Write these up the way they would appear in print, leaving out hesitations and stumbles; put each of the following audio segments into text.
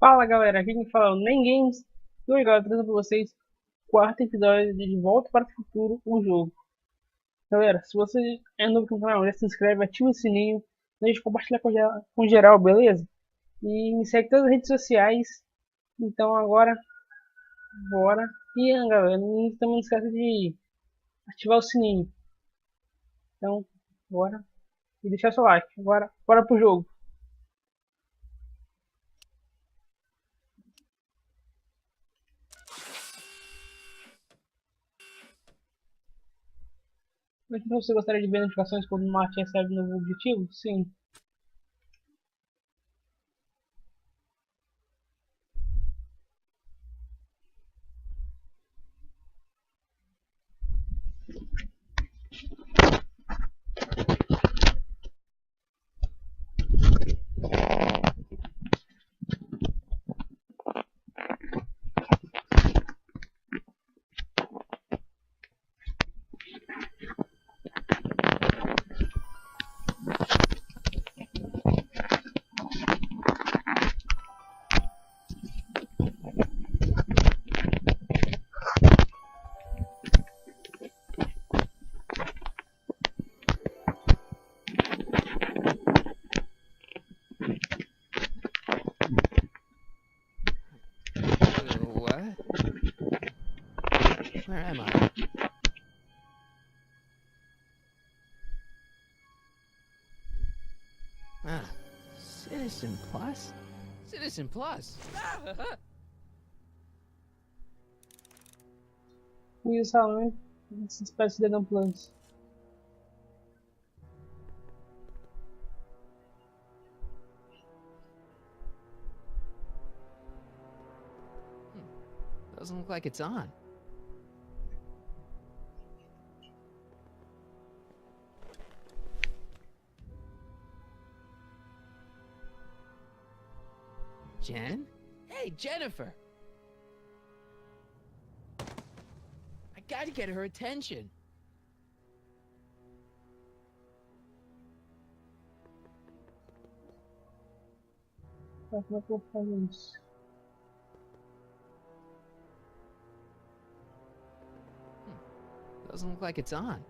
Fala galera, aqui quem fala é o NemGames e hoje galera, trazendo para vocês o quarto episódio de Volta para o Futuro, o jogo. Galera, se você é novo aqui no canal, já se inscreve, ativa o sininho, não deixe de compartilhar com geral, beleza? E me segue em todas as redes sociais. Então agora, bora. E galera, também não esqueça de ativar o sininho. Então, bora. E deixar seu like. Agora, bora pro jogo. Mas você gostaria de ver notificações quando o Marte recebe novo objetivo? Sim. What? Where am I? Ah, Citizen Plus? Citizen Plus! E o salão se espécie de Cidadão Plus. Doesn't look like it's on. Jen? Hey, Jennifer! I gotta get her attention. Como é que eu vou fazer isso? Doesn't look like it's on.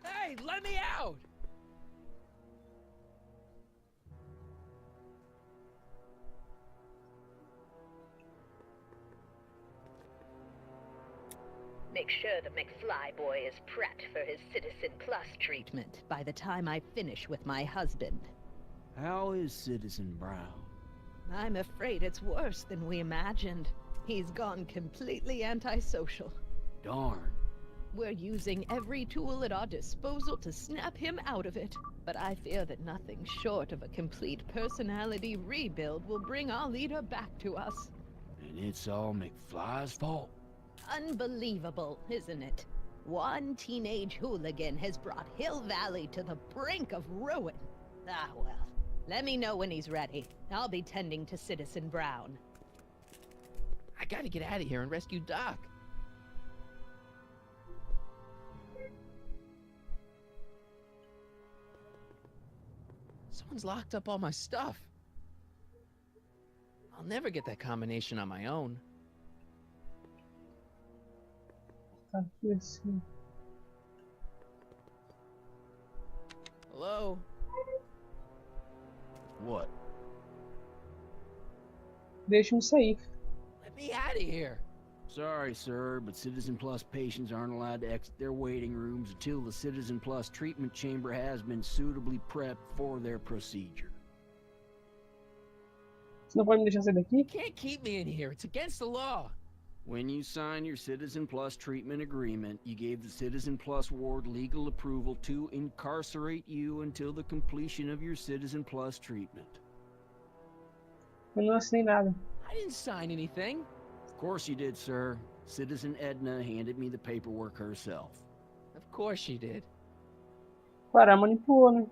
Hey, let me out! Make sure the McFly boy is prepped for his Citizen Plus treatment by the time I finish with my husband. How is Citizen Brown? I'm afraid it's worse than we imagined. He's gone completely antisocial. Darn. We're using every tool at our disposal to snap him out of it. But I fear that nothing short of a complete personality rebuild will bring our leader back to us. And it's all McFly's fault? Unbelievable, isn't it? One teenage hooligan has brought Hill Valley to the brink of ruin. Ah, well. Let me know when he's ready. I'll be tending to Citizen Brown. I gotta get out of here and rescue Doc. Someone's locked up all my stuff. I'll never get that combination on my own. Tá aqui assim. Hello? What? Deixa-me sair. Let me out of here. Sorry, sir, but Citizen Plus patients aren't allowed to exit their waiting rooms until the Citizen Plus treatment chamber has been suitably prepped for their procedure. Você não pode me deixar sair daqui? You can't keep me in here. It's against the law. When you signed your Citizen Plus treatment agreement, you gave the Citizen Plus ward legal approval to incarcerate you until the completion of your Citizen Plus treatment. Eu não assinei nada. I didn't sign anything. Of course you did, sir. Citizen Edna handed me the paperwork herself. Of course she did. Claro, manipulou, né?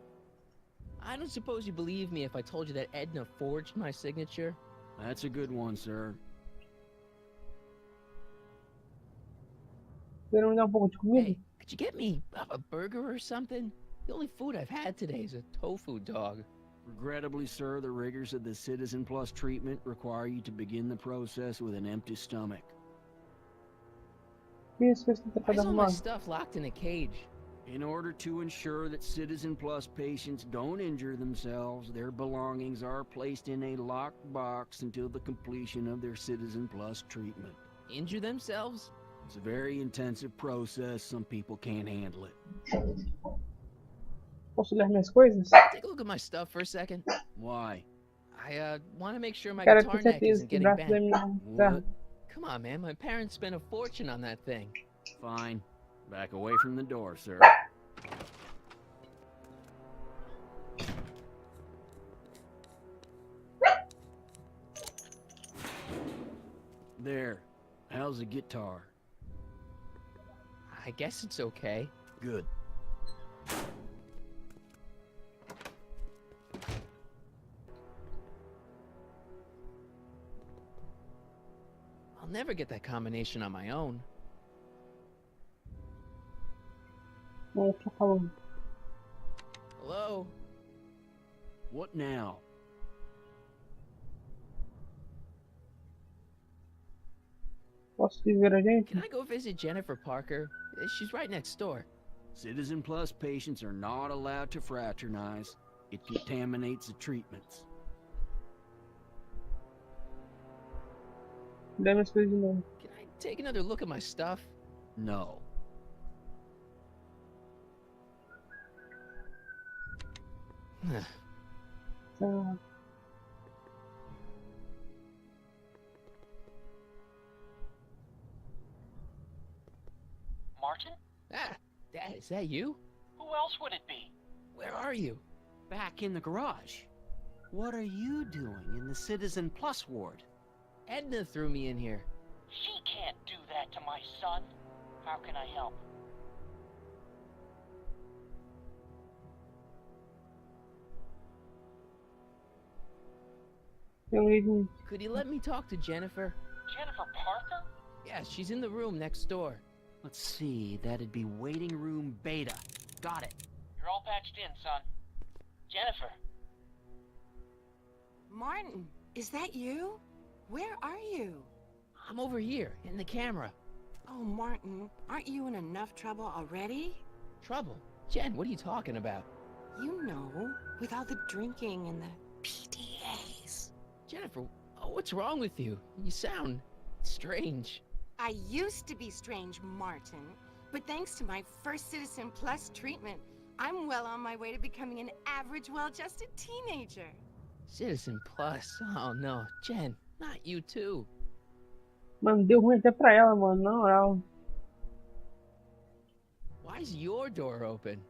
I don't suppose you believe me if I told you that Edna forged my signature? That's a good one, sir. Querendo me dar um pouco de comida? Hey, could you get me a burger or something? The only food I've had today is a tofu dog. Regrettably, sir, the rigors of the Citizen Plus treatment require you to begin the process with an empty stomach. Isso, fez que Why is all my arrumado. stuff locked in a cage? In order to ensure that Citizen Plus patients don't injure themselves, their belongings are placed in a locked box until the completion of their Citizen Plus treatment. Injure themselves? It's a very intensive process. Some people can't handle it. Posso ler minhas coisas? Take a look at my stuff for a second. Why? I want to make sure my Quero guitar ter neck certeza isn't que o getting braço da bent. minha What? guitarra. Come on, man. My parents spent a fortune on that thing. Fine. Back away from the door, sir. There. How's the guitar? I guess it's okay. Good. I'll never get that combination on my own. Não, tá falando. Hello? What now? Posso viver a gente? Can I go visit Jennifer Parker? She's right next door. Citizen Plus patients are not allowed to fraternize. It contaminates the treatments. Dê minhas coisas de novo. Can I take another look at my stuff? No. Tá. Martin? Dad, is that you? Who else would it be? Where are you? Back in the garage. What are you doing in the Citizen Plus ward? Edna threw me in here. She can't do that to my son. How can I help? Tem um jeito. Could you let me talk to Jennifer? Jennifer Parker? Yeah, she's in the room next door. Let's see, that'd be waiting room beta. Got it. You're all patched in, son. Jennifer. Martin, is that you? Where are you? I'm over here, in the camera. Oh, Martin, aren't you in enough trouble already? Trouble? Jen, what are you talking about? You know, with all the drinking and the PDAs. Jennifer, what's wrong with you? You sound strange. I used to be strange, Martin, but thanks to my first Citizen Plus treatment, I'm well on my way to becoming an average, well-adjusted teenager. Citizen Plus? Oh no, Jen, not you too. Mano, deu ruim até pra ela, mano, na moral. Why's your door open?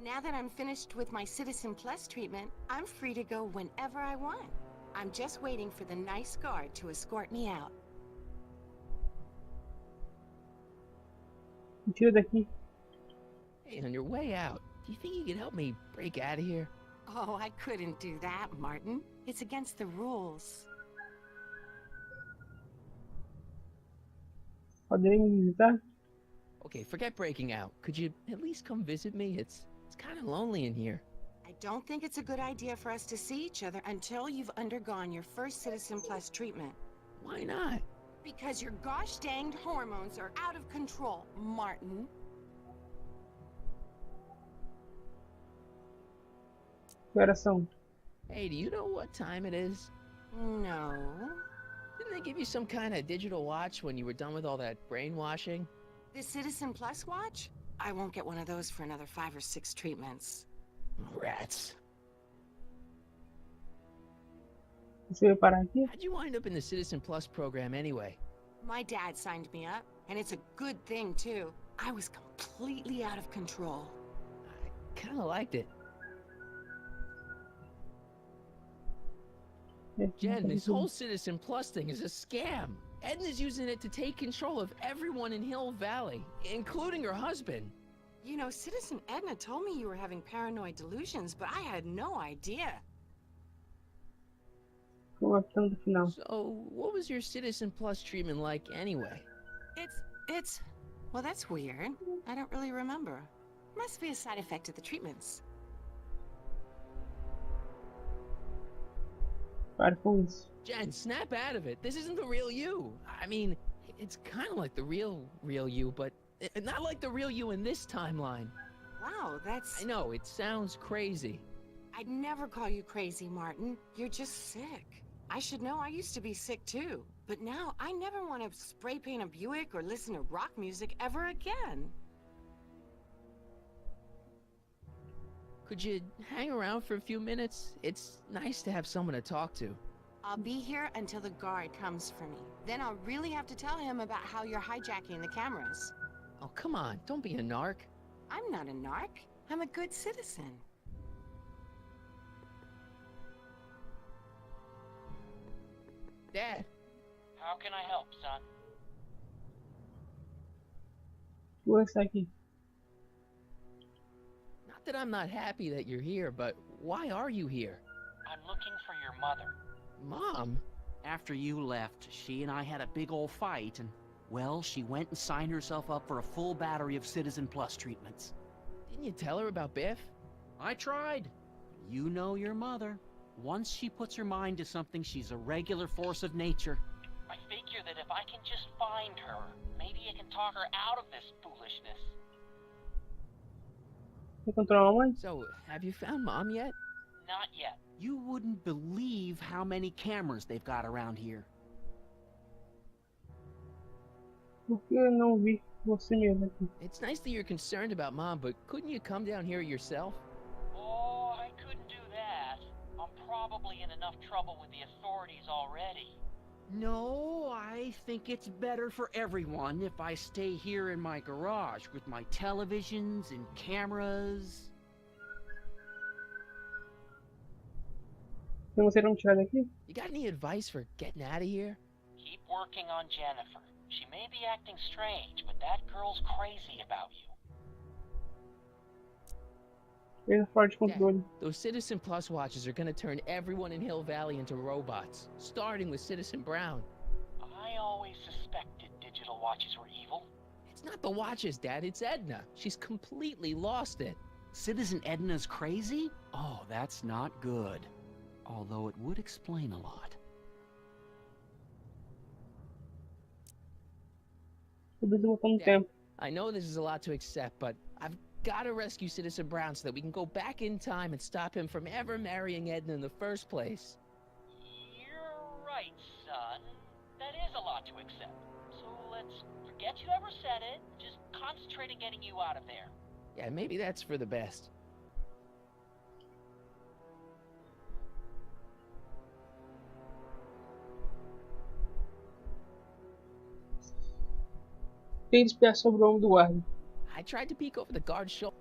Now that I'm finished with my Citizen Plus treatment, I'm free to go whenever I want. I'm just waiting for the nice guard to escort me out. Me tira daqui. Hey, on your way out, do you think you could help me break out of here? Oh, I couldn't do that, Martin. It's against the rules. Poderia me visitar? Okay, forget breaking out. Could you at least come visit me? It's kind of lonely in here. I don't think it's a good idea for us to see each other until you've undergone your first Citizen Plus treatment. Why not? Because your gosh danged hormones are out of control, Martin. Que horas são? Hey, do you know what time it is? No. Didn't they give you some kind of digital watch when you were done with all that brainwashing? The Citizen Plus watch? I won't get one of those for another 5 or 6 treatments. Rats. Você veio parar aqui? How'd you wind up in the Citizen Plus program anyway? My dad signed me up, and it's a good thing, too. I was completely out of control. I kind of liked it. Jen, this whole Citizen Plus thing is a scam. Edna's using it to take control of everyone in Hill Valley, including her husband. You know, Citizen Edna told me you were having paranoid delusions, but I had no idea. Vamos lá no final. So, what was your Citizen Plus treatment like anyway? Well, that's weird. I don't really remember. Must be a side effect of the treatments. Para com isso. Jen, snap out of it. This isn't the real you. I mean, it's kind of like the real you, but not like the real you in this timeline. Wow, that's... I know, it sounds crazy. I'd never call you crazy, Martin. You're just sick. I should know, I used to be sick too. But now, I never want to spray paint a Buick or listen to rock music ever again. Could you hang around for a few minutes? It's nice to have someone to talk to. I'll be here until the guard comes for me. Then I'll really have to tell him about how you're hijacking the cameras. Oh, come on, don't be a narc. I'm not a narc. I'm a good citizen. Dad, How can I help, son? Vou estar aqui. not that I'm not happy that you're here, but why are you here? I'm looking for your mother. Mom? After you left, she and I had a big old fight, and, well, she went and signed herself up for a full battery of Citizen Plus treatments. Didn't you tell her about Biff? I tried. You know your mother. Once she puts her mind to something, she's a regular force of nature. I figure that if I can just find her, maybe I can talk her out of this foolishness. Encontrou a mãe? So, have you found Mom yet? Not yet. You wouldn't believe how many cameras they've got around here. Por que eu não vi você mesmo aqui? It's nice that you're concerned about Mom, but couldn't you come down here yourself? Oh, I couldn't do that. I'm probably in enough trouble with the authorities already. No, I think it's better for everyone if I stay here in my garage with my televisions and cameras. Tem você não tirar daqui? You got any advice for getting out of here? Keep working on Jennifer. She may be acting strange, but that girl's crazy about you. Ele é fora de controle. Those Citizen Plus watches are gonna turn everyone in Hill Valley into robots, starting with Citizen Brown. I always suspected digital watches were evil. It's not the watches, Dad, it's Edna. She's completely lost it. Citizen Edna's crazy? Oh, that's not good. Although it would explain a lot. Eu preciso voltar no tempo. I know this is a lot to accept, but I've gotta rescue Citizen Brown so that we can go back in time and stop him from ever marrying Edna in the first place. You're right, son. That is a lot to accept. So let's forget you ever said it. Just concentrate on getting you out of there. Yeah, maybe that's for the best. Tem que espiar sobre o ombro do guarda. I tried to peek over the guard's shoulder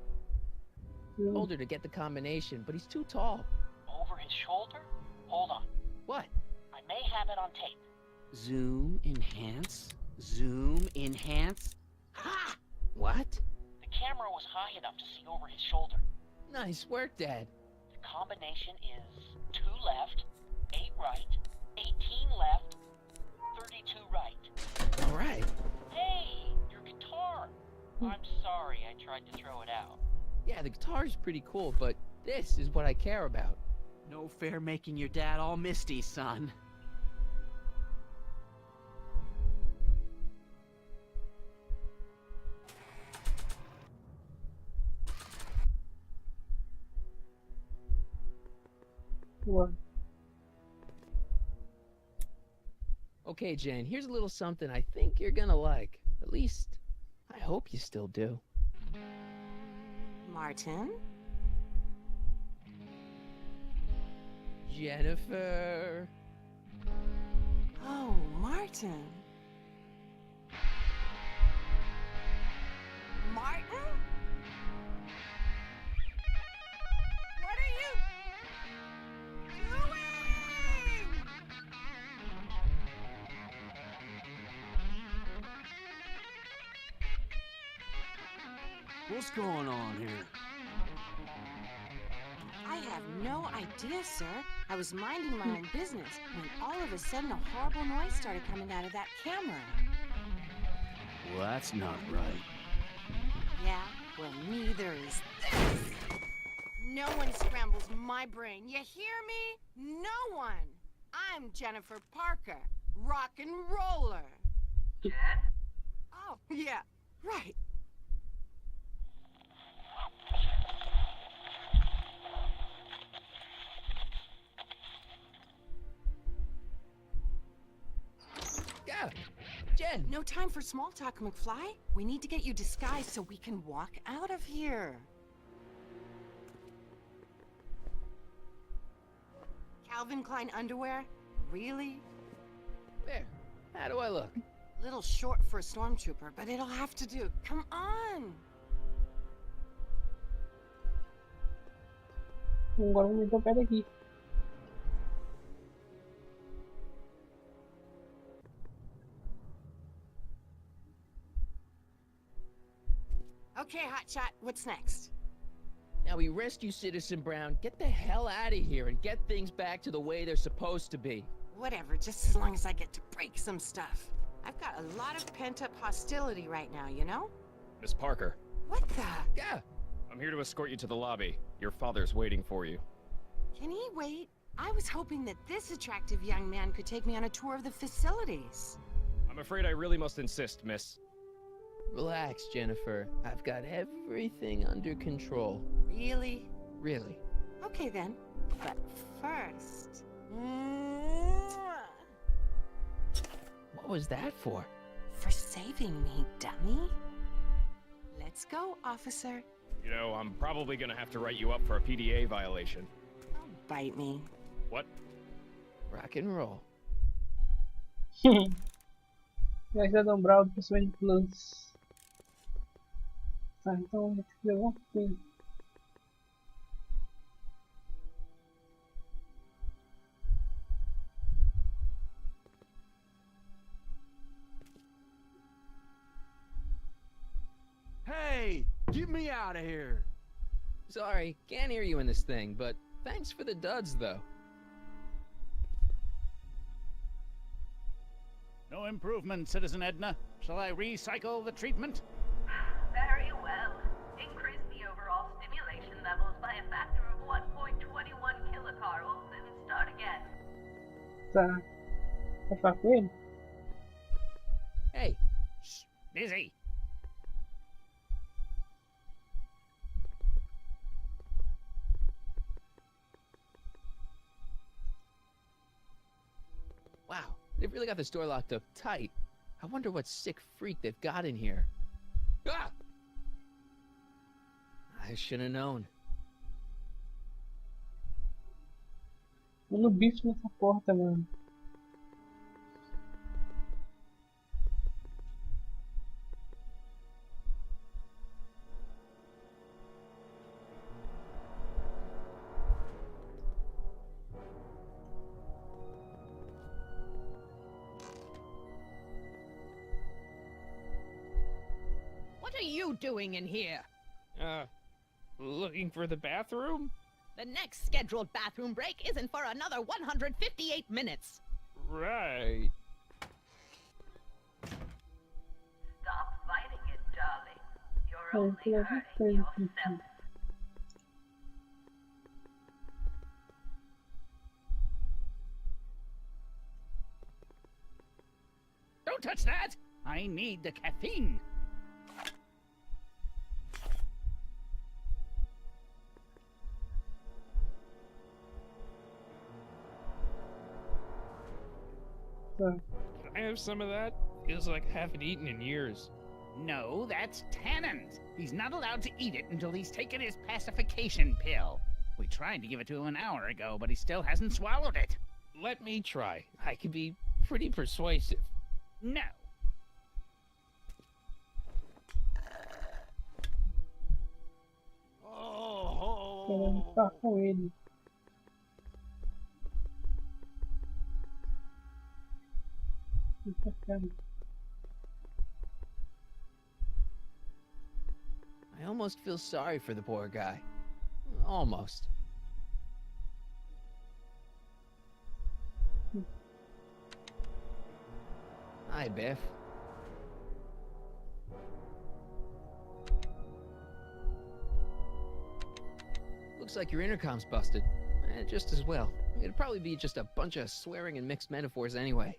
to get the combination, but he's too tall. Over his shoulder? Hold on. What? I may have it on tape. Zoom, enhance, zoom, enhance. Ha! What? The camera was high enough to see over his shoulder. Nice work, Dad. The combination is 2 left, 8 right, 18 left, 32 right. All right. Hey, your guitar! I'm sorry I tried to throw it out. Yeah, the guitar's pretty cool, but this is what I care about. No fair making your dad all misty, son. Boa. Okay, Jen, here's a little something I think you're gonna like. At least, I hope you still do. Martin? Jennifer. Oh, Martin. Martin? What are you doing? What's going on here? I have no idea, sir. I was minding my own business when all of a sudden a horrible noise started coming out of that camera. Well, that's not right. Yeah, well, neither is this. No one scrambles my brain. You hear me? No one. I'm Jennifer Parker, rock and roller. Jen? Oh, yeah, right. Yeah, Jen. No time for small talk, McFly. We need to get you disguised so we can walk out of here. Calvin Klein underwear? Really? There. How do I look? Little short for a stormtrooper, but it'll have to do. Come on! Agora vamos ver o pé daqui. Okay, hotshot, what's next? Now we rescue Citizen Brown, get the hell out of here, and get things back to the way they're supposed to be. Whatever, just as long as I get to break some stuff. I've got a lot of pent-up hostility right now, you know? Miss Parker, What the? Yeah. I'm here to escort you to the lobby. Your father's waiting for you. Can he wait? I was hoping that this attractive young man could take me on a tour of the facilities. I'm afraid I really must insist, miss. Relax, Jennifer. I've got everything under control. Really? Really. Okay then. But first... What was that for? For saving me, dummy. Let's go, officer. You know, I'm probably gonna have to write you up for a PDA violation. Don't bite me. What? Rock and roll. Já está dobrado para o Plus. Tá, então vou ter que levar um pouquinho. Hey, get me out of here. Sorry, can't hear you in this thing, but thanks for the duds, though. No improvement, Citizen Edna. Shall I recycle the treatment? Very well. Increase the overall stimulation levels by a factor of 1.21 kilocalories and start again. Tá. Vai falar com ele? Hey, Shh, busy. wow, they've really got this door locked up tight. I wonder what sick freak they've got in here. Ah! I should have known. Manda o bicho nessa porta, mano. What are you doing in here? Looking for the bathroom? The next scheduled bathroom break isn't for another 158 minutes. Right. Stop fighting it, darling. You're only hurting yourself. Don't touch that! I need the caffeine. Tá. Can I have some of that? Feels like I haven't eaten in years. No, that's tannins. He's not allowed to eat it until he's taken his pacification pill. We tried to give it to him an hour ago, but he still hasn't swallowed it. Let me try. I can be pretty persuasive. No. Querendo ficar com ele. I almost feel sorry for the poor guy. Almost. Hi, Biff. Looks like your intercom's busted. Just as well. It'd probably be just a bunch of swearing and mixed metaphors anyway.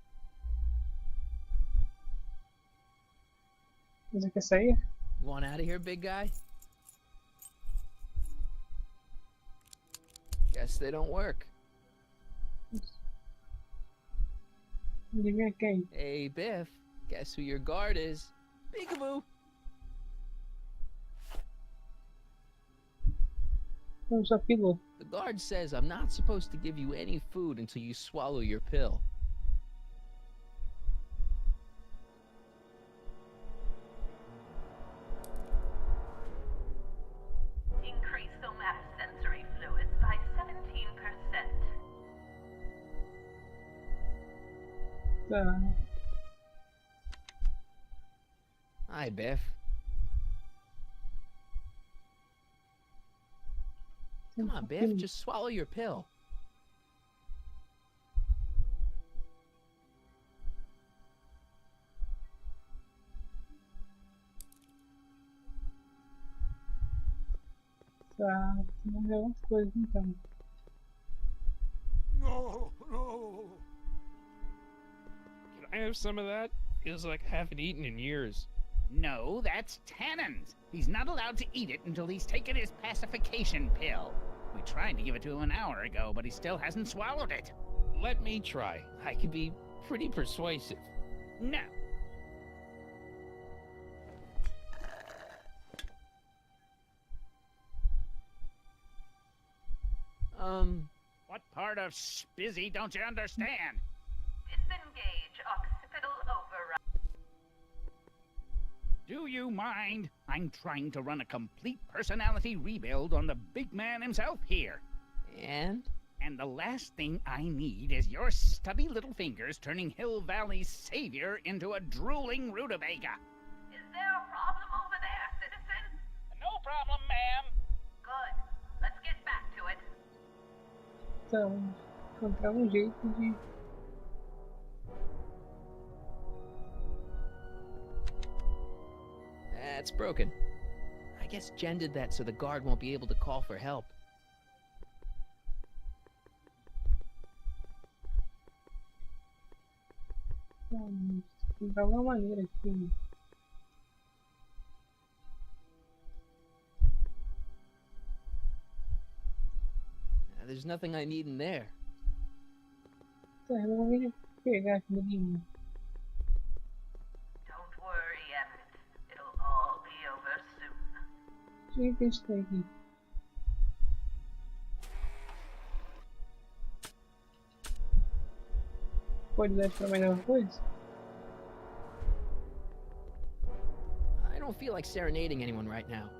Você quer sair? You want out of here, big guy? Guess they don't work. Adivinha quem? Hey, Biff. Guess who your guard is? Peekaboo. Eu só pegou. The guard says I'm not supposed to give you any food until you swallow your pill. Increase somatosensory fluids by 17%. Tá. Hi, Biff. Come on, Biff, just swallow your pill. Tá. Vamos ver umas coisas então. No, no. Can I have some of that? Feels like I haven't eaten in years. No, that's Tannen's. He's not allowed to eat it until he's taken his pacification pill. We tried to give it to him an hour ago, but he still hasn't swallowed it. Let me try. I can be pretty persuasive. No. What part of spizzy don't you understand? Disengage occipital override. Do you mind? I'm trying to run a complete personality rebuild on the big man himself here. And? And the last thing I need is your stubby little fingers turning Hill Valley's savior into a drooling rutabaga. Is there a problem over there, citizen? No problem, ma'am. Good. Let's get back to it. Então, encontrar jeito de. That's broken. I guess Jen did that so the guard won't be able to call for help. Encontrar uma maneira aqui. There's nothing I need in there. Tá, eu vou pegar aqui dali. Don't worry, Emmett. It'll all be over soon. Deixa eu ver o que a gente tem aqui. Pode dar pra mais alguma coisa? I don't feel like serenading anyone right now.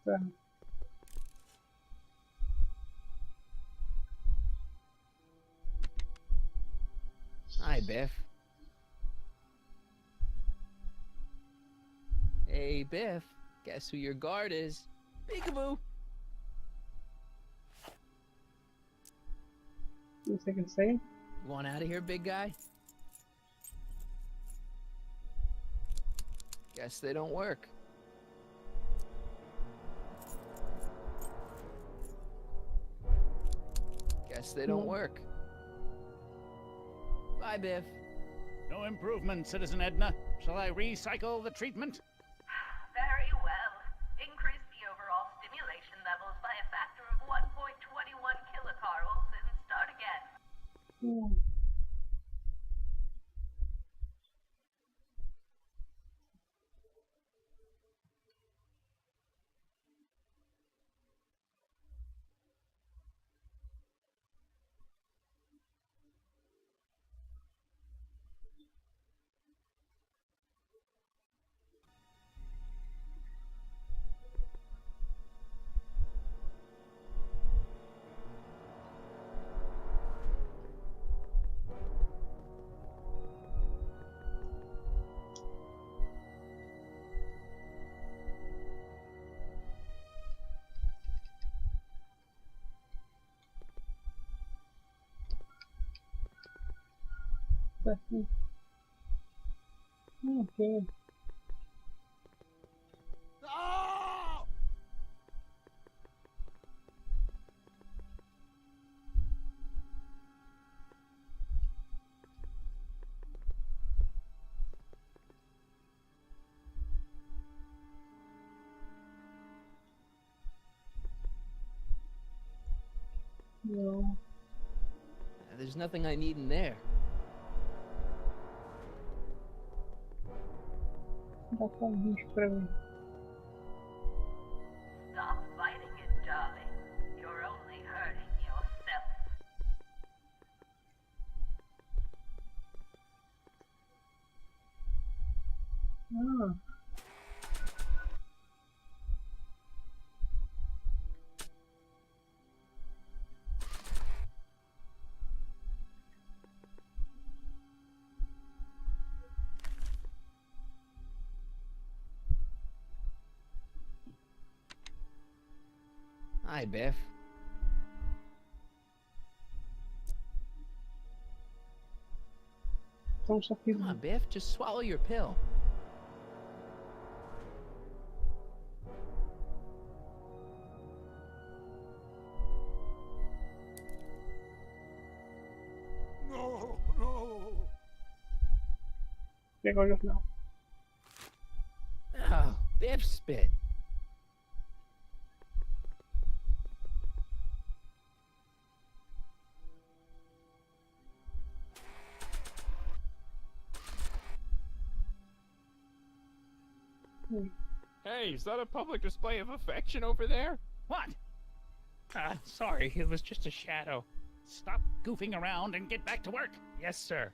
Tá. Hi, Biff. Hey, Biff. Guess who your guard is? Peekaboo. Você quer sair? You want out of here, big guy? Guess they don't work. Guess they don't work. Bye, Biff. No improvement, Citizen Edna. Shall I recycle the treatment? Very well. Increase the overall stimulation levels by a factor of 1.21 kilocarals and start again. tá aqui. Ok. Não. There's nothing I need in there. Dá com um bicho pra mim. Stop fighting it, darling. You're only hurting yourself. Ah. Hi, Biff. Então só fiz. Come on, Biff, just swallow your pill. Pegar o jornal. Oh, Biff spit. Hey, is that a public display of affection over there? What? Sorry, it was just a shadow. Stop goofing around and get back to work. Yes, sir.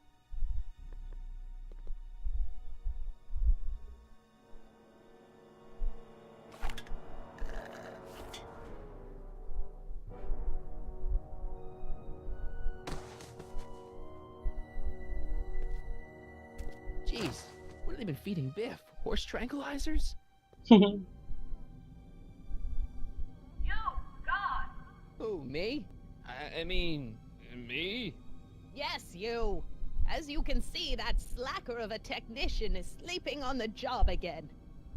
Jeez, what have they been feeding Biff? Horse tranquilizers? You, God! Who, me? I mean, Me? Yes, you. As you can see, that slacker of a technician is sleeping on the job again.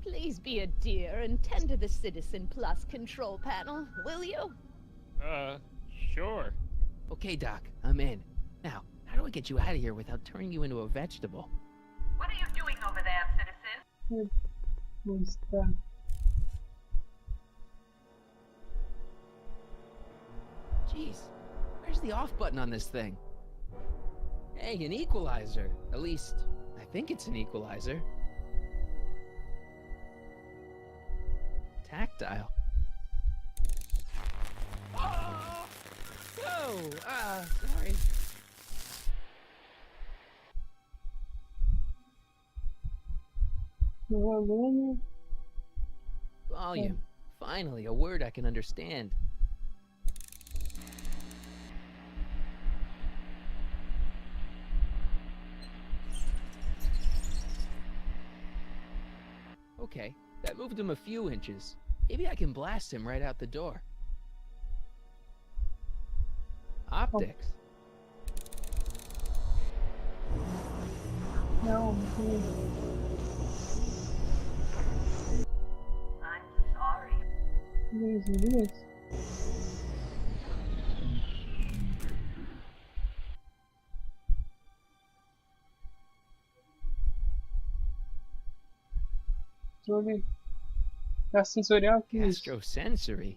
Please be a dear and tend to the Citizen Plus control panel, will you? Sure. okay, Doc, I'm in. Now, how do I get you out of here without turning you into a vegetable? What are you doing over there, citizen? Mostrar. Jeez, where's the off button on this thing? Hey, an equalizer. At least, I think it's an equalizer. Tactile. Oh! Sorry. Volume. Volume. Finally, a word I can understand. Okay, that moved him a few inches. Maybe I can blast him right out the door. Optics. Não, I'm sorry. Luiz. Controle da sensorial que isso. Gastrosensory.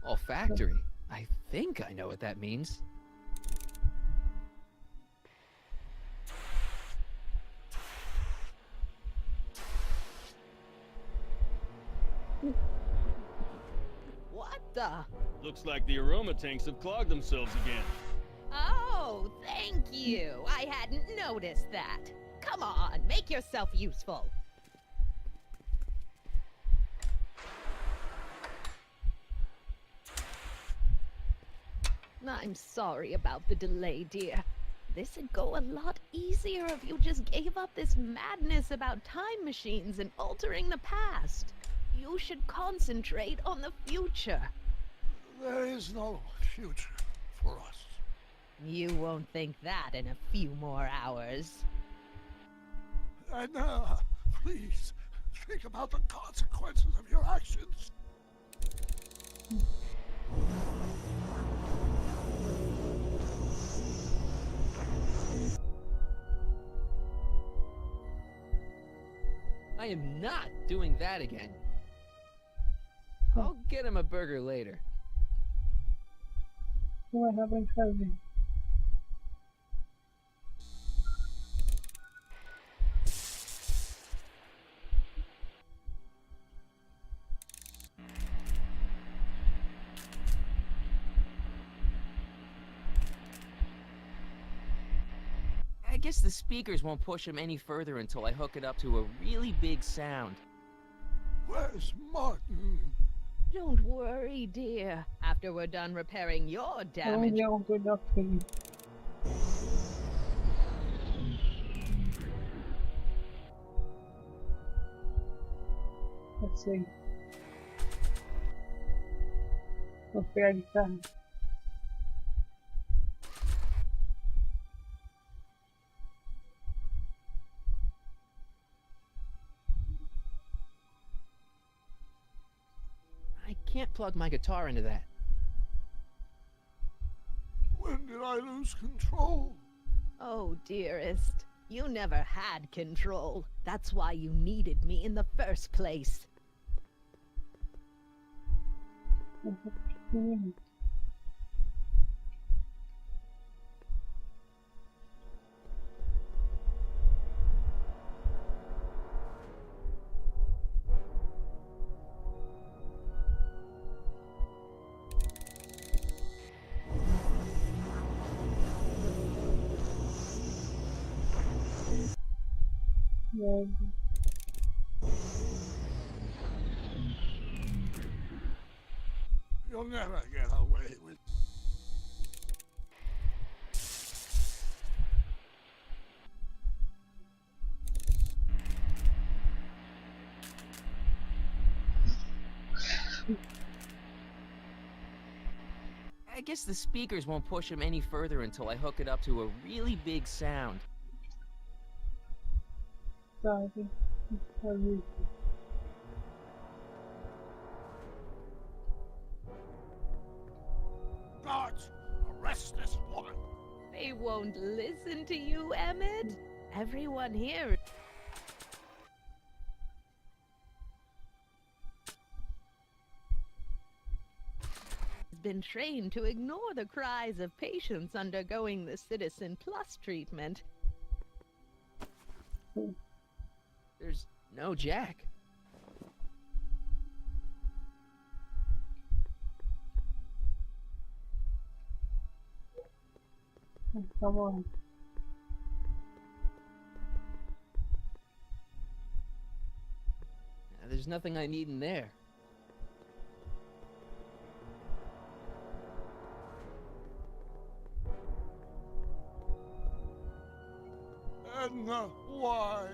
Olfactory. I think I know what that means. What the? Looks like the aroma tanks have clogged themselves again. Oh, thank you. I hadn't noticed that. Come on, make yourself useful. I'm sorry about the delay, dear. This'd go a lot easier if you just gave up this madness about time machines and altering the past. You should concentrate on the future. There is no future for us. You won't think that in a few more hours. Edna, please, think about the consequences of your actions. I am not doing that again. I'll get him a burger later. Não vai dar pra gente fazer. I guess the speakers won't push him any further until I hook it up to a really big sound. Where's Martin? Don't worry, dear. After we're done repairing your damage, Onde é um cuidado feliz? Eu sei. Vou pegar a guitarra. I can't plug my guitar into that. When did I lose control? oh dearest, you never had control. That's why you needed me in the first place. You'll never get away with... I guess the speakers won't push him any further until I hook it up to a really big sound. Tá, tem que fazer isso. Guards, arrest this woman! They won't listen to you, Emmett. Everyone here has been trained to ignore the cries of patients undergoing the Citizen Plus treatment. There's no jack. Come on. There's nothing I need in there. Edna, why?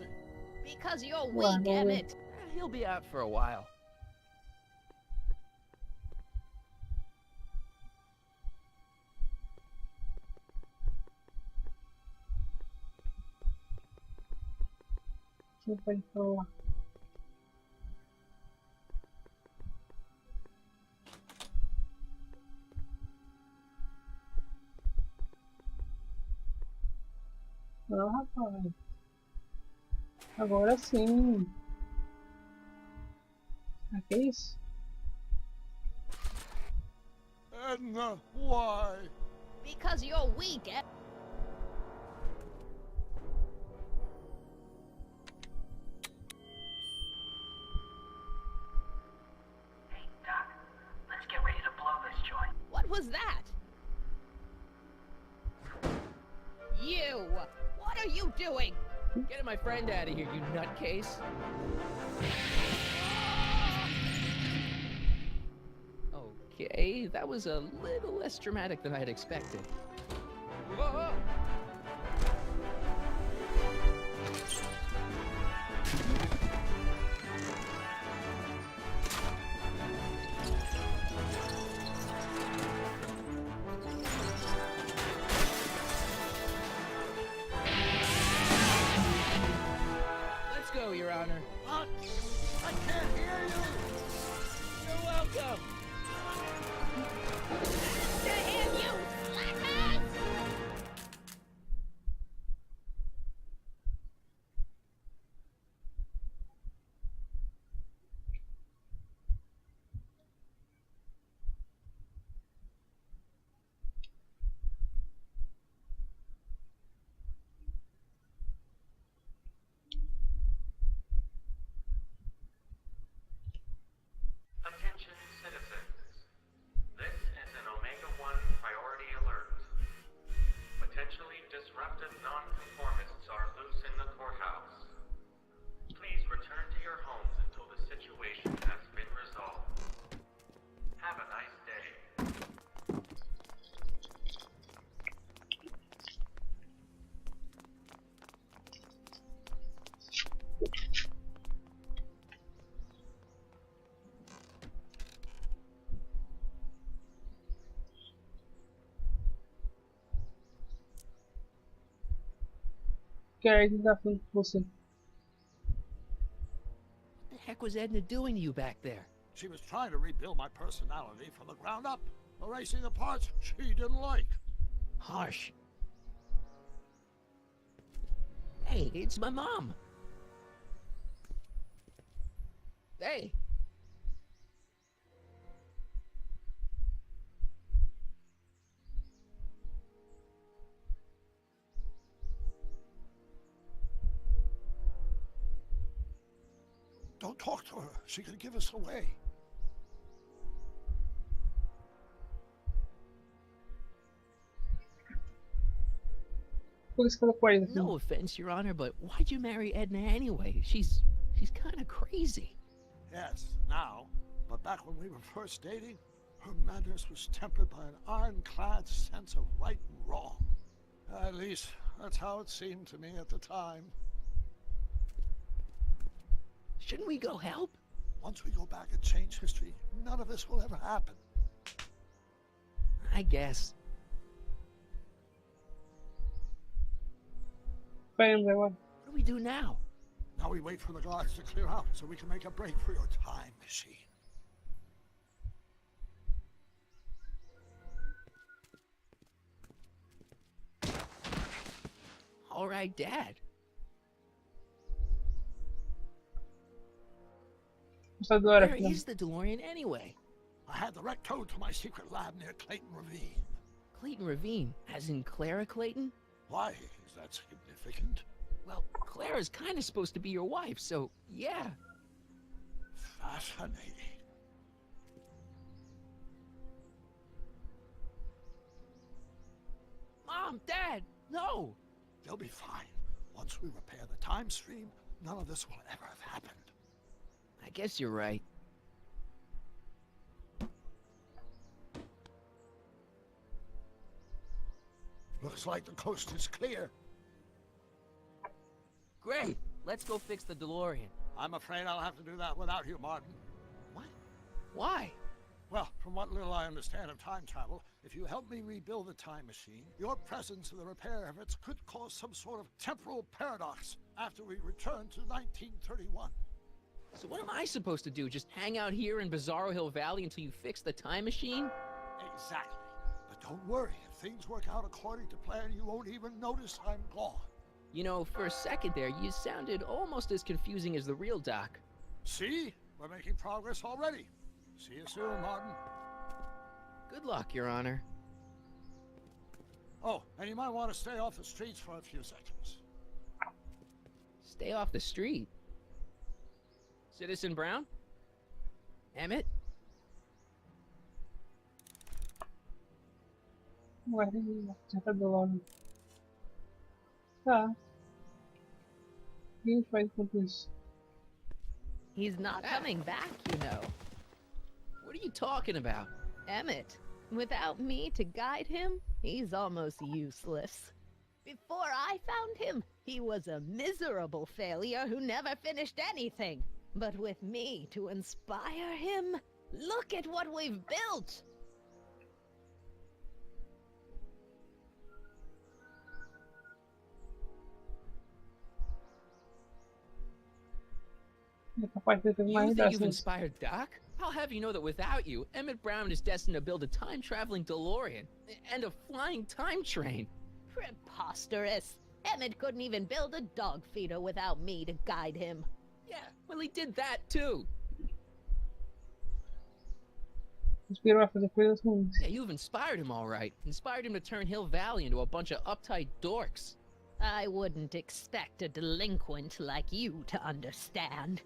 Because you're Well, weak, Emmett. He'll be out for a while. Você pode falar. Não, rapaz. Agora sim. Ah, que isso? Edna, why? Because you're weak, Emmett. Hey, Doc, let's get ready to blow this joint. What was that? You! What are you doing? Get my friend out of here, you nutcase. Okay, that was a little less dramatic than I had expected. Whoa! que a Edna tá falando com você. What the heck was Edna doing to you back there? She was trying to rebuild my personality from the ground up, erasing the parts she didn't like. Harsh. Hey, it's my mom. Hey. Don't talk to her. She could give us away. Por isso que ela com a Edna. No offense, Your Honor, but why'd you marry Edna anyway? She's kind of crazy. Yes, now. But back when we were first dating, her madness was tempered by an ironclad sense of right and wrong. At least, that's how it seemed to me at the time. Shouldn't we go help? Once we go back and change history, none of this will ever happen. I guess. Esperemos agora. What do we do now? Now we wait for the guards to clear out so we can make a break for your time machine. All right, Dad. Agora, Where is the DeLorean anyway? I had the wreck towed to my secret lab near Clayton Ravine. Clayton Ravine, as in Clara Clayton? Why is that significant? Well, Clara's kind of supposed to be your wife, so yeah. Fascinating. Mom, Dad, no! They'll be fine. Once we repair the time stream, none of this will ever have happened. I guess you're right. Looks like the coast is clear. Great! Let's go fix the DeLorean. I'm afraid I'll have to do that without you, Martin. What? Why? Well, from what little I understand of time travel, if you help me rebuild the time machine, your presence in the repair efforts could cause some sort of temporal paradox after we return to 1931. So what am I supposed to do? Just hang out here in Bizarro Hill Valley until you fix the time machine? Exactly. But don't worry, if things work out according to plan, you won't even notice I'm gone. You know, for a second there, you sounded almost as confusing as the real Doc. See? We're making progress already. See you soon, Martin. Good luck, Your Honor. Oh, and you might want to stay off the streets for a few seconds. Stay off the street. Citizen Brown? Emmett? Ué, já tá do lado. Tá. O que a gente faz enquanto isso? He's not coming back, you know. What are you talking about? Emmett, without me to guide him, he's almost useless. Before I found him, he was a miserable failure who never finished anything. But with me to inspire him, look at what we've built! É capaz de ter mais You think you've redações. inspired Doc? I'll have you know that without you, Emmett Brown is destined to build a time-traveling DeLorean and a flying time train. Preposterous! Emmett couldn't even build a dog feeder without me to guide him. Yeah, well, he did that too. Inspirou a fazer coisas ruins. Yeah, you've inspired him all right. Inspired him to turn Hill Valley into a bunch of uptight dorks. I wouldn't expect a delinquent like you to understand.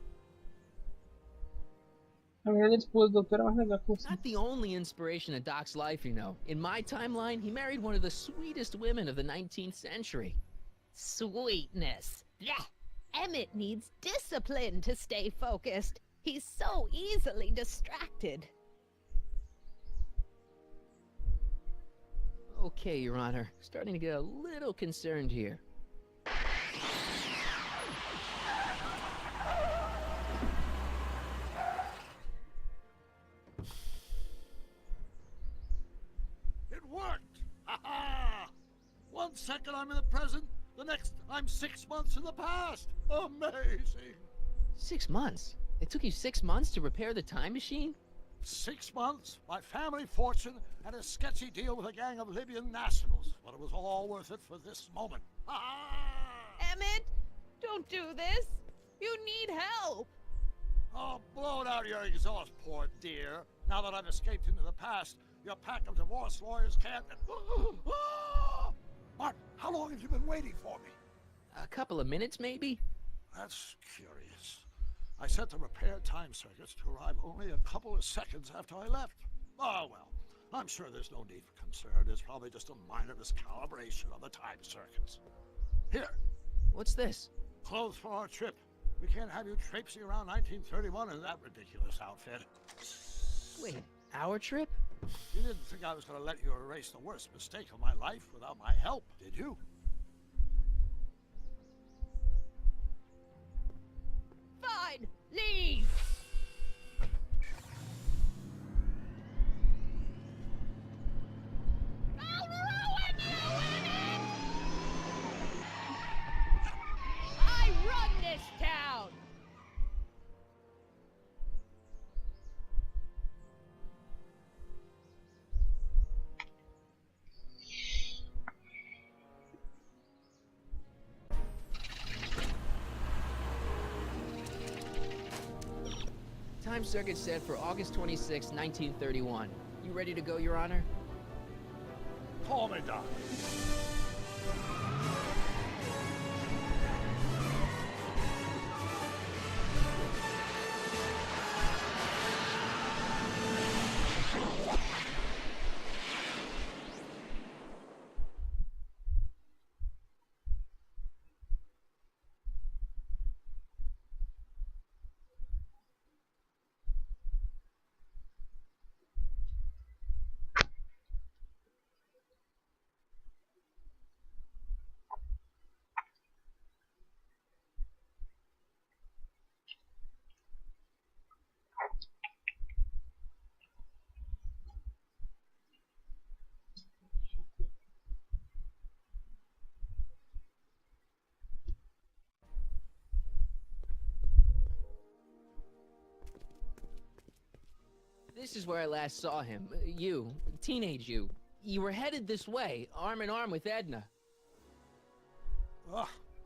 Na verdade, a esposa do doutor é mais legal que você. Not the only inspiration in Doc's life, you know. In my timeline, he married one of the sweetest women of the 19th century. Sweetness. Blech. Emmett needs discipline to stay focused. He's so easily distracted. Okay, Your Honor. Starting to get a little concerned here. It worked! Ha ha! 1 second I'm in the present, The next, I'm 6 months in the past. Amazing. 6 months? It took you 6 months to repair the time machine? 6 months, my family fortune, and a sketchy deal with a gang of Libyan nationals. But it was all worth it for this moment. Emmett, don't do this. You need help. Oh, blow it out of your exhaust port, dear. Now that I've escaped into the past, your pack of divorce lawyers can't... Martin, how long have you been waiting for me? A couple of minutes, maybe? That's curious. I set the repair time circuits to arrive only a couple of seconds after I left. Oh, well, I'm sure there's no need for concern. It's probably just a minor miscalibration of the time circuits. Here. What's this? Clothes for our trip. We can't have you traipsing around 1931 in that ridiculous outfit. Wait, our trip? You didn't think I was going to let you erase the worst mistake of my life without my help, did you? Fine, leave. I'll ruin you, Emmett! I run this town. Time circuit set for August 26, 1931. You ready to go, Your Honor? Call me, Doc. This is where I last saw him. You, teenage you. You were headed this way, arm in arm with Edna.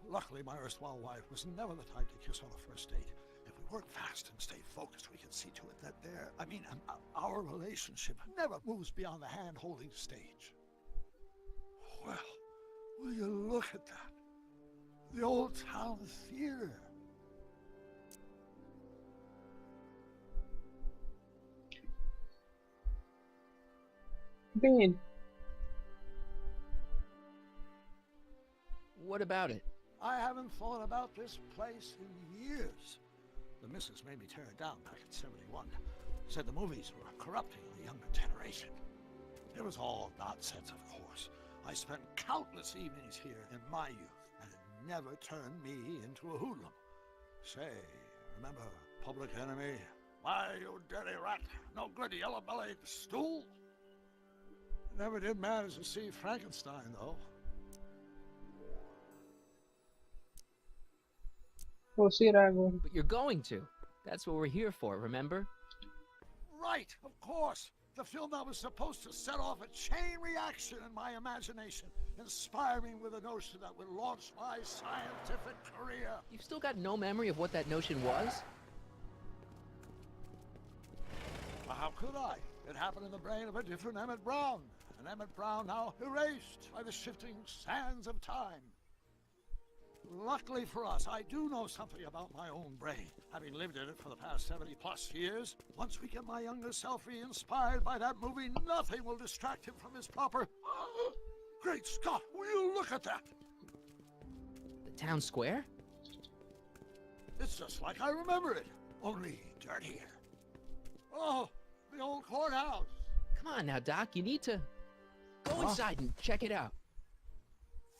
Luckily, my erstwhile wife was never the type to kiss on a first date. If we work fast and stay focused, we can see to it that our relationship never moves beyond the hand-holding stage. Well, will you look at that? The old town theater. Bem ele. What about it? I haven't thought about this place in years. The missus made me tear it down back in '71. Said the movies were corrupting the younger generation. It was all nonsense, of course. I spent countless evenings here in my youth, and it never turned me into a hoodlum. Say, remember Public Enemy? Why, you dirty rat, no good yellow-bellied stool? Never did manage to see Frankenstein, though. Vou tirar agora. But you're going to. That's what we're here for, remember? Right, of course. The film that was supposed to set off a chain reaction in my imagination, inspiring with a notion that would launch my scientific career. You've still got no memory of what that notion was? Well, how could I? It happened in the brain of a different Emmett Brown. An Emmett Brown now erased by the shifting sands of time. Luckily for us, I do know something about my own brain, having lived in it for the past 70+ years. Once we get my younger self re-inspired by that movie, nothing will distract him from his proper... Great Scott, will you look at that? The town square? It's just like I remember it, only dirtier. Oh, the old courthouse. Come on now, Doc, you need to... Go inside and check it out.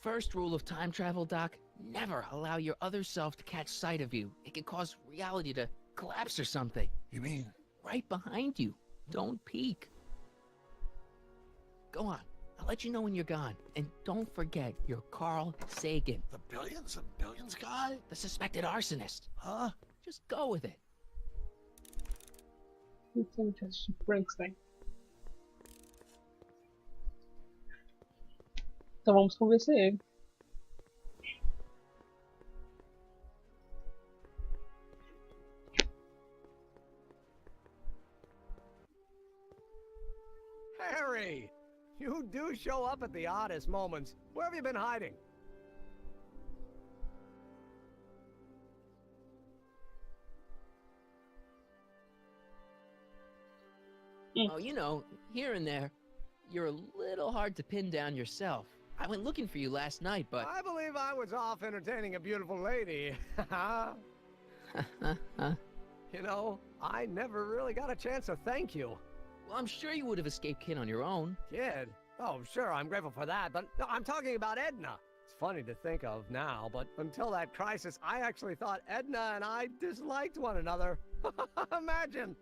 First rule of time travel, Doc, never allow your other self to catch sight of you. It can cause reality to collapse or something. You mean? Right behind you. Don't peek. Go on, I'll let you know when you're gone. And don't forget, you're Carl Sagan. The billions and billions guy? The suspected arsonist. Huh? Just go with it. Frankenstein. Então vamos convencer ele. Harry! You do show up at the oddest moments. Where have you been hiding? Oh, you know, here and there. You're a little hard to pin down yourself. I went looking for you last night, but... I believe I was off entertaining a beautiful lady. You know, I never really got a chance to thank you. Well, I'm sure you would have escaped Kid on your own. Kid? Oh, sure, I'm grateful for that, but no, I'm talking about Edna. It's funny to think of now, but until that crisis, I actually thought Edna and I disliked one another. Imagine!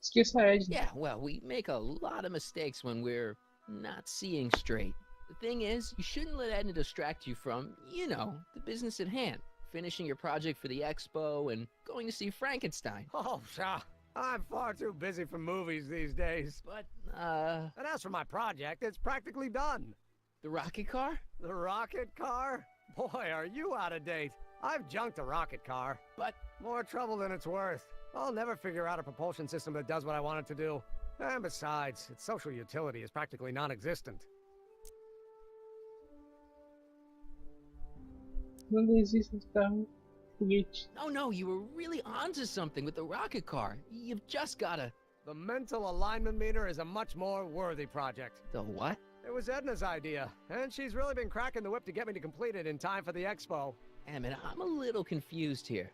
Esqueça a Ed. Yeah, well, we make a lot of mistakes when we're not seeing straight. The thing is, you shouldn't let Edna distract you from, you know, the business at hand. Finishing your project for the expo and going to see Frankenstein. Oh, pshaw. I'm far too busy for movies these days. But, And as for my project, it's practically done. The rocket car? The rocket car? Boy, are you out of date. I've junked a rocket car. But... more trouble than it's worth. I'll never figure out a propulsion system that does what I want it to do. And besides, its social utility is practically non-existent. Não existe esse carro foguete. No, you were really onto something with the rocket car. You've just gotta... The mental alignment meter is a much more worthy project. The what? It was Edna's idea, and she's really been cracking the whip to get me to complete it in time for the expo. Emmett, I'm a little confused here.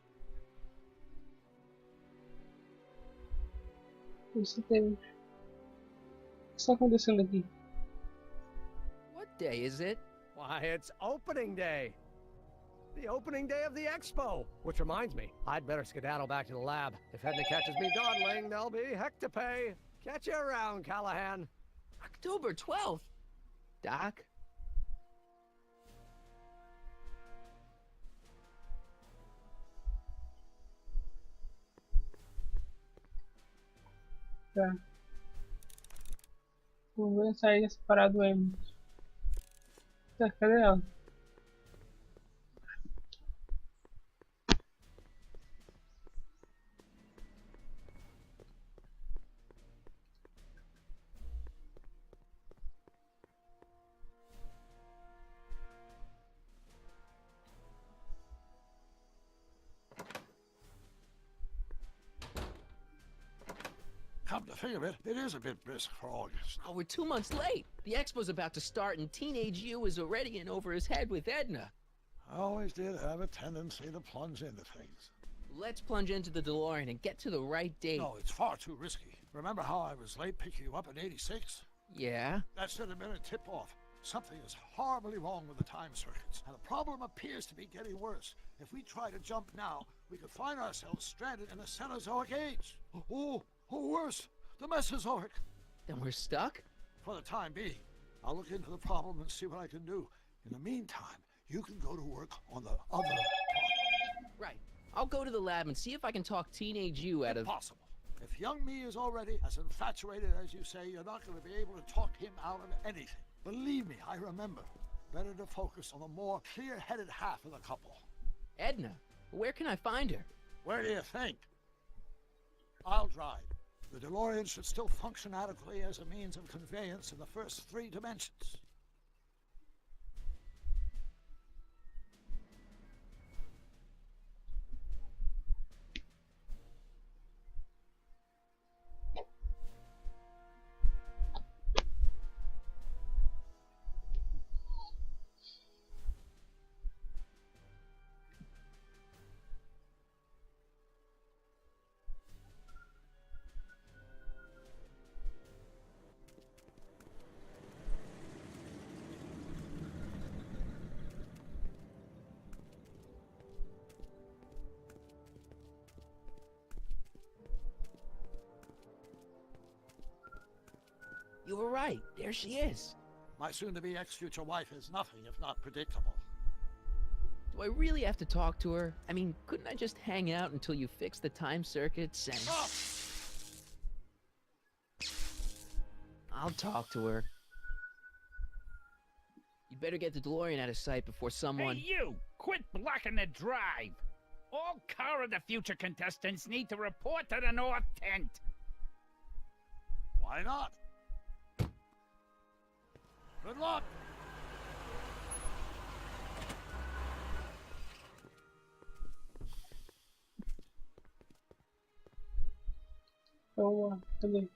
Você tem... O que está acontecendo aqui? What day is it? Why, it's opening day. The opening day of the expo. Which reminds me, I'd better skedaddle back to the lab. If Edna catches me dawdling, there'll be heck to pay. Catch you around, Callahan. October 12th? Doc? Tá. Vou ver sair separado do Emily. Tá, cadê ela? Come to think of it, it is a bit brisk for August. Oh, we're 2 months late. The expo's about to start and teenage you is already in over his head with Edna. I always did have a tendency to plunge into things. Let's plunge into the DeLorean and get to the right date. No, it's far too risky. Remember how I was late picking you up in '86? Yeah? That should have been a tip-off. Something is horribly wrong with the time circuits, and the problem appears to be getting worse. If we try to jump now, we could find ourselves stranded in the Cenozoic age. Or worse, the Mesozoic. Then we're stuck? For the time being. I'll look into the problem and see what I can do. In the meantime, you can go to work on the other problem. Right. I'll go to the lab and see if I can talk teenage you out of... Impossible. If young me is already as infatuated as you say, you're not going to be able to talk him out of anything. Believe me, I remember. Better to focus on the more clear-headed half of the couple. Edna? Where can I find her? Where do you think? I'll drive. The DeLorean should still function adequately as a means of conveyance in the first 3 dimensions. You were right. There she is. My soon-to-be ex-future wife is nothing if not predictable. Do I really have to talk to her? I mean, couldn't I just hang out until you fix the time circuits and... Oh! I'll talk to her. You better get the DeLorean out of sight before someone... Hey, you! Quit blocking the drive! All car of the future contestants need to report to the North Tent. Why not? Good luck! Então, cadê?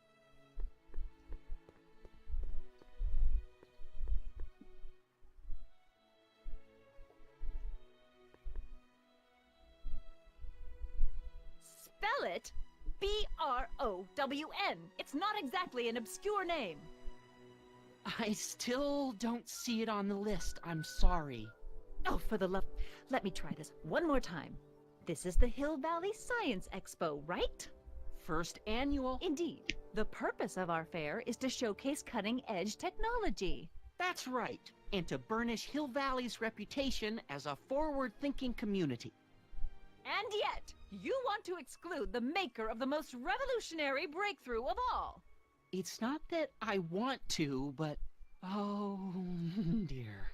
Spell it B-R-O-W-N. It's not exactly an obscure name. I still don't see it on the list. I'm sorry. Oh, for the love... Let me try this one more time. This is the Hill Valley Science Expo, right? First annual? Indeed. The purpose of our fair is to showcase cutting-edge technology. That's right. And to burnish Hill Valley's reputation as a forward-thinking community. And yet, you want to exclude the maker of the most revolutionary breakthrough of all. It's not that I want to, but... Oh, dear.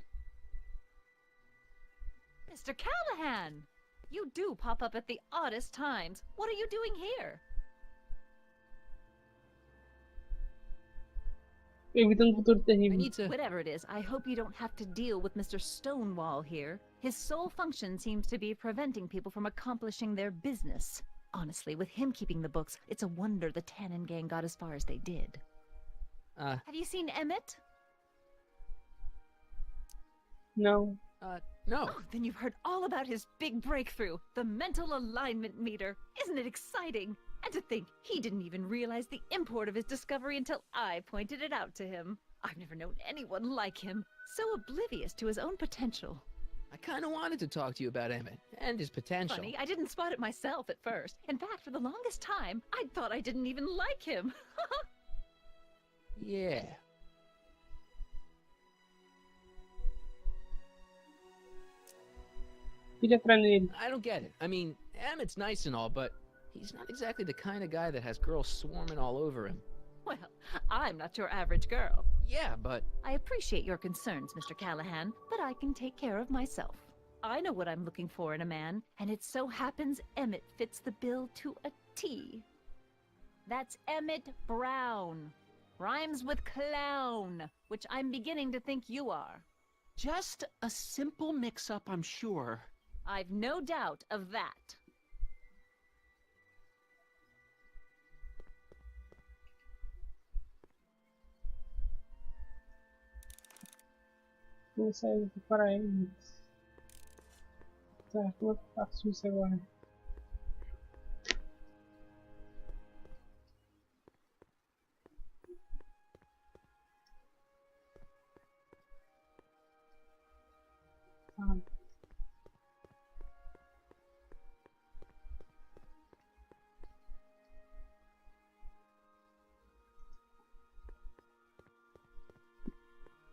Mr. Callahan! You do pop up at the oddest times. What are you doing here? Evitando um futuro I terrível. need to... Whatever it is, I hope you don't have to deal with Mr. Stonewall here. His sole function seems to be preventing people from accomplishing their business. Honestly, with him keeping the books, it's a wonder the Tannen gang got as far as they did. Have you seen Emmett? Não. No. Oh, then you've heard all about his big breakthrough, the mental alignment meter. Isn't it exciting? And to think, he didn't even realize the import of his discovery until I pointed it out to him. I've never known anyone like him, so oblivious to his own potential. I kind of wanted to talk to you about Emmett and his potential. Funny, I didn't spot it myself at first. In fact, for the longest time, I thought I didn't even like him. Yeah. Queria entrar nele. I don't get it. I mean, Emmett's nice and all, but he's not exactly the kind of guy that has girls swarming all over him. Well, I'm not your average girl. Yeah, but... I appreciate your concerns, Mr. Callahan, but I can take care of myself. I know what I'm looking for in a man, and it so happens Emmett fits the bill to a T. That's Emmett Brown. Rhymes with clown, which I'm beginning to think you are. Just a simple mix-up, I'm sure. I've no doubt of that. Vou sair daqui para eles. Tá, como é que eu faço isso agora? Ah.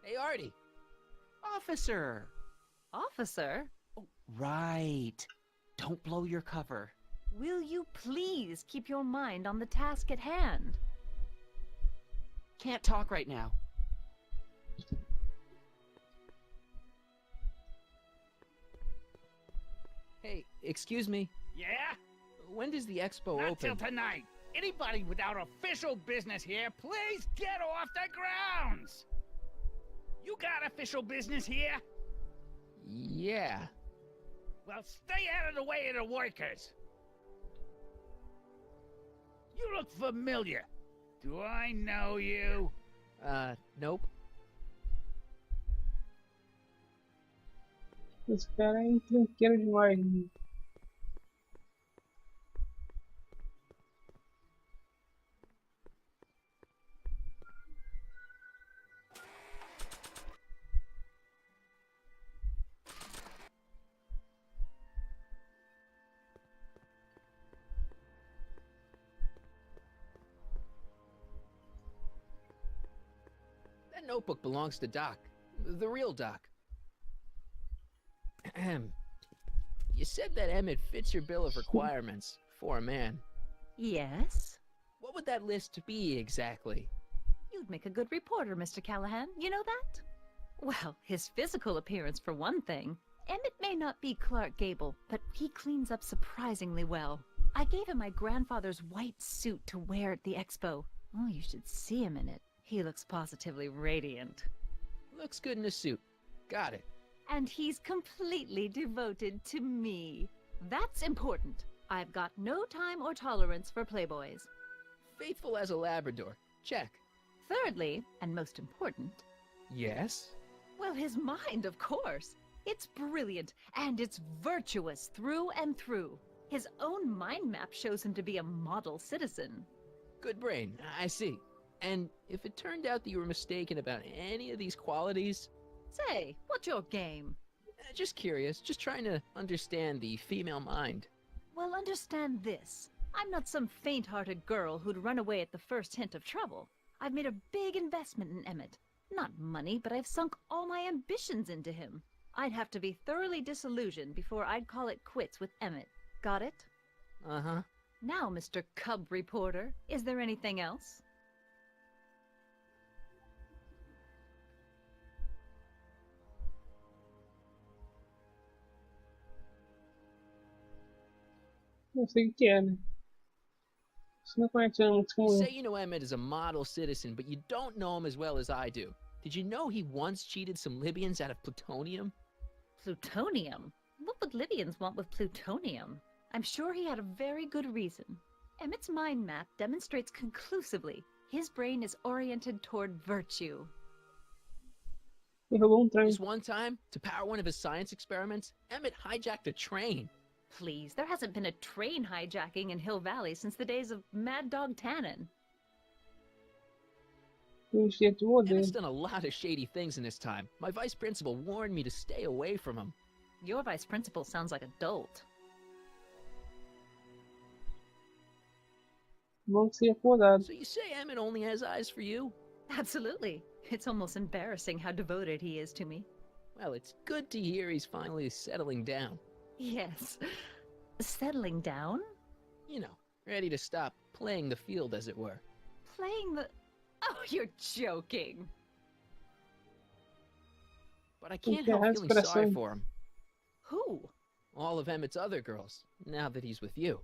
Hey, Artie. Officer. Officer? Oh, right. Don't blow your cover. Will you please keep your mind on the task at hand? Can't talk right now. Hey, excuse me. Yeah? When does the expo Not open? till tonight. Anybody without official business here, please get off the grounds! You got official business here? Yeah. Well, stay out of the way of the workers. You look familiar. Do I know you? Nope. Esse cara é encrenqueiro demais. That notebook belongs to Doc. The real Doc. You said that Emmett fits your bill of requirements for a man. Yes? What would that list be exactly? You'd make a good reporter, Mr. Callahan. You know that? Well, his physical appearance for one thing. Emmett may not be Clark Gable, but he cleans up surprisingly well. I gave him my grandfather's white suit to wear at the expo. Oh, you should see him in it. He looks positively radiant. Looks good in a suit. Got it. And he's completely devoted to me. That's important. I've got no time or tolerance for playboys. Faithful as a Labrador. Check. Thirdly, and most important... Yes? Well, his mind, of course. It's brilliant, and it's virtuous through and through. His own mind map shows him to be a model citizen. Good brain, I see. And if it turned out that you were mistaken about any of these qualities... Say, what's your game? Just curious, just trying to understand the female mind. Well, understand this. I'm not some faint-hearted girl who'd run away at the first hint of trouble. I've made a big investment in Emmett. Not money, but I've sunk all my ambitions into him. I'd have to be thoroughly disillusioned before I'd call it quits with Emmett. Got it? Uh-huh. Now, Mr. Cub Reporter, is there anything else? Não sei o que é, né? Você não conhece muito como You eu. say you know Emmett is a model citizen, but you don't know him as well as I do. Did you know he once cheated some Libyans out of plutonium? Plutonium? What would Libyans want with plutonium? I'm sure he had a very good reason. Emmett's mind map demonstrates conclusively his brain is oriented toward virtue. Ele roubou trem. This one time, to power one of his science experiments, Emmett hijacked a train. Please, there hasn't been a train hijacking in Hill Valley since the days of Mad Dog Tannen. Emmett's done a lot of shady things in his time. My vice principal warned me to stay away from him. Your vice principal sounds like a dolt. Vão ser acordados. So you say Emmett only has eyes for you? Absolutely. It's almost embarrassing how devoted he is to me. Well, it's good to hear he's finally settling down. Yes. Settling down? You know, ready to stop playing the field, as it were. Playing the... Oh, you're joking. But I can't help feeling sorry for him. Who? All of Emmett's other girls, now that he's with you.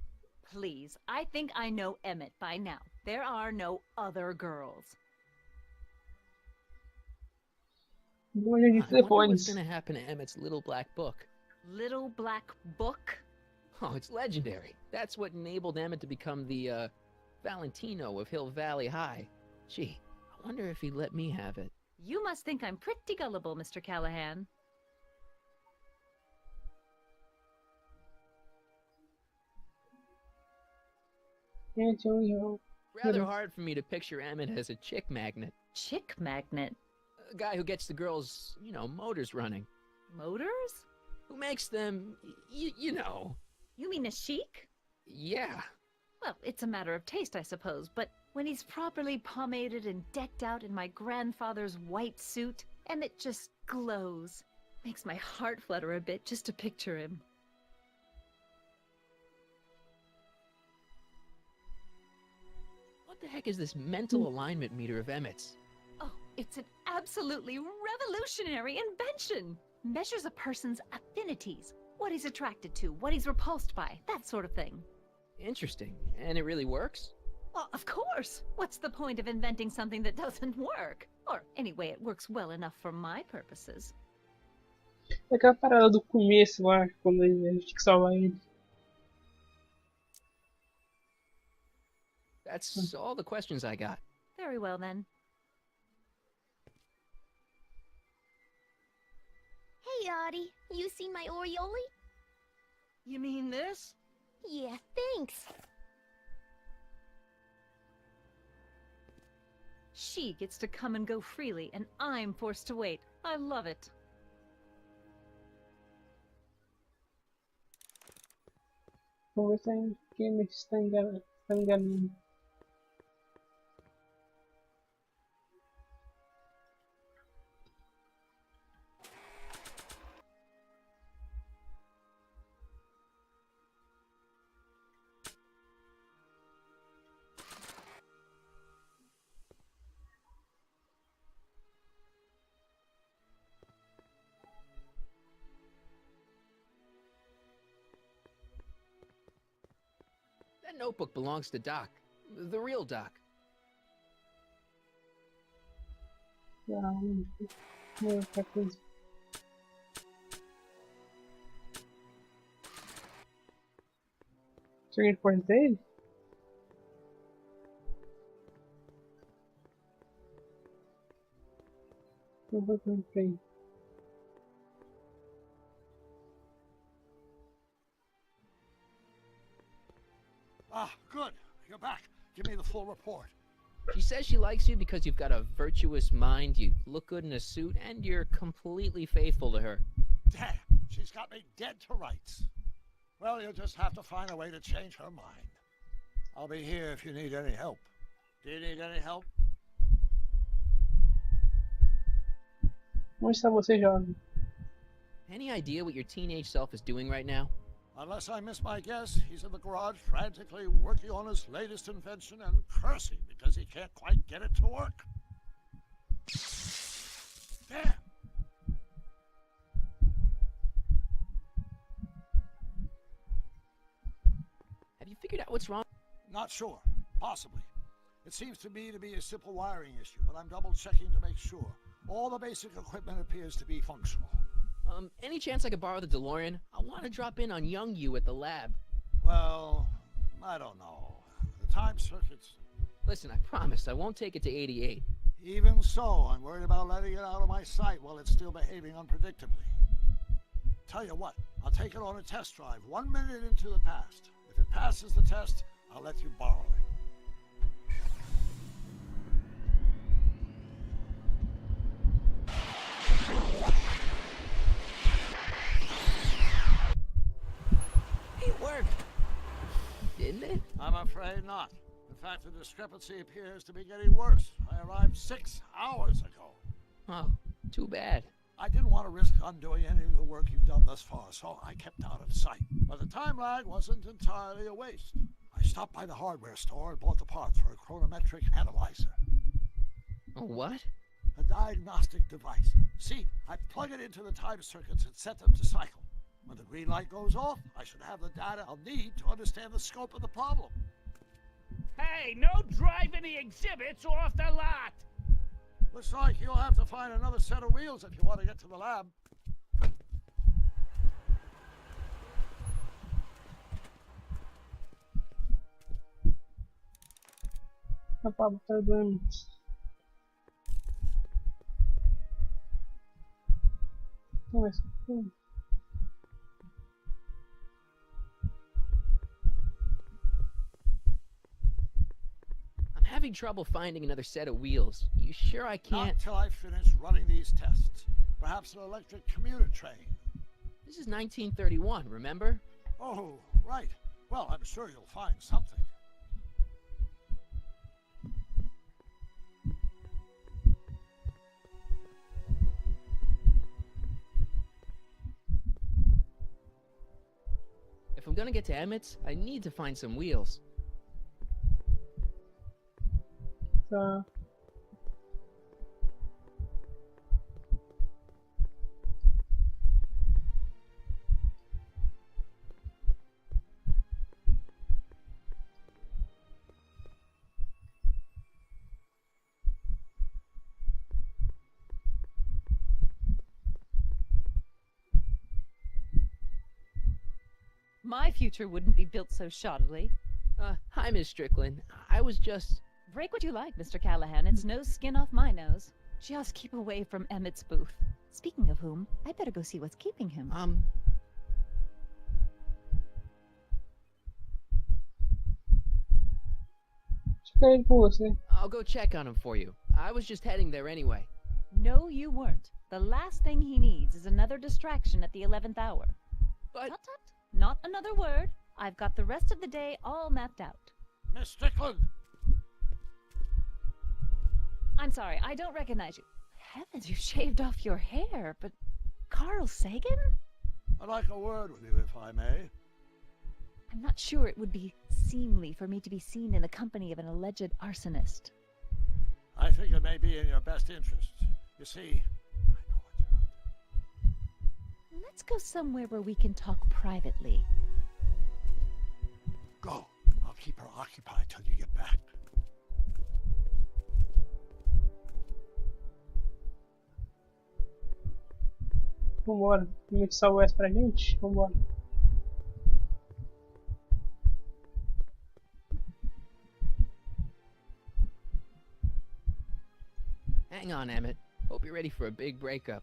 Please, I think I know Emmett by now. There are no other girls. I wonder what's gonna happen to Emmett's little black book. Little black book? Oh, it's legendary. That's what enabled Emmett to become the, Valentino of Hill Valley High. Gee, I wonder if he'd let me have it. You must think I'm pretty gullible, Mr. Callahan. Rather hard for me to picture Emmett as a chick magnet. Chick magnet? A guy who gets the girls, you know, motors running. Motors? Who makes them, you know. You mean a chic? Yeah. Well, it's a matter of taste, I suppose, but when he's properly pomaded and decked out in my grandfather's white suit, Emmett just glows. Makes my heart flutter a bit just to picture him. What the heck is this mental alignment meter of Emmett's? Oh, it's an absolutely revolutionary invention! Measures a person's affinities, what he's attracted to, what he's repulsed by, that sort of thing. Interesting. And it really works? Well, of course! What's the point of inventing something that doesn't work? Or, anyway, it works well enough for my purposes. Aquela parada do começo lá, quando a gente tinha que salvar ele. That's all the questions I got. Very well, then. Hey, Audie, you seen my Oriole? You mean this? Yeah, thanks. She gets to come and go freely, and I'm forced to wait. I love it. Vamos ver se quem me está enganando. That notebook belongs to Doc. The real Doc. Outra coisa. Cheguei depois dele? Eu vou pra ele. Ah, good. You're back. Give me the full report. She says she likes you because you've got a virtuous mind, you look good in a suit, and you're completely faithful to her. Damn, she's got me dead to rights. Well, you'll just have to find a way to change her mind. I'll be here if you need any help. Do you need any help? Onde está você, jovem? Any idea what your teenage self is doing right now? Unless I miss my guess, he's in the garage frantically working on his latest invention and cursing because he can't quite get it to work. Damn! Have you figured out what's wrong? Not sure. Possibly. It seems to me to be a simple wiring issue, but I'm double-checking to make sure. All the basic equipment appears to be functional. Any chance I could borrow the DeLorean? I want to drop in on young you at the lab. Well, I don't know. The time circuits... Listen, I promise I won't take it to 88. Even so, I'm worried about letting it out of my sight while it's still behaving unpredictably. Tell you what, I'll take it on a test drive 1 minute into the past. If it passes the test, I'll let you borrow it. It worked. Didn't it? I'm afraid not. In fact, the discrepancy appears to be getting worse. I arrived 6 hours ago. Oh, too bad. I didn't want to risk undoing any of the work you've done thus far, so I kept out of sight. But the time lag wasn't entirely a waste. I stopped by the hardware store and bought the parts for a chronometric analyzer. A what? A diagnostic device. See, I plug it into the time circuits and set them to cycle. When the green light goes off, I should have the data I'll need to understand the scope of the problem. Hey, no driving the exhibits off the lot! Looks like you'll have to find another set of wheels if you want to get to the lab. Rapaz, tá doendo. I'm having trouble finding another set of wheels. You sure I can't? Not till I finish running these tests. Perhaps an electric commuter train. This is 1931, remember? Oh, right. Well, I'm sure you'll find something. If I'm gonna get to Emmett's, I need to find some wheels. Tá. My future wouldn't be built so shoddily. Hi, Miss Strickland. I was just... Break what you like, Mr. Callahan. It's no skin off my nose. Just keep away from Emmett's booth. Speaking of whom, I better go see what's keeping him. Fica aí com você. I'll go check on him for you. I was just heading there anyway. No, you weren't. The last thing he needs is another distraction at the 11th hour. But... Tut tut. Not another word. I've got the rest of the day all mapped out. Miss Strickland! I'm sorry, I don't recognize you. Heavens, you shaved off your hair, but... Carl Sagan? I'd like a word with you, if I may. I'm not sure it would be seemly for me to be seen in the company of an alleged arsonist. I think it may be in your best interest. You see, I know what you're up to. Let's go somewhere where we can talk privately. Go. I'll keep keep her occupied till you get back. Vambora. Como é que salvou essa pra gente? Vambora. Hang on, Emmett. Hope you're ready for a big breakup.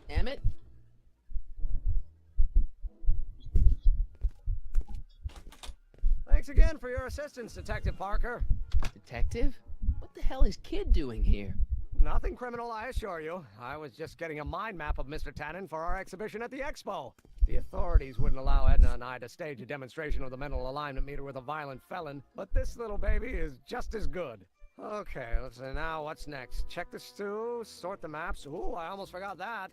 Emmett? Thanks again for your assistance, Detective Parker. Detective? What the hell is Kid doing here? Nothing criminal, I assure you. I was just getting a mind map of Mr. Tannen for our exhibition at the Expo. The authorities wouldn't allow Edna and I to stage a demonstration of the mental alignment meter with a violent felon, but this little baby is just as good. Okay, let's see now what's next. Check the stew, sort the maps. Ooh, I almost forgot that.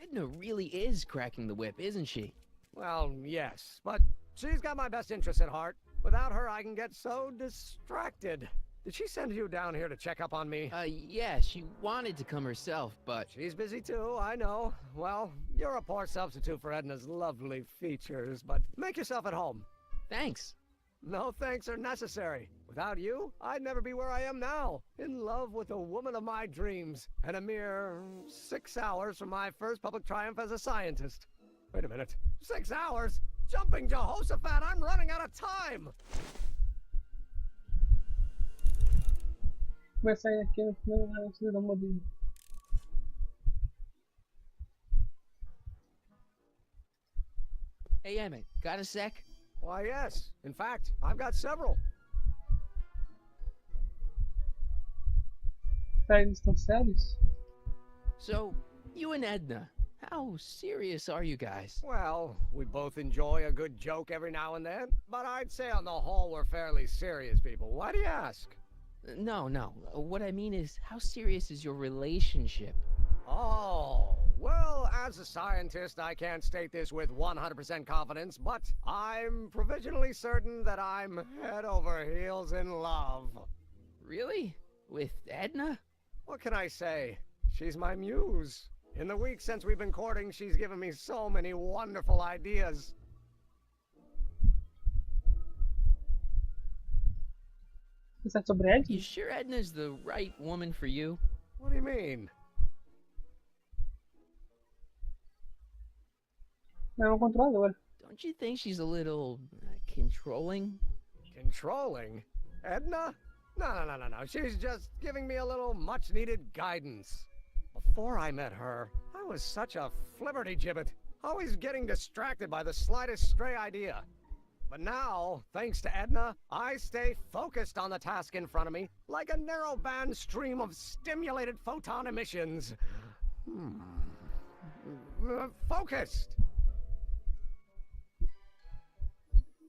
Edna really is cracking the whip, isn't she? Well, yes, but she's got my best interests at heart. Without her, I can get so distracted. Did she send you down here to check up on me? Yeah, she wanted to come herself, but... She's busy too, I know. Well, you're a poor substitute for Edna's lovely features, but make yourself at home. Thanks. No thanks are necessary. Without you, I'd never be where I am now. In love with the woman of my dreams. And a mere 6 hours from my first public triumph as a scientist. Wait a minute. 6 hours? Jumping Jehoshaphat, I'm running out of time! Vai sair aqui no final antes da modelo. Hey, Emmett, got a sec? Why, yes. In fact, I've got several. Eles estão sérios? So, you and Edna, how serious are you guys? Well, we both enjoy a good joke every now and then, but I'd say on the whole we're fairly serious people. Why do you ask? No. What I mean is, how serious is your relationship? Oh, well, as a scientist, I can't state this with 100% confidence, but I'm provisionally certain that I'm head over heels in love. Really? With Edna? What can I say? She's my muse. In the weeks since we've been courting, she's given me so many wonderful ideas. Is that sobre Ed? You sure Edna's the right woman for you? What do you mean? É uma controladora. Don't you think she's a little controlling? Controlling? Edna? No. She's just giving me a little much-needed guidance. Before I met her, I was such a flibberty-gibbet, always getting distracted by the slightest stray idea. But now, thanks to Edna, I stay focused on the task in front of me, like a narrow-band stream of stimulated photon emissions. Focused!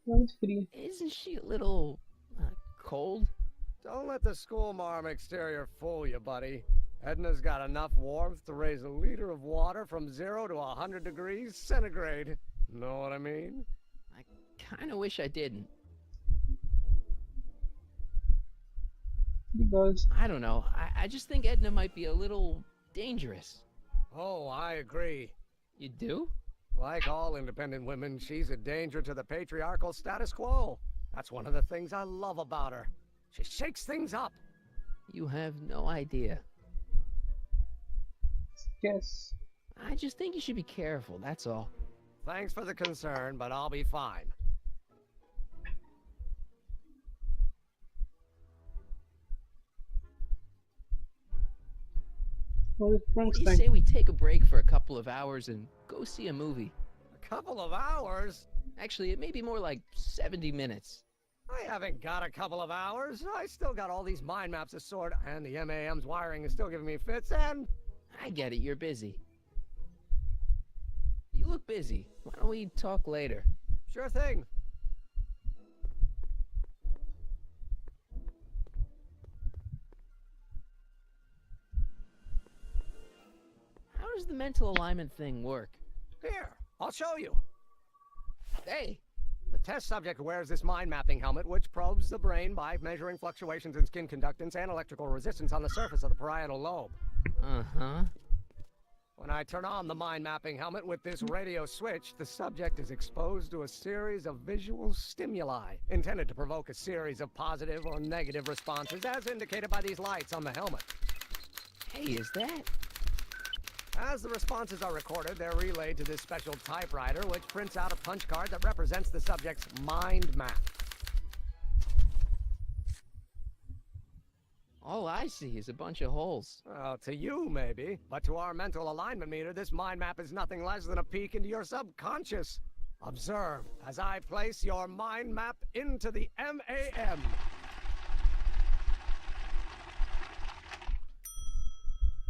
Muito frio. Isn't she a little cold? Don't let the schoolmarm exterior fool you, buddy. Edna's got enough warmth to raise a liter of water from 0 to 100 degrees centigrade. Know what I mean? I kinda wish I didn't. Because I don't know. I just think Edna might be a little dangerous. Oh, I agree. You do? Like all independent women, she's a danger to the patriarchal status quo. That's one of the things I love about her. She shakes things up. You have no idea. esquece. I just think you should be careful, that's all. Thanks for the concern, but I'll be fine. What do you say we take a break for a couple of hours and go see a movie? A couple of hours? Actually, it may be more like 70 minutes. I haven't got a couple of hours. I still got all these mind maps to sort, and the MAM's wiring is still giving me fits, and... I get it, you're busy. You look busy. Why don't we talk later? Sure thing. How does the mental alignment thing work? Here, I'll show you. Hey, but Test subject wears this mind-mapping helmet, which probes the brain by measuring fluctuations in skin conductance and electrical resistance on the surface of the parietal lobe. Uh-huh. When I turn on the mind-mapping helmet with this radio switch, the subject is exposed to a series of visual stimuli, intended to provoke a series of positive or negative responses, as indicated by these lights on the helmet. Hey, is that? As the responses are recorded, they're relayed to this special typewriter, which prints out a punch card that represents the subject's mind map. All I see is a bunch of holes. Well, to you, maybe. But to our mental alignment meter, this mind map is nothing less than a peek into your subconscious. Observe as I place your mind map into the MAM.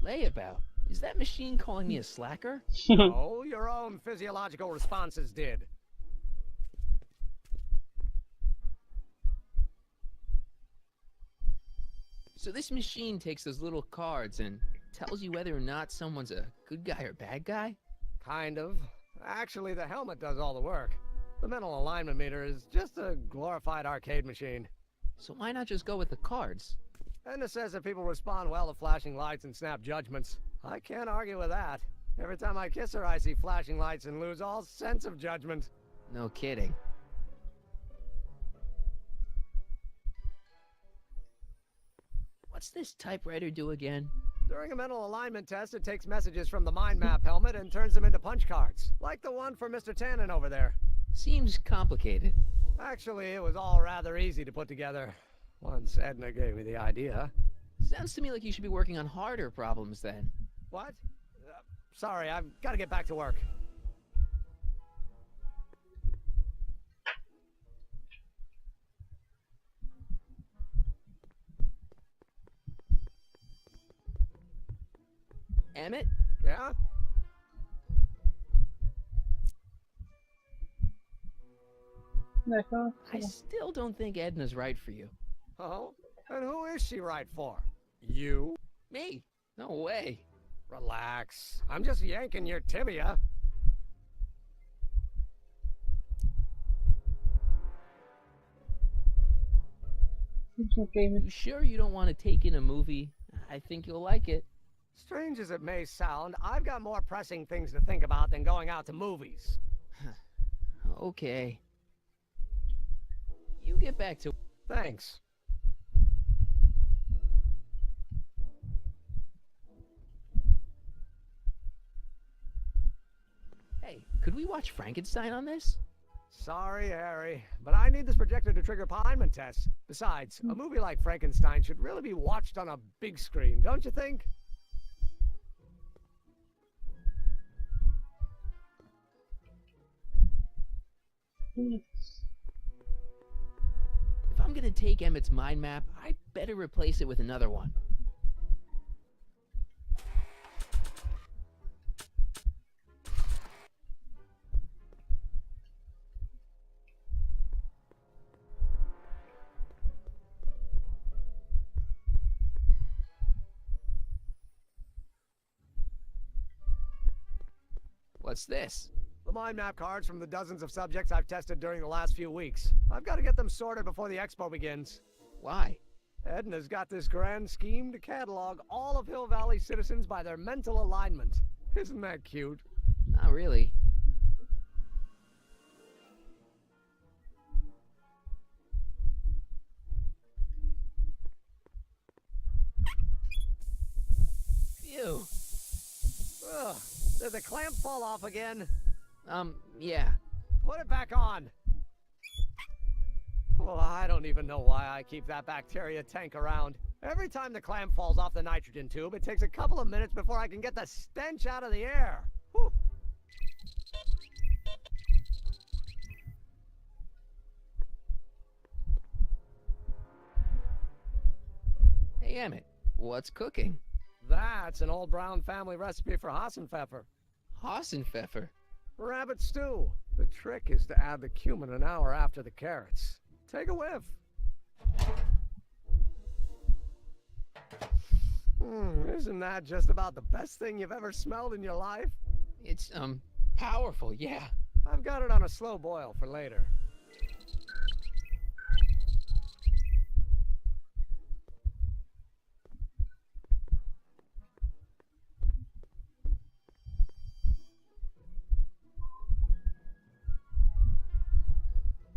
Layabout. Is that machine calling me a slacker? No, your own physiological responses did. So this machine takes those little cards and tells you whether or not someone's a good guy or bad guy? Kind of. Actually, the helmet does all the work. The mental alignment meter is just a glorified arcade machine. So why not just go with the cards? Edna says that people respond well to flashing lights and snap judgments. I can't argue with that. Every time I kiss her, I see flashing lights and lose all sense of judgment. No kidding. What's this typewriter do again? During a mental alignment test, it takes messages from the mind map helmet and turns them into punch cards, like the one for Mr. Tannen over there. Seems complicated. Actually, it was all rather easy to put together, once Edna gave me the idea. Sounds to me like you should be working on harder problems then. What? Sorry, I've got to get back to work. Emmett? Yeah? I still don't think Edna's right for you. Oh? And who is she right for? You? Me? No way. Relax. I'm just yanking your tibia. You sure you don't want to take in a movie? I think you'll like it. Strange as it may sound, I've got more pressing things to think about than going out to movies. Okay. You get back to... Thanks. Hey, could we watch Frankenstein on this? Sorry, Harry, but I need this projector to trigger alignment tests. Besides, a movie like Frankenstein should really be watched on a big screen, don't you think? If I'm gonna take Emmett's mind map, I better replace it with another one. What's this? The mind map cards from the dozens of subjects I've tested during the last few weeks. I've got to get them sorted before the expo begins. Why? Edna's got this grand scheme to catalog all of Hill Valley citizens by their mental alignment. Isn't that cute? Not really. Phew. Ugh. Did the clamp fall off again? Yeah. Put it back on. Well, I don't even know why I keep that bacteria tank around. Every time the clamp falls off the nitrogen tube, it takes a couple of minutes before I can get the stench out of the air. Whew. Hey, Emmett, what's cooking? That's an old Brown family recipe for Hassenpfeffer. Hassenpfeffer? Rabbit stew. The trick is to add the cumin an hour after the carrots. Take a whiff. Isn't that just about the best thing you've ever smelled in your life? It's, powerful, yeah. I've got it on a slow boil for later.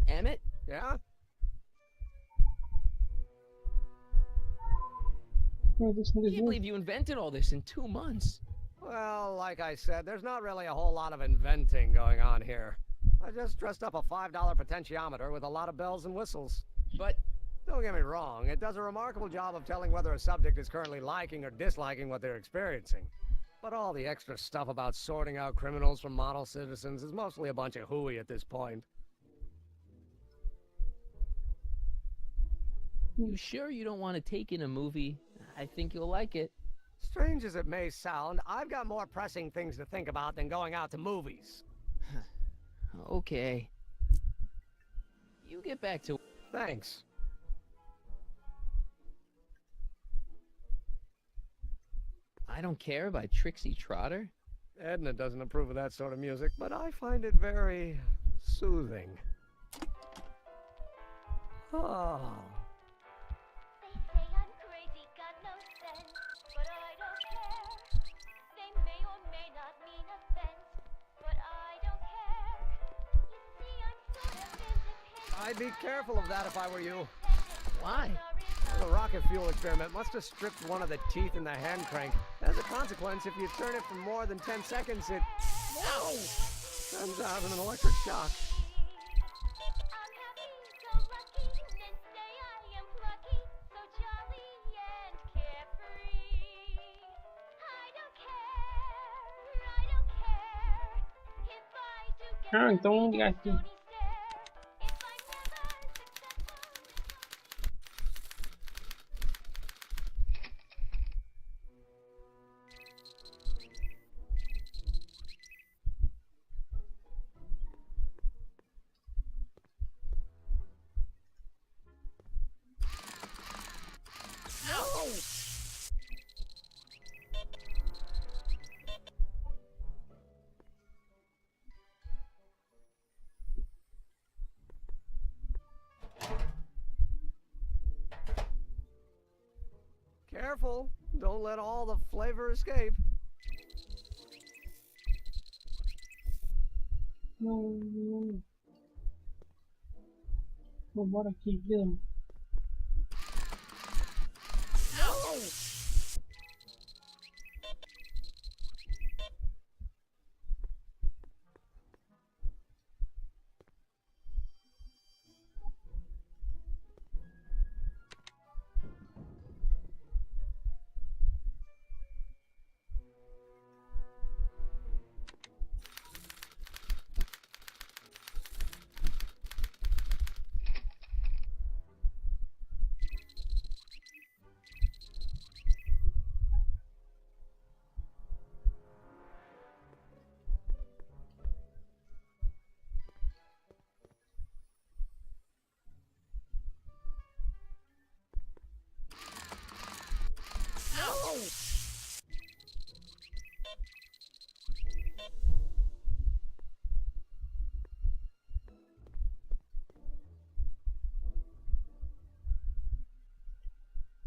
Emmett? Yeah? I can't believe you invented all this in 2 months. Well, like I said, there's not really a whole lot of inventing going on here. I just dressed up a $5 potentiometer with a lot of bells and whistles. But... Don't get me wrong, it does a remarkable job of telling whether a subject is currently liking or disliking what they're experiencing. But all the extra stuff about sorting out criminals from model citizens is mostly a bunch of hooey at this point. You sure you don't want to take in a movie? I think you'll like it. Strange as it may sound, I've got more pressing things to think about than going out to movies. Okay. You get back to... Thanks. I Don't Care by Trixie Trotter? Edna doesn't approve of that sort of music, but I find it very soothing. Oh. They say I'm crazy, got no sense, but I don't care. They may or may not mean offense, but I don't care. You see, I'm sort of independent. I'd be careful of that if I were you. Why? The rocket fuel experiment must have stripped one of the teeth in the hand crank. As a consequence, if you turn it for more than 10 seconds, it... No! Sends out an electric shock. I'm happy, so lucky, men say I am plucky, so jolly and carefree. I don't care if I do get então aqui. Careful, don't let all the flavor escape. Não. Vambora aqui, vilã.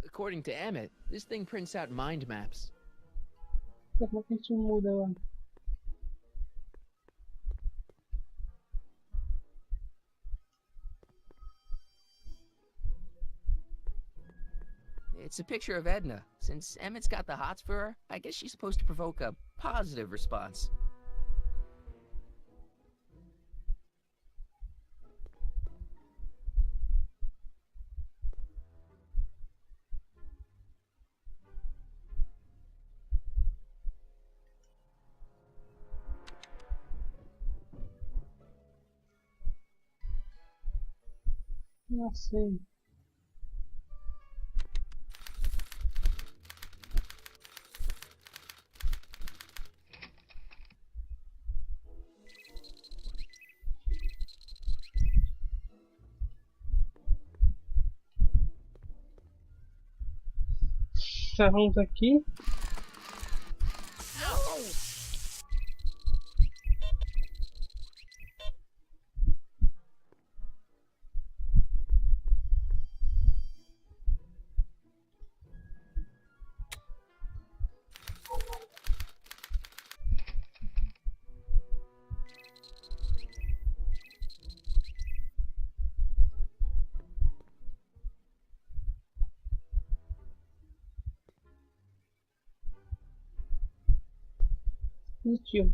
According to Emmett, this thing prints out mind maps. Como é que a gente muda lá? It's a picture of Edna. Since Emmett's got the hots for her, I guess she's supposed to provoke a positive response. Não sei. Vamos aqui. positivo.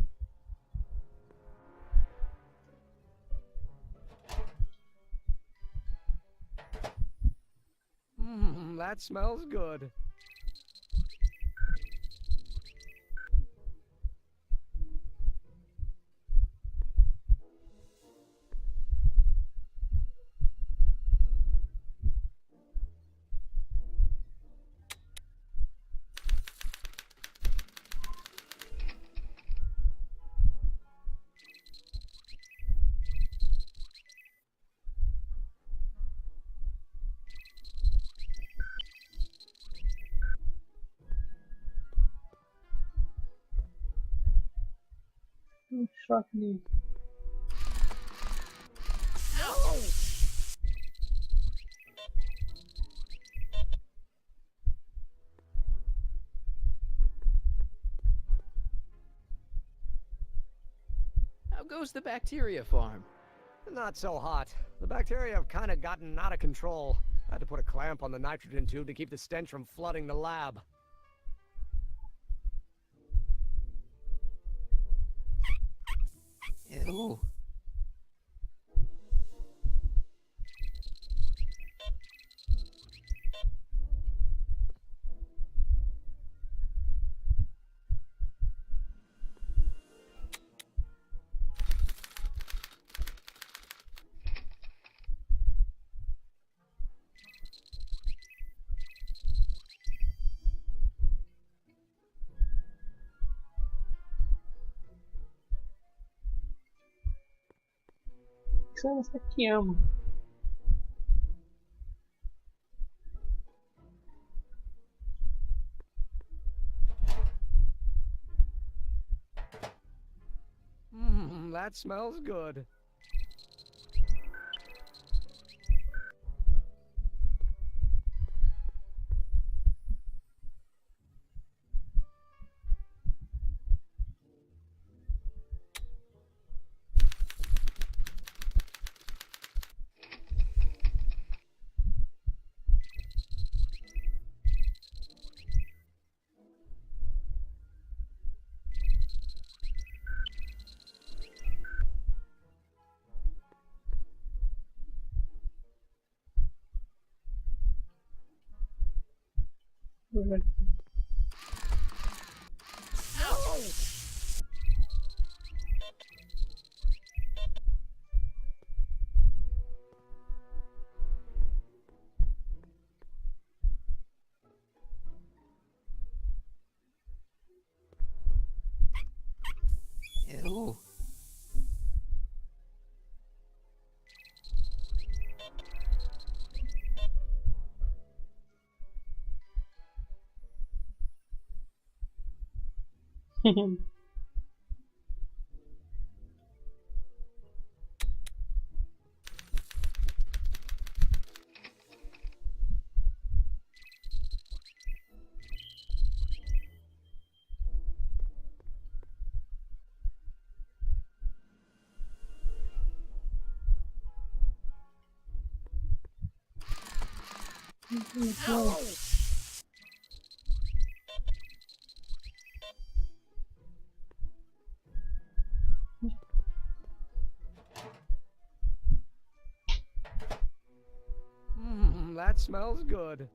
That smells good. Choque nele. How goes the bacteria farm? Not so hot. The bacteria have kind of gotten out of control. I had to put a clamp on the nitrogen tube to keep the stench from flooding the lab. Ew. Só você que ama. That smells good. Ew. That smells good.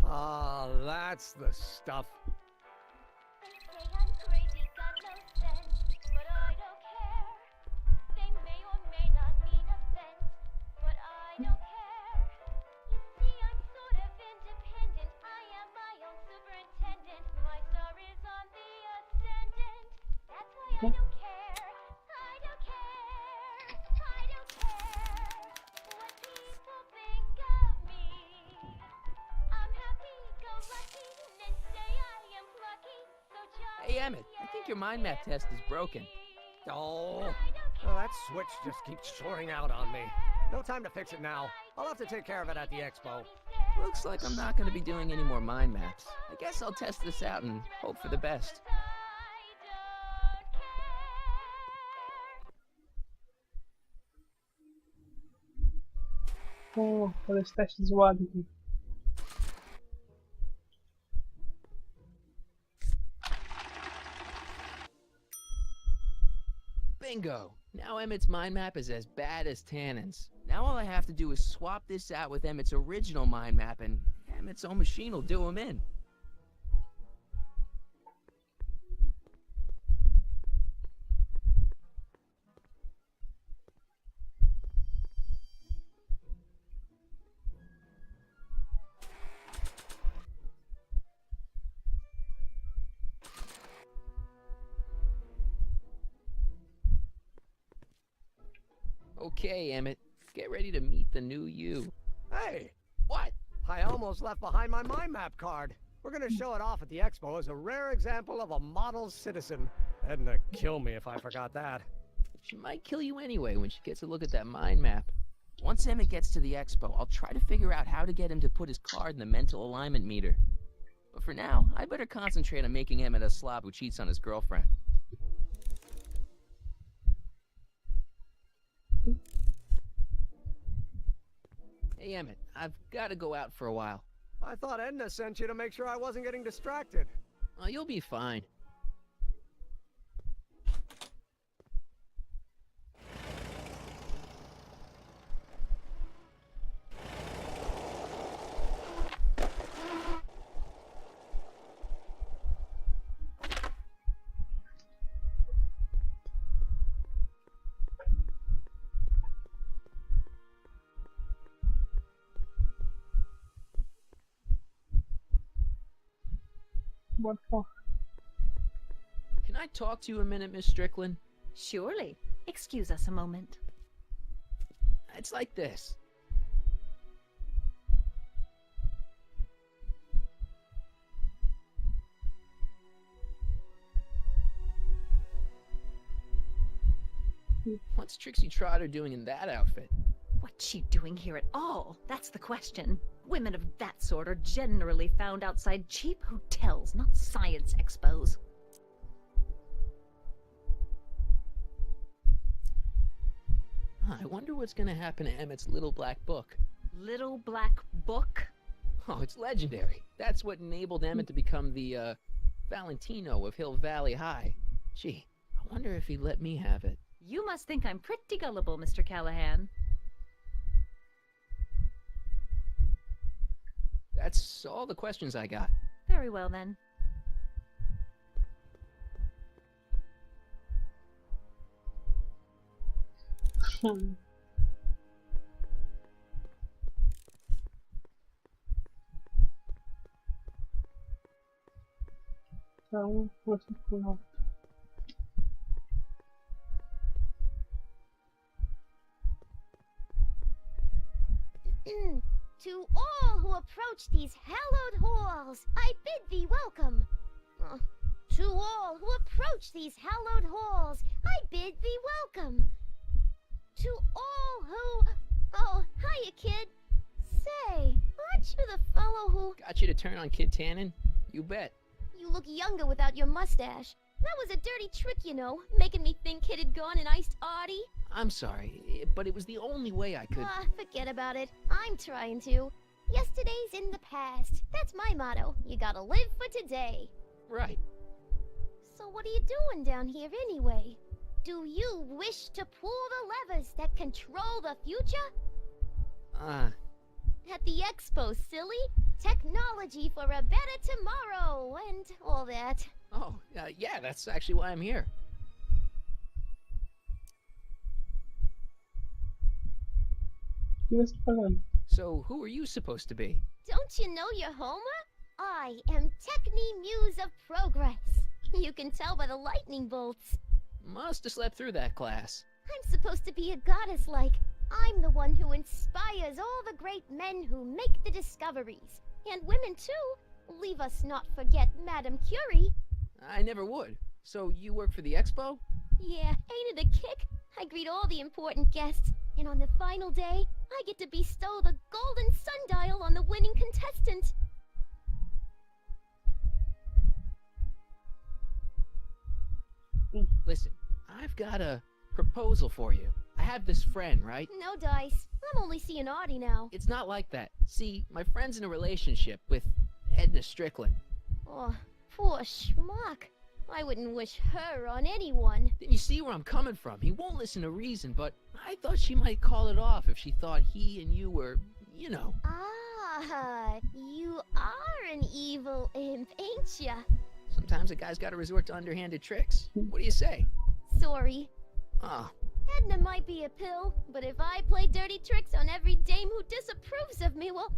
Ah, that's the stuff. They say I'm crazy, got no sense, but I don't care. They may or may not mean offense, but I don't care. You see, I'm sort of independent. I am my own superintendent. My star is on the ascendant. That's why I don't care. I don't care. I don't care what people think of me. I'm happy, go lucky, and say I am plucky. So just Hey, Emmett, I think your mind map test is broken. Oh, that switch just keeps soaring out on me. No time to fix it now. I'll have to take care of it at the expo. Looks like I'm not gonna be doing any more mind maps. I guess I'll test this out and hope for the best. Vou fazer esse teste zoado aqui. Bingo! Now Emmett's mind map is as bad as Tannen's. Now all I have to do is swap this out with Emmett's original mind map and Emmett's own machine will do him in. Okay, Emmett, get ready to meet the new you. Hey! What? I almost left behind my mind map card. We're gonna show it off at the expo as a rare example of a model citizen. Edna kill me if I forgot that. She might kill you anyway when she gets a look at that mind map. Once Emmett gets to the expo, I'll try to figure out how to get him to put his card in the mental alignment meter. But for now, I better concentrate on making Emmett a slob who cheats on his girlfriend. Hey Emmett, I've got to go out for a while. I thought Edna sent you to make sure I wasn't getting distracted. Oh, you'll be fine. What for? Can I talk to you a minute, Miss Strickland? Surely. Excuse us a moment. It's like this. What's Trixie Trotter doing in that outfit? What's she doing here at all? That's the question. Women of that sort are generally found outside cheap hotels, not science expos. I wonder what's gonna happen to Emmett's little black book. Little black book? Oh, it's legendary. That's what enabled Emmett to become the, Valentino of Hill Valley High. Gee, I wonder if he'd let me have it. You must think I'm pretty gullible, Mr. Callahan. That's all the questions I got. Very well, then. Então, você for. To all who approach these hallowed halls, I bid thee welcome. To all who approach these hallowed halls, I bid thee welcome. To all who... Oh, hiya, kid. Say, aren't you the fellow who... Got you to turn on Kid Tannen? You bet. You look younger without your mustache. That was a dirty trick, you know, making me think Kid had gone and iced Artie. I'm sorry, but it was the only way I could... Forget about it. I'm trying to. Yesterday's in the past. That's my motto. You gotta live for today. Right. So what are you doing down here anyway? Do you wish to pull the levers that control the future? At the expo, silly. Technology for a better tomorrow, and all that. Oh, yeah, that's actually why I'm here. So, who are you supposed to be? Don't you know your Homer? I am Techni Muse of Progress. You can tell by the lightning bolts. Must have slept through that class. I'm supposed to be a goddess-like. I'm the one who inspires all the great men who make the discoveries. And women, too. Leave us not forget Madame Curie. I never would. So, you work for the expo? Yeah, ain't it a kick? I greet all the important guests. And on the final day, I get to bestow the golden sundial on the winning contestant. Listen, I've got a proposal for you. I have this friend, right? No dice. I'm only seeing Audie now. It's not like that. See, my friend's in a relationship with Edna Strickland. Oh, poor schmuck. I wouldn't wish her on anyone. Then you see where I'm coming from. He won't listen to reason, but I thought she might call it off if she thought he and you were, you know. Ah, you are an evil imp, ain't ya? Sometimes a guy's gotta resort to underhanded tricks. What do you say? Sorry. Oh. Edna might be a pill, but if I play dirty tricks on every dame who disapproves of me, well,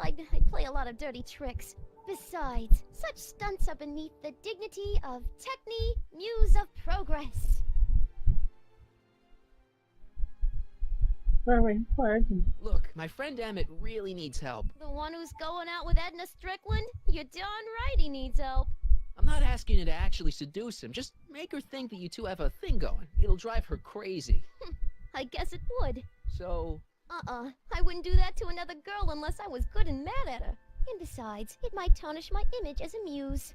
I'd play a lot of dirty tricks. Besides, such stunts are beneath the dignity of Techne, Muse of Progress. Look, my friend Emmett really needs help. The one who's going out with Edna Strickland? You're darn right he needs help. I'm not asking you to actually seduce him. Just make her think that you two have a thing going. It'll drive her crazy. I guess it would. So? I wouldn't do that to another girl unless I was good and mad at her. And besides, it might tarnish my image as a muse.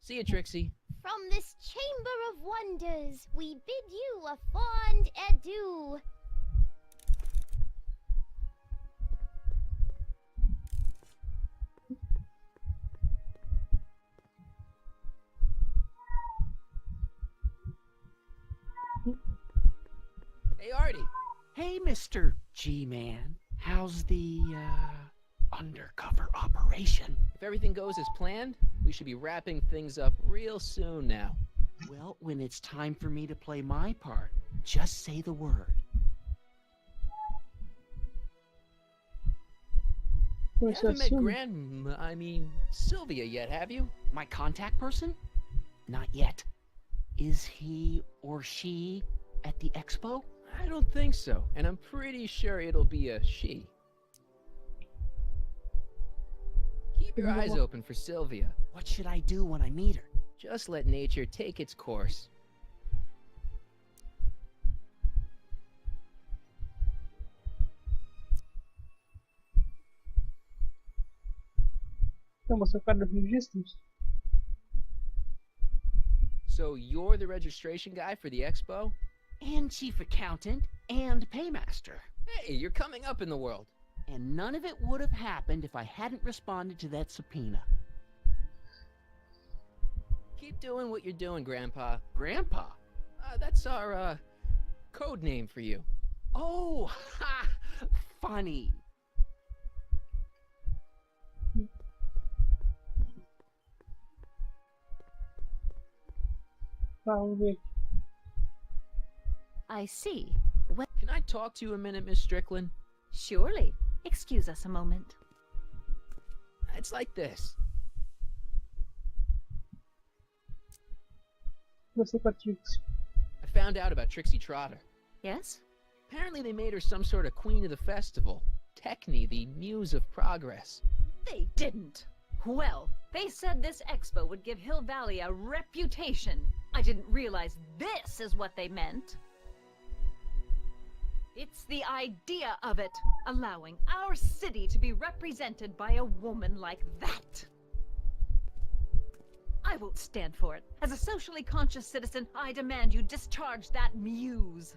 See you, Trixie. From this chamber of wonders, we bid you a fond adieu. Hey, Artie. Hey, Mr. G-Man. How's the, undercover operation? If everything goes as planned, we should be wrapping things up real soon now. Well, when it's time for me to play my part, just say the word. You haven't met Sylvia yet, have you? My contact person? Not yet. Is he or she at the expo? I don't think so, and I'm pretty sure it'll be a she. Keep your eyes open for Sylvia. What should I do when I meet her? Just let nature take its course. So you're the registration guy for the expo? And chief accountant and paymaster. Hey, you're coming up in the world. And none of it would have happened if I hadn't responded to that subpoena. Keep doing what you're doing, Grandpa. Grandpa? That's our, code name for you. Oh, ha! Funny. I see. Well, can I talk to you a minute, Miss Strickland? Surely. Excuse us a moment. It's like this. I found out about Trixie Trotter. Yes? Apparently they made her some sort of queen of the festival. Techne, the muse of progress. They didn't. Well, they said this expo would give Hill Valley a reputation. I didn't realize this is what they meant. It's the idea of it, allowing our city to be represented by a woman like that. I won't stand for it. As a socially conscious citizen, I demand you discharge that muse.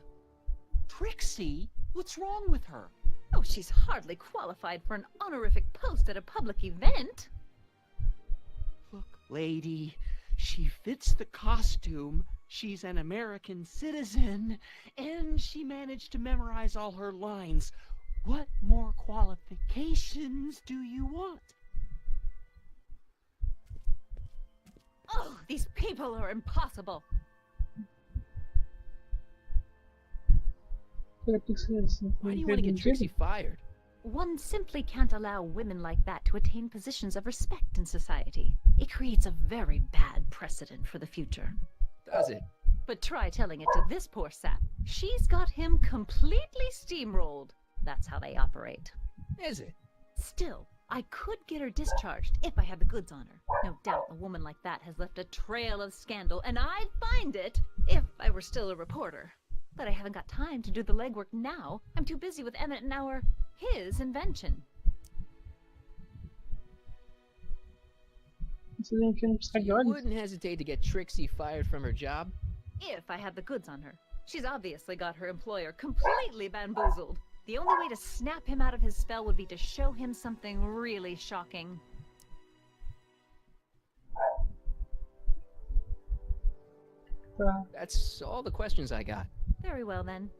Trixie? What's wrong with her? Oh, she's hardly qualified for an honorific post at a public event. Look, lady, she fits the costume. She's an American citizen, and she managed to memorize all her lines. What more qualifications do you want? Oh, these people are impossible. Why do you want to get Trixie fired? One simply can't allow women like that to attain positions of respect in society. It creates a very bad precedent for the future. Does it? But try telling it to this poor sap. She's got him completely steamrolled. That's how they operate. Is it? Still, I could get her discharged if I had the goods on her. No doubt a woman like that has left a trail of scandal, and I'd find it if I were still a reporter. But I haven't got time to do the legwork now. I'm too busy with Emmett and his invention. You wouldn't hesitate to get Trixie fired from her job? If I had the goods on her. She's obviously got her employer completely bamboozled. The only way to snap him out of his spell would be to show him something really shocking. That's all the questions I got. Very well then.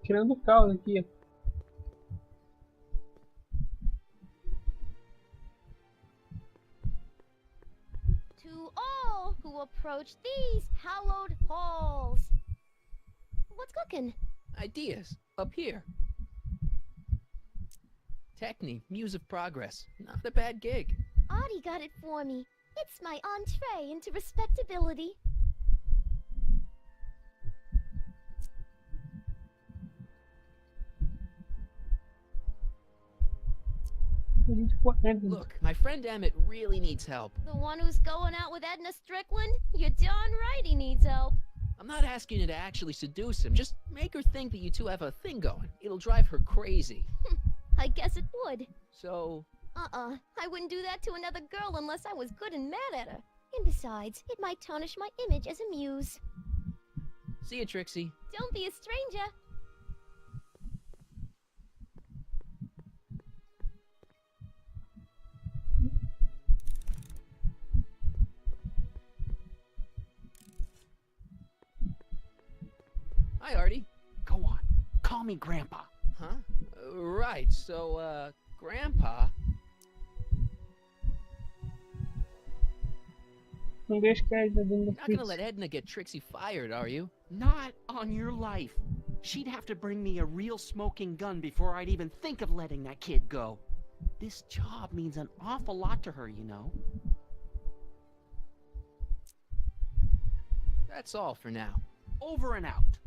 Tirando o caos aqui. To all who approach these hallowed halls. What's cooking? Ideas. Up here. Techne, Muse of Progress. Not a bad gig. Audie got it for me. It's my entree into respectability. Look, my friend Emmett really needs help. The one who's going out with Edna Strickland? You're darn right he needs help. I'm not asking you to actually seduce him. Just make her think that you two have a thing going. It'll drive her crazy. I guess it would. So... I wouldn't do that to another girl unless I was good and mad at her. And besides, it might tarnish my image as a muse. See you, Trixie. Don't be a stranger. Hi, Artie. Go on. Call me Grandpa. Huh? Right, so, Grandpa... Não deixa que a Edna dentro You're da not gonna let Edna get Trixie fired, are you? Not on your life. She'd have to bring me a real smoking gun before I'd even think of letting that kid go. This job means an awful lot to her, you know. That's all for now. Over and out.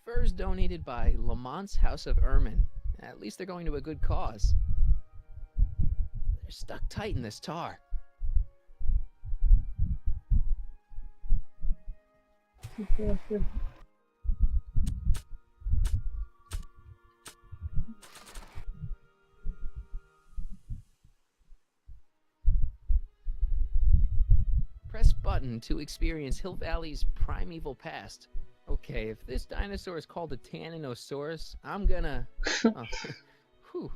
Furs donated by Lamont's House of Ermine. At least they're going to a good cause. They're stuck tight in this tar. Press button to experience Hill Valley's primeval past. Okay, if this dinosaur is called a Tanninosaurus, I'm gonna... Oh. Whew.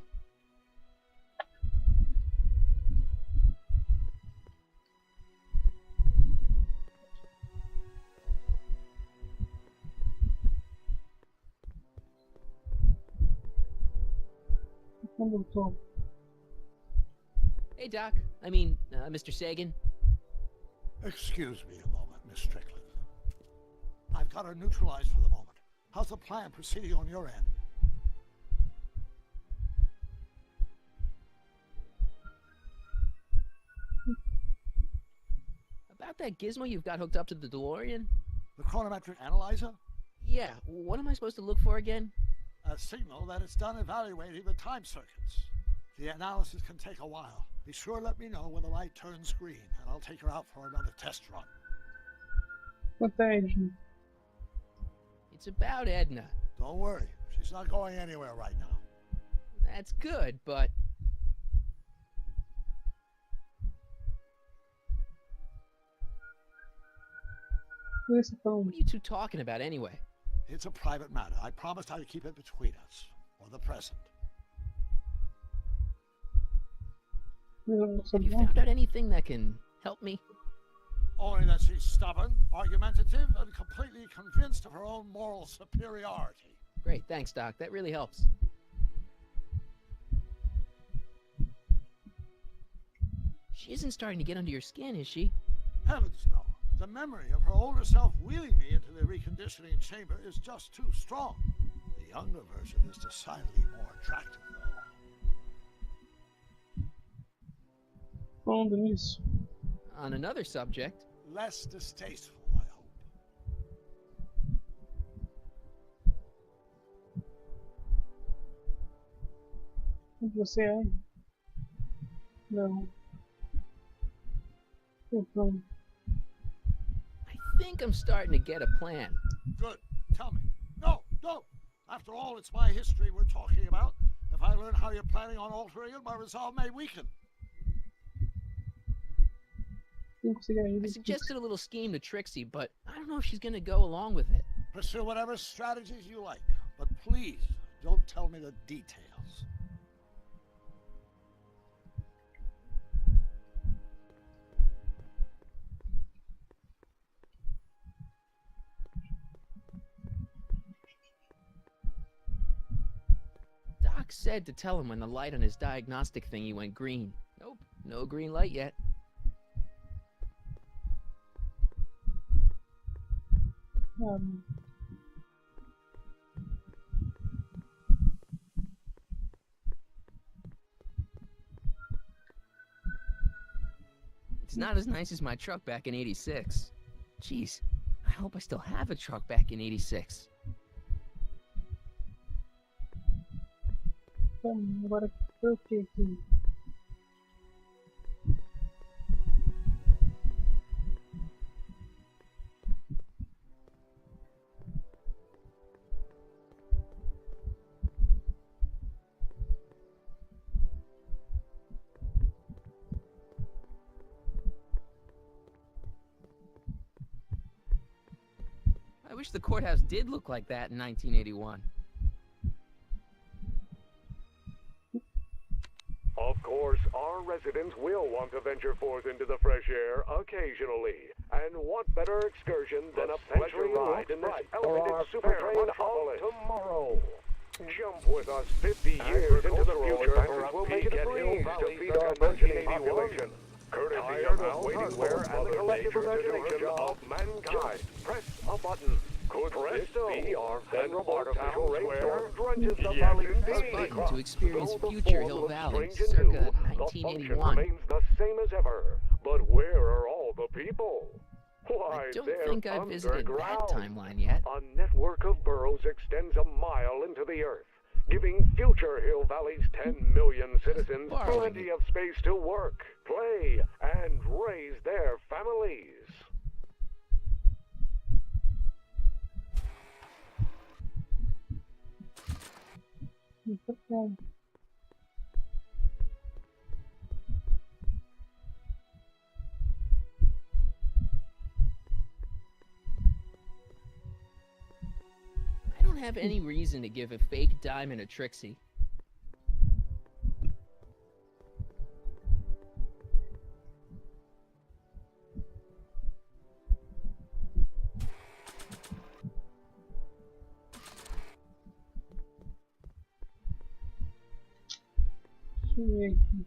Hey, Doc. I mean, Mr. Sagan. Excuse me a moment, Miss Strickland. I've got her neutralized for the moment. How's the plan proceeding on your end? About that gizmo you've got hooked up to the DeLorean? The chronometric analyzer? Yeah, what am I supposed to look for again? A signal that it's done evaluating the time circuits. The analysis can take a while. Be sure to let me know when the light turns green, and I'll take her out for another test run. What Edna? It's about Edna. Don't worry, she's not going anywhere right now. That's good, but... What are you two talking about anyway? It's a private matter. I promised I'd keep it between us, for the present. Have you found out anything that can help me? Only that she's stubborn, argumentative, and completely convinced of her own moral superiority. Great, thanks, Doc. That really helps. She isn't starting to get under your skin, is she? Heavens no. The memory of her older self wheeling me into the reconditioning chamber is just too strong. The younger version is decidedly more attractive, though. Falando nisso. On another subject. Less distasteful, I hope. Você é? Não. Então. I think I'm starting to get a plan. Good. Tell me. No, don't. After all, it's my history we're talking about. If I learn how you're planning on altering it, my resolve may weaken. I suggested a little scheme to Trixie, but I don't know if she's gonna go along with it. Pursue whatever strategies you like, but please don't tell me the details. Doc said to tell him when the light on his diagnostic thingy went green. Nope, no green light yet. It's not as nice as my truck back in '86. Jeez, I hope I still have a truck back in '86. Agora eu que aqui. I wish the courthouse did look like that in 1981. Of course, our residents will want to venture forth into the fresh air occasionally. And what better excursion than a pleasure ride in this elevated super train of tomorrow? Jump with us 50 years into the future and we'll make it a breeze to feed our burgeoning population. Courtesy of our waiting where and the collective imagination of mankind. Press a button. Could this be our venerable artificial rainform drenches the valley Expecting to experience future Hill Valley, circa 1981. remains the same as ever, but where are all the people? Why, I don't they're think I've visited that underground. timeline yet. A network of burrows extends a mile into the earth, giving future Hill Valley's 10 million citizens plenty of space to work, play, and raise their families. I don't have any reason to give a fake diamond to Trixie. Deixa eu ver aqui.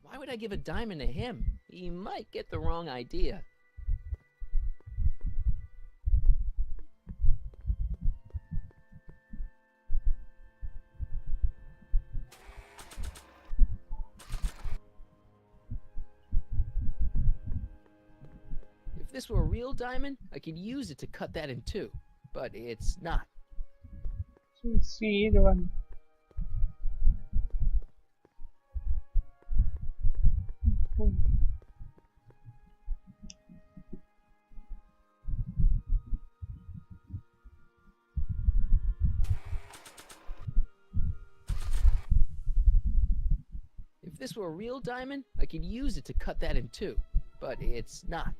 Why would I give a diamond to him? He might get the wrong idea. If this were a real diamond, I could use it to cut that in two, but it's not. See, one. If this were a real diamond, I could use it to cut that in two, but it's not.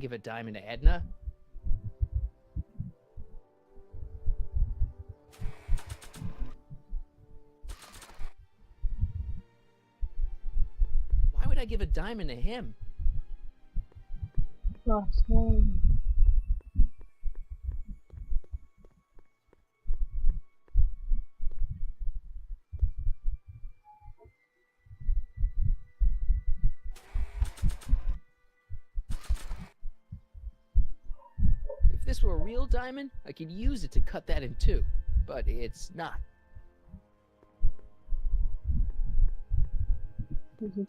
give a diamond to Edna. Why would I give a diamond to him? If this were a real diamond, I could use it to cut that in two, but it's not. Pleasant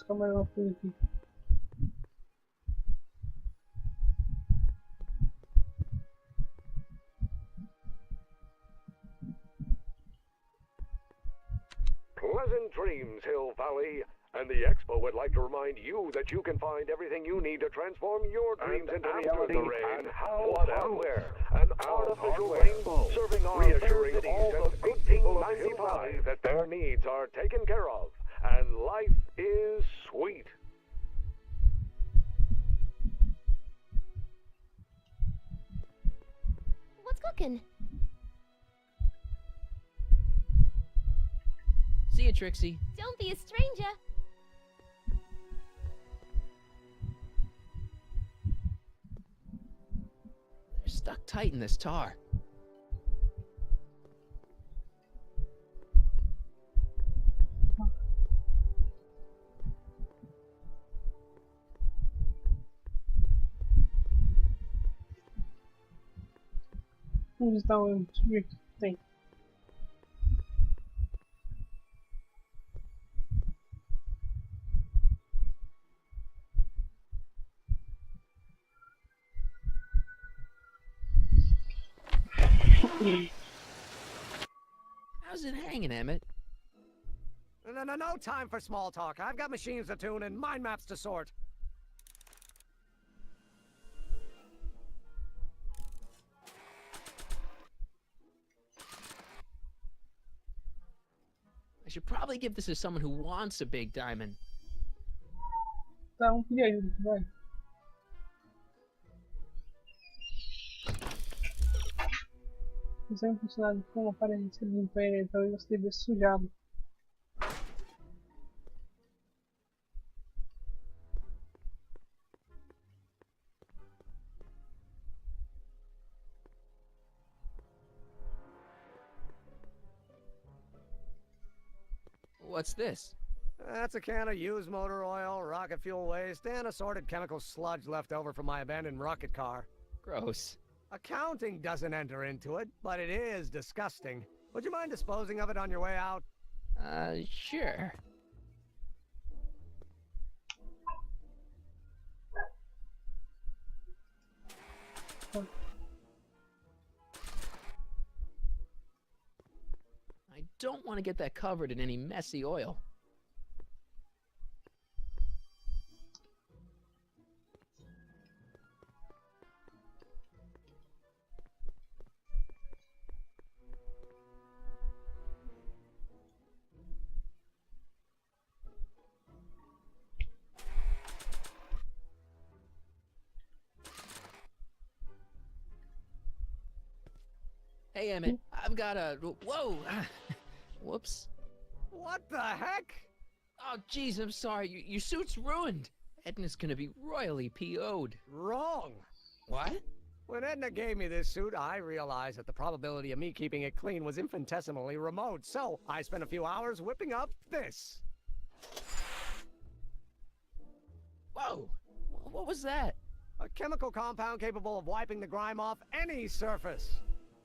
dreams, Hill Valley. And the Expo would like to remind you that you can find everything you need to transform your dreams into reality. And how hardware, an artificial rainbow, serving our reassuring all the good people of Hill Valley that their needs are taken care of, and life is sweet. What's cooking? See ya, Trixie. Don't be a stranger. They're stuck tight in this tar. Onde está o Trick? Tem. How's it hanging, Emmett? No time for small talk. I've got machines to tune and mind maps to sort. I should probably give this to someone who wants a big diamond. Tá, pedir ajuda, vai. Você é um funcionário com uma aparência limpa e talvez você devesse sujá-lo. What's this? That's a can of used motor oil, rocket fuel waste, and assorted chemical sludge left over from my abandoned rocket car. Gross. Accounting doesn't enter into it, but it is disgusting. Would you mind disposing of it on your way out? Sure. I don't want to get that covered in any messy oil. Hey, Emmett, I've got a... Whoa! Whoops. What the heck? Oh, jeez, I'm sorry. Your suit's ruined. Edna's gonna be royally PO'd. Wrong. What? When Edna gave me this suit, I realized that the probability of me keeping it clean was infinitesimally remote, so I spent a few hours whipping up this. Whoa! What was that? A chemical compound capable of wiping the grime off any surface.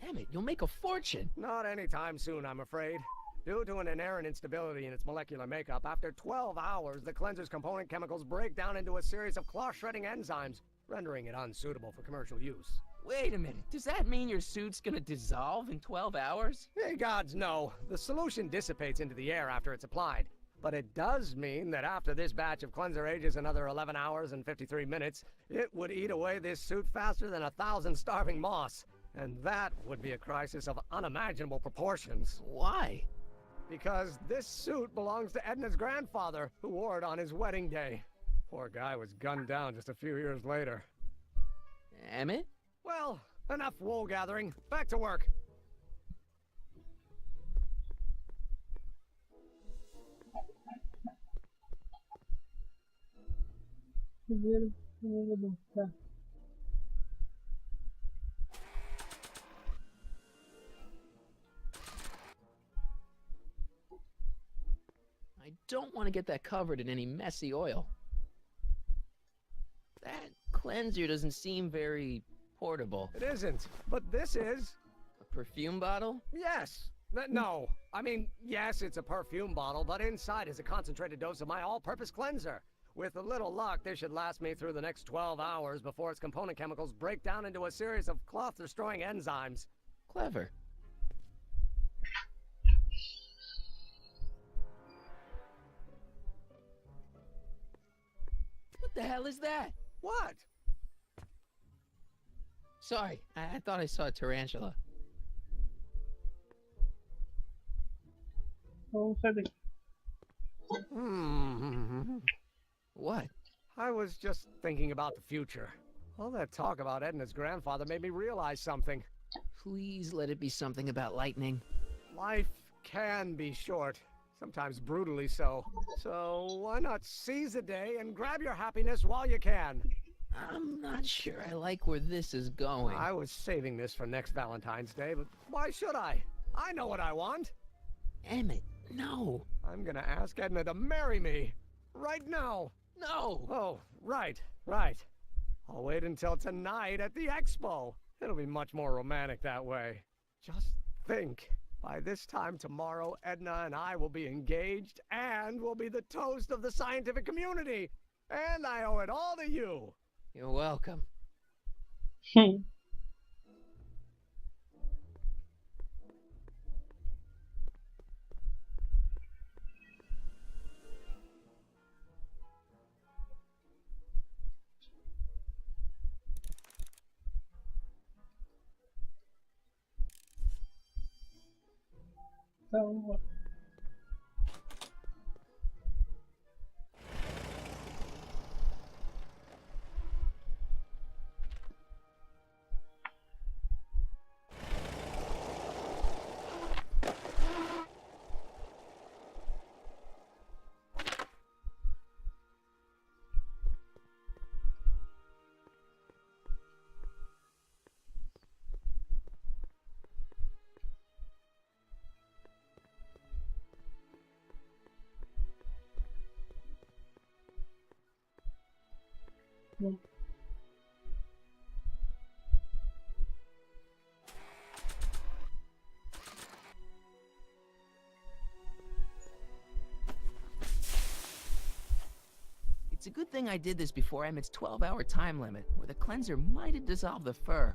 Emmett, you'll make a fortune. Not anytime soon, I'm afraid. Due to an inherent instability in its molecular makeup, after 12 hours, the cleanser's component chemicals break down into a series of cloth-shredding enzymes, rendering it unsuitable for commercial use. Wait a minute. Does that mean your suit's gonna dissolve in 12 hours? Hey, gods, no. The solution dissipates into the air after it's applied. But it does mean that after this batch of cleanser ages another 11 hours and 53 minutes, it would eat away this suit faster than 1,000 starving moths. And that would be a crisis of unimaginable proportions. Why? Because this suit belongs to Edna's grandfather, who wore it on his wedding day. Poor guy was gunned down just a few years later. Emmett? Well, enough wool gathering. Back to work. Tá. I don't want to get that covered in any messy oil. That cleanser doesn't seem very portable. It isn't, but this is. A perfume bottle? Yes. No. I mean, yes, it's a perfume bottle, but inside is a concentrated dose of my all-purpose cleanser. With a little luck, this should last me through the next 12 hours before its component chemicals break down into a series of cloth-destroying enzymes. Clever. What the hell is that? What? Sorry, I thought I saw a tarantula. Vamos saber. What? I was just thinking about the future. All that talk about Edna's grandfather made me realize something. Please let it be something about lightning. Life can be short, sometimes brutally so. So why not seize the day and grab your happiness while you can? I'm not sure I like where this is going. I was saving this for next Valentine's Day, but why should I? I know what I want. Emmett, no. I'm gonna ask Edna to marry me. Right now. No. Oh, right. I'll wait until tonight at the expo. It'll be much more romantic that way. Just think. By this time tomorrow, Edna and I will be engaged and will be the toast of the scientific community. And I owe it all to you. You're welcome. Então, It's a good thing I did this before Emmett's 12-hour time limit, or the cleanser might have dissolved the fur.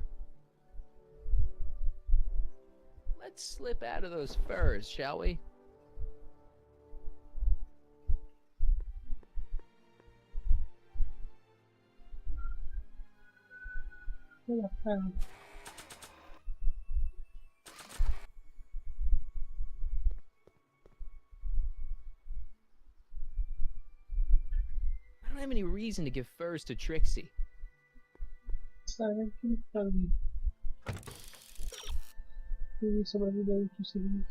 Let's slip out of those furs, shall we? I don't have any reason to give furs to Trixie. sabe que ele fazia. Vivi sobre a vida útil seguinte.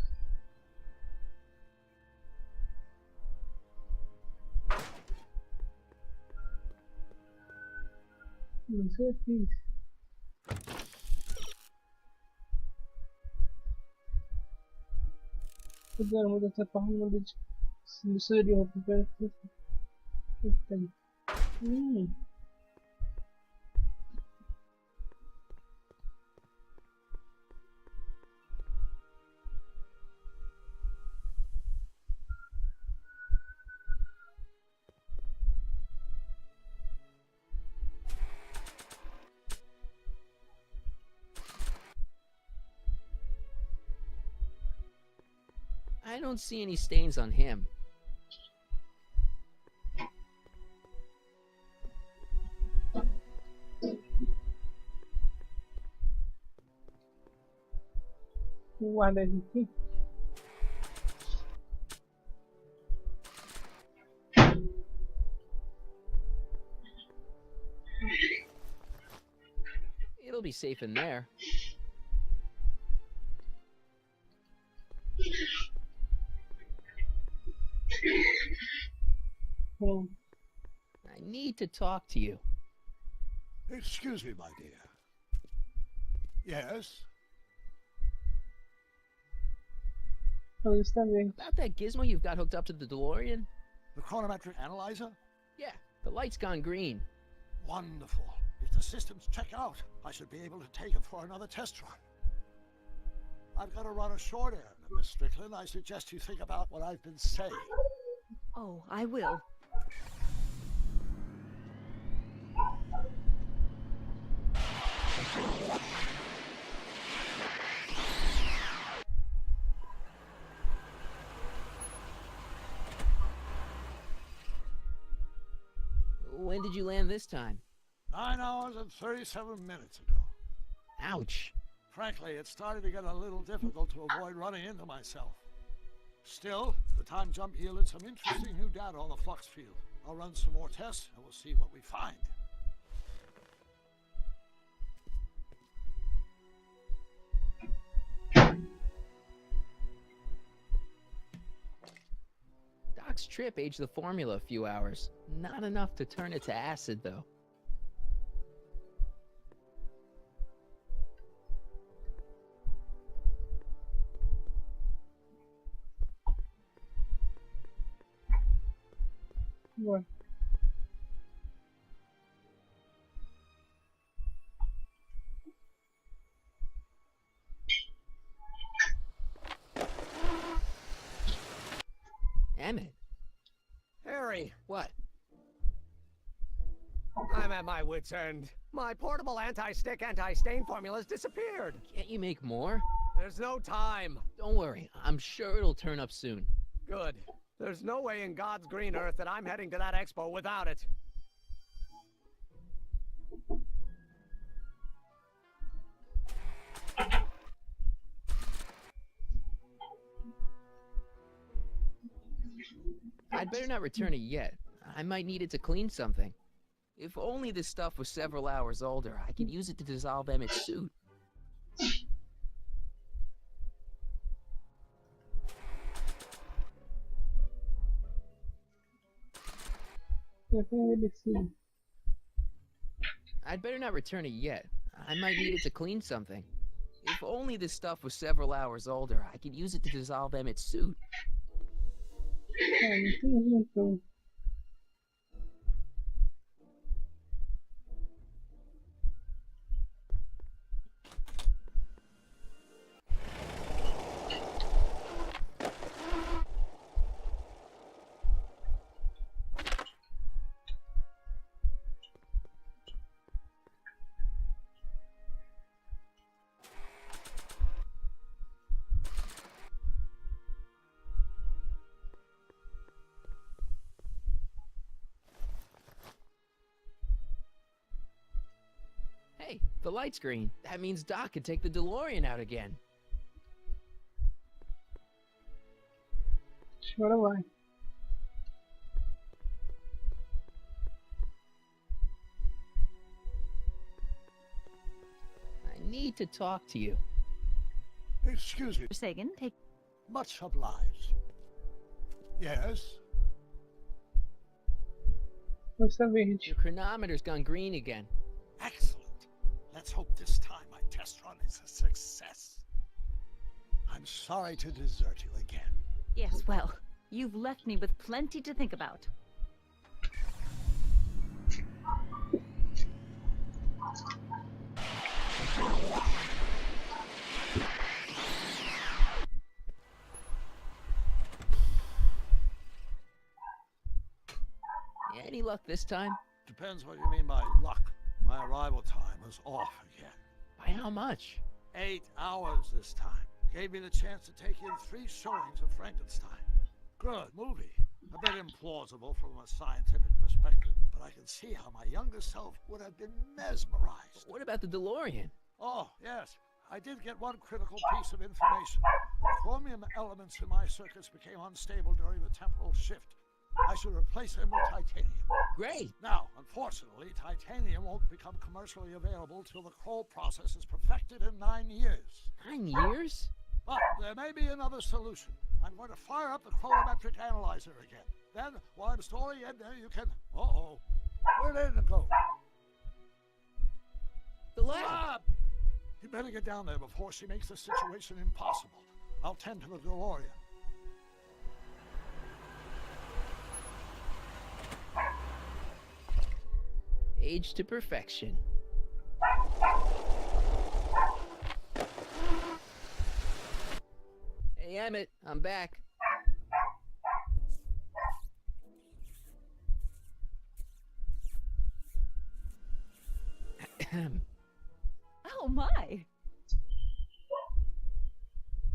Isso eu fiz. Agora muda essa parte de seria o primeiro que tem. I don't see any stains on him. Guarda aqui. be safe in there. I need to talk to you. Excuse me, my dear. Yes? About that gizmo you've got hooked up to the DeLorean? The chronometric analyzer? Yeah, the light's gone green. Wonderful. If the systems check out, I should be able to take it for another test run. I've got to run a short errand, Miss Strickland. I suggest you think about what I've been saying. Oh, I will. When did you land this time? 9 hours and 37 minutes ago. Ouch. Frankly, it started to get a little difficult to avoid running into myself. Still, the time jump yielded some interesting new data on the flux field. I'll run some more tests and we'll see what we find. Doc's trip aged the formula a few hours. Not enough to turn it to acid, though. What? Emmett. Harry. What? I'm at my wit's end. My portable anti-stick, anti-stain formula's disappeared. Can't you make more? There's no time. Don't worry, I'm sure it'll turn up soon. Good. There's no way in God's green earth that I'm heading to that expo without it. I'd better not return it yet. I might need it to clean something. If only this stuff was several hours older, I could use it to dissolve Emmett's suit. I'd better not return it yet. I might need it to clean something. If only this stuff was several hours older, I could use it to dissolve Emmett's suit. Hey, the light's green. That means Doc can take the DeLorean out again. What do I? I need to talk to you. Excuse me. Sagan, take... Much obliged. Yes? What's that mean? Your chronometer's gone green again. Excellent. Let's hope this time my test run is a success. I'm sorry to desert you again. Yes, well, you've left me with plenty to think about. Any luck this time? Depends what you mean by luck. My arrival time was off again. By how much? 8 hours this time. Gave me the chance to take in 3 showings of Frankenstein. Good movie. A bit implausible from a scientific perspective, but I can see how my younger self would have been mesmerized. What about the DeLorean? Oh, yes. I did get one critical piece of information. The chromium elements in my circuits became unstable during the temporal shift. I should replace him with titanium. Great. Now, unfortunately, titanium won't become commercially available till the Kroll process is perfected in 9 years. 9 years? But there may be another solution. I'm going to fire up the colorimetric analyzer again. Then, while I'm storing in there, you can... Uh-oh. Where did it go? The lab! You better get down there before she makes the situation impossible. I'll tend to the DeLorean. Age to perfection. Hey, Emmett, I'm back. Oh my!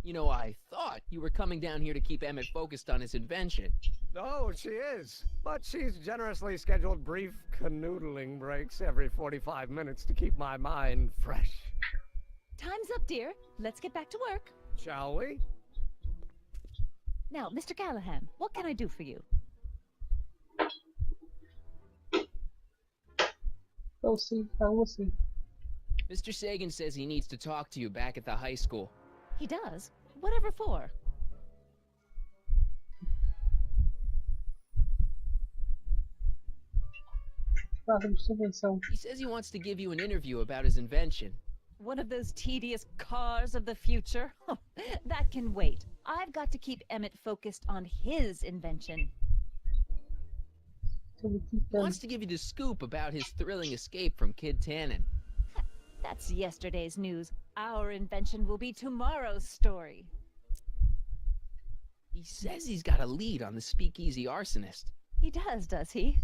You know, I thought you were coming down here to keep Emmett focused on his invention. Oh, she is. But she's generously scheduled brief canoodling breaks every 45 minutes to keep my mind fresh. Time's up, dear. Let's get back to work. Shall we? Now, Mr. Callahan, what can I do for you? We'll see. I will see. Mr. Sagan says he needs to talk to you back at the high school. He does? Whatever for? He says he wants to give you an interview about his invention. One of those tedious cars of the future? That can wait. I've got to keep Emmett focused on his invention. He wants to give you the scoop about his thrilling escape from Kid Tannen. That's yesterday's news. Our invention will be tomorrow's story. He says he's got a lead on the speakeasy arsonist. He does he?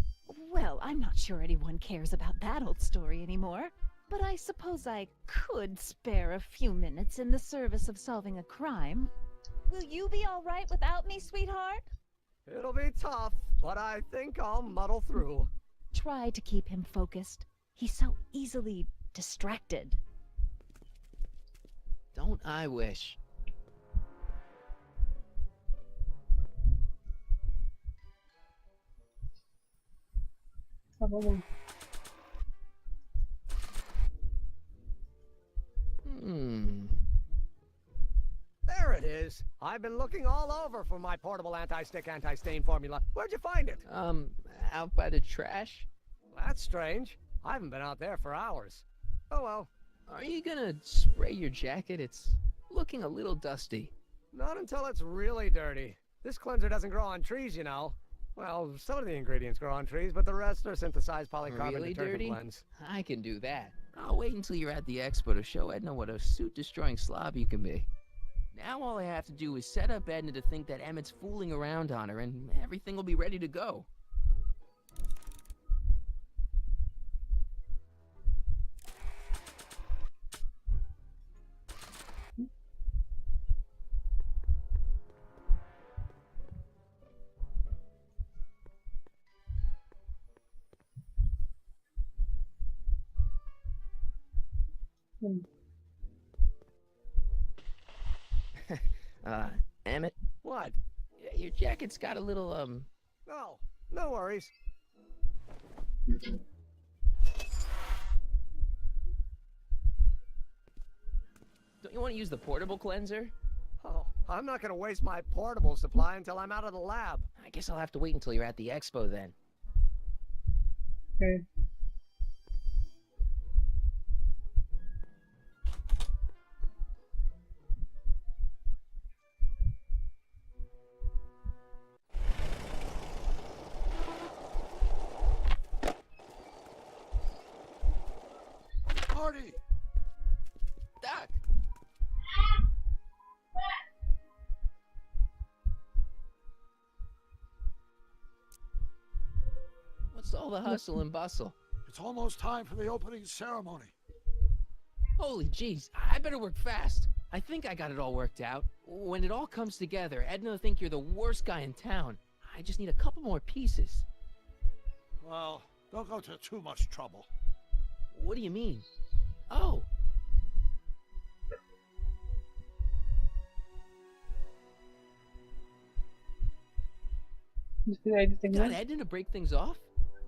Well, I'm not sure anyone cares about that old story anymore. But I suppose I could spare a few minutes in the service of solving a crime. Will you be all right without me, sweetheart? It'll be tough, but I think I'll muddle through. Try to keep him focused. He's so easily distracted. Don't I wish? There it is. I've been looking all over for my portable anti-stick, anti-stain formula. Where'd you find it? Out by the trash. That's strange. I haven't been out there for hours. Oh well. Are you gonna spray your jacket? It's looking a little dusty. Not until it's really dirty. This cleanser doesn't grow on trees, you know. Well, some of the ingredients grow on trees, but the rest are synthesized polycarbonate Really detergent dirty? blends. I can do that. I'll wait until you're at the expo to show Edna what a suit-destroying slob you can be. Now all I have to do is set up Edna to think that Emmett's fooling around on her, and everything will be ready to go. Emmett? What? Your jacket's got a little, No, no worries. Don't you want to use the portable cleanser? Oh, I'm not gonna waste my portable supply until I'm out of the lab. I guess I'll have to wait until you're at the expo then. Okay. Party! Doc! What's all the hustle and bustle? It's almost time for the opening ceremony. Holy jeez, I better work fast. I think I got it all worked out. When it all comes together, Edna will think you're the worst guy in town. I just need a couple more pieces. Well, don't go to too much trouble. What do you mean? Oh! Got Edna to break things off?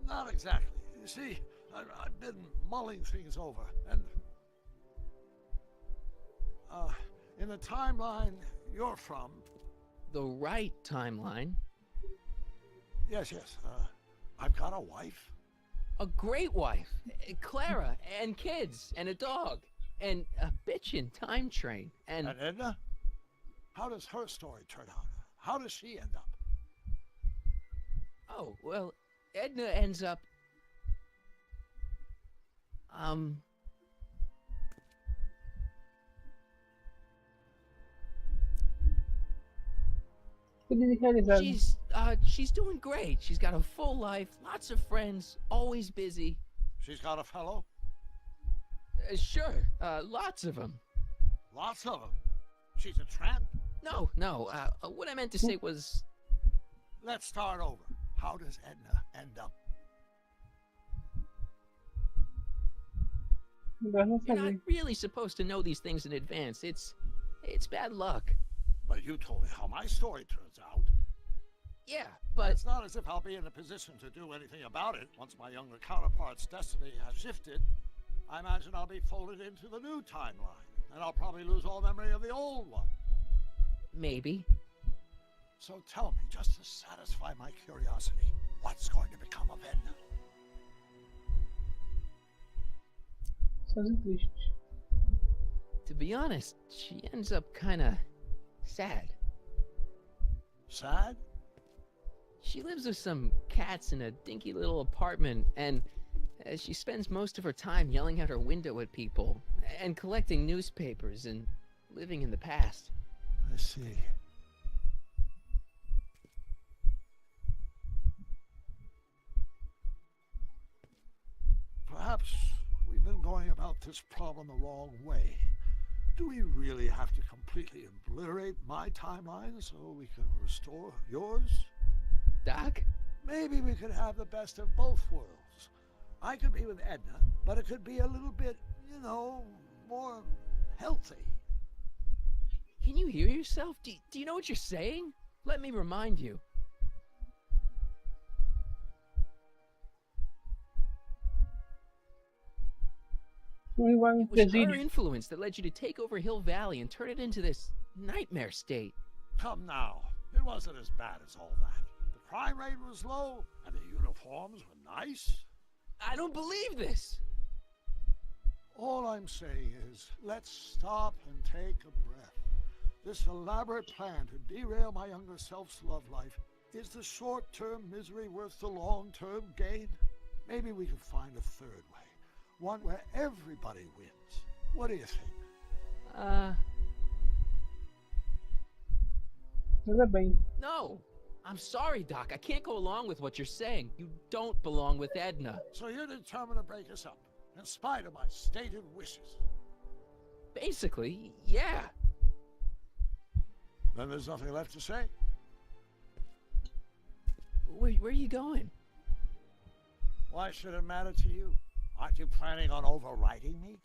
Not exactly. You see, I've been mulling things over, and in the timeline you're from. The right timeline? Yes. I've got a wife. A great wife, Clara, and kids, and a dog, and a bitchin' time train, and Edna? How does her story turn out? How does she end up? Oh, well, Edna ends up... She's doing great. She's got a full life, lots of friends, always busy. She's got a fellow? Sure, lots of them. Lots of them? She's a tramp? No, what I meant to say was... Let's start over. How does Edna end up? You're not really supposed to know these things in advance. It's bad luck. But you told me how my story turns out. Yeah, but... It's not as if I'll be in a position to do anything about it once my younger counterpart's destiny has shifted. I imagine I'll be folded into the new timeline, and I'll probably lose all memory of the old one. Maybe. So tell me, just to satisfy my curiosity, what's going to become of Edna? To be honest, she ends up kinda sad. Sad? She lives with some cats in a dinky little apartment, and she spends most of her time yelling out her window at people, and collecting newspapers, and living in the past. I see. Perhaps we've been going about this problem the wrong way. Do we really have to completely obliterate my timeline so we can restore yours? Doc? Maybe we could have the best of both worlds. I could be with Edna, but it could be a little bit, more healthy. Can you hear yourself? Do you know what you're saying? Let me remind you. It was her influence that led you to take over Hill Valley and turn it into this nightmare state. Come now, it wasn't as bad as all that. The crime rate was low, and the uniforms were nice. I don't believe this! All I'm saying is, let's stop and take a breath. This elaborate plan to derail my younger self's love life, is the short-term misery worth the long-term gain? Maybe we can find a third way. One where everybody wins. What do you think? No! I'm sorry, Doc. I can't go along with what you're saying. You don't belong with Edna. So you're determined to break us up, in spite of my stated wishes? Basically, yeah. Then there's nothing left to say. Where are you going? Why should it matter to you? Aren't you planning on overriding me?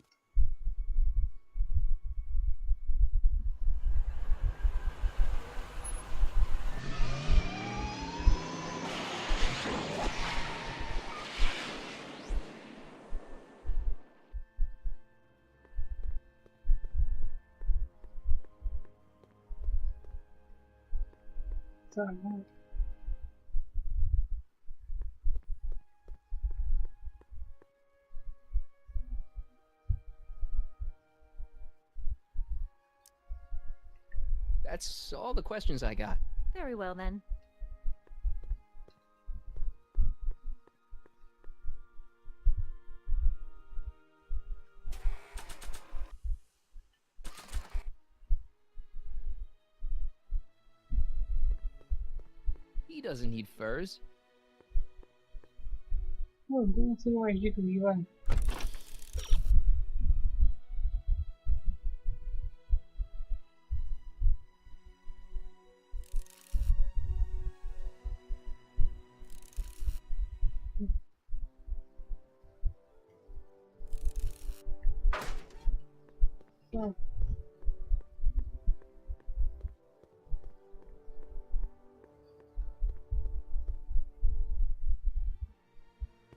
That's all the questions I got. Very well, then. He doesn't need furs. Não sei mais dicas de vai.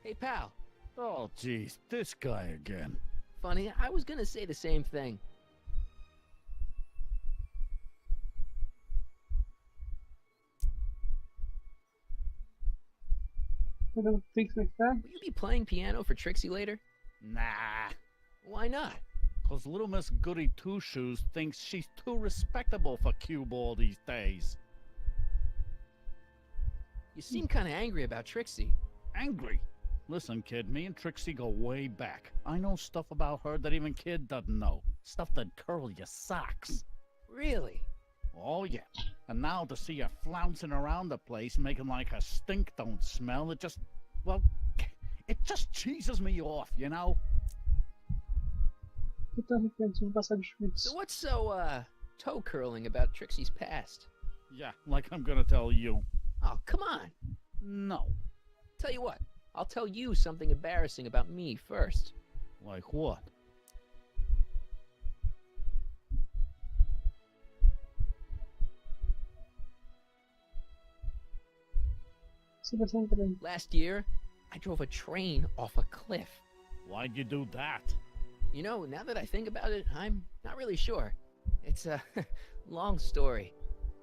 Hey, pal. Oh, jeez, this guy again. Funny, I was gonna say the same thing. Will you be playing piano for Trixie later? Nah. Why not? 'Cause little Miss Goody Two-Shoes thinks she's too respectable for cue ball these days. You seem kinda angry about Trixie. Angry? Listen, kid, me and Trixie go way back. I know stuff about her that even kid doesn't know. Stuff that curl your socks. Really? Oh, yeah. And now to see her flouncing around the place, making like her stink don't smell, it just, well, it just cheeses me off, you know? So what's so, toe curling about Trixie's past? Yeah, like I'm gonna tell you. Oh, come on. No. Tell you what, I'll tell you something embarrassing about me first. Like what? Last year, I drove a train off a cliff. Why'd you do that? You know, now that I think about it, I'm not really sure. It's a long story.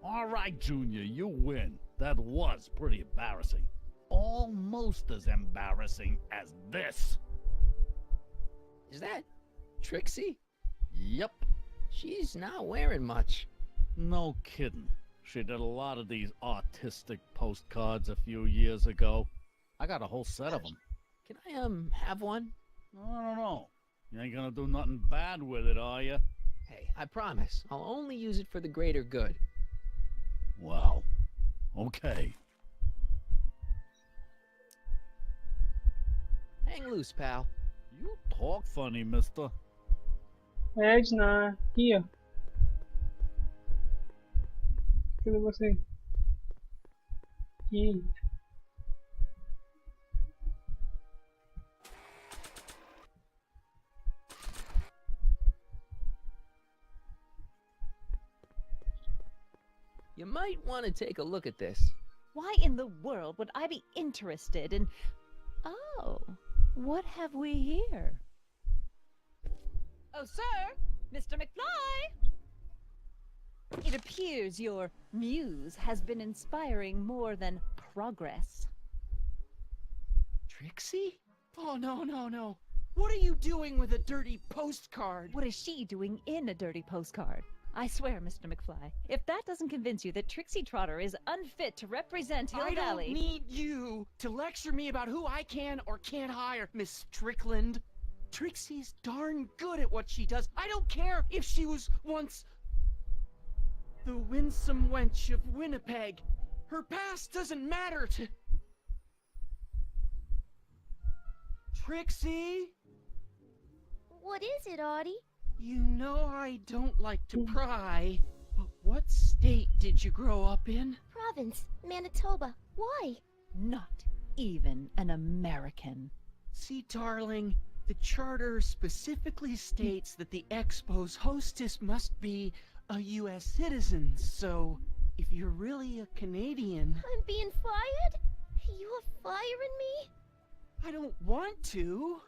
All right, Junior, you win. That was pretty embarrassing. Almost as embarrassing as this. Is that Trixie? Yep. She's not wearing much. No kidding. She did a lot of these artistic postcards a few years ago. I got a whole set of them. Can I, have one? I don't know. You ain't gonna do nothing bad with it, are you? Hey, I promise. I'll only use it for the greater good. Well, okay. Hang loose, pal. You talk funny, mister. Edna, aqui, ó. Cadê você? Aqui. You might want to take a look at this. Why in the world would I be interested in... Oh, what have we here? Oh, sir! Mr. McFly! It appears your muse has been inspiring more than progress. Trixie? Oh, no, no, no. What are you doing with a dirty postcard? What is she doing in a dirty postcard? I swear, Mr. McFly, if that doesn't convince you that Trixie Trotter is unfit to represent Hill Valley... I don't need you to lecture me about who I can or can't hire, Miss Strickland. Trixie's darn good at what she does. I don't care if she was once the winsome wench of Winnipeg. Her past doesn't matter to... Trixie? What is it, Audie? You know I don't like to pry, but what state did you grow up in? Province, Manitoba. Why? Not even an American. See, darling, the charter specifically states that the Expo's hostess must be a U.S. citizen, so if you're really a Canadian... I'm being fired? You're firing me? I don't want to.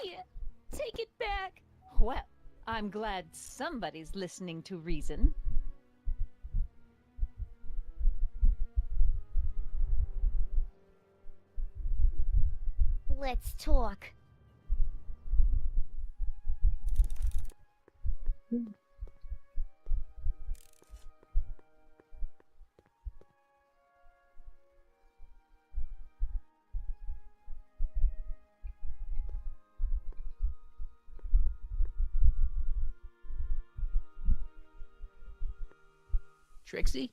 Here, take it back. Well, I'm glad somebody's listening to reason. Let's talk. Trixie?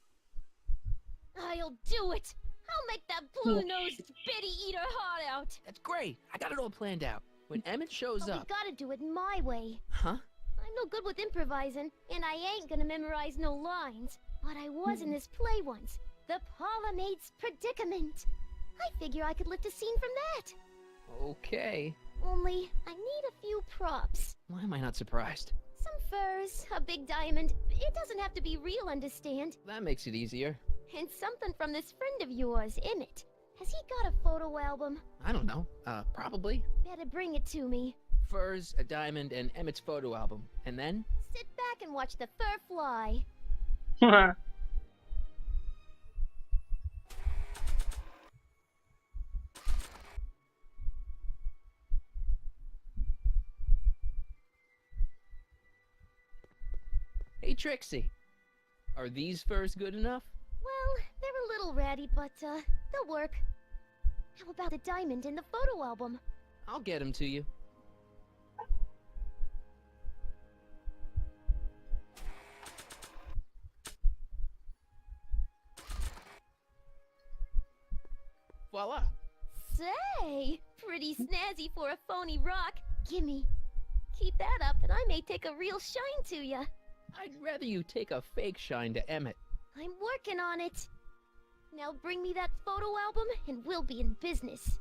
I'll do it! I'll make that blue-nosed Betty eat her heart out! That's great. I got it all planned out. When Emmett shows But up... we gotta do it my way. Huh? I'm no good with improvising, and I ain't gonna memorize no lines. But I was in this play once. The Parlourmaid's Predicament. I figure I could lift a scene from that. Okay. Only, I need a few props. Why am I not surprised? Some furs, a big diamond. It doesn't have to be real, understand? That makes it easier. And something from this friend of yours, Emmett. Has he got a photo album? I don't know. Probably. Better bring it to me. Furs, a diamond, and Emmett's photo album. And then? Sit back and watch the fur fly. Hey, Trixie. Are these furs good enough? Well, they're a little ratty, but, they'll work. How about the diamond in the photo album? I'll get them to you. Voila! Say, pretty snazzy for a phony rock. Gimme. Keep that up and I may take a real shine to ya. I'd rather you take a fake shine to Emmett. I'm working on it. Now bring me that photo album and we'll be in business.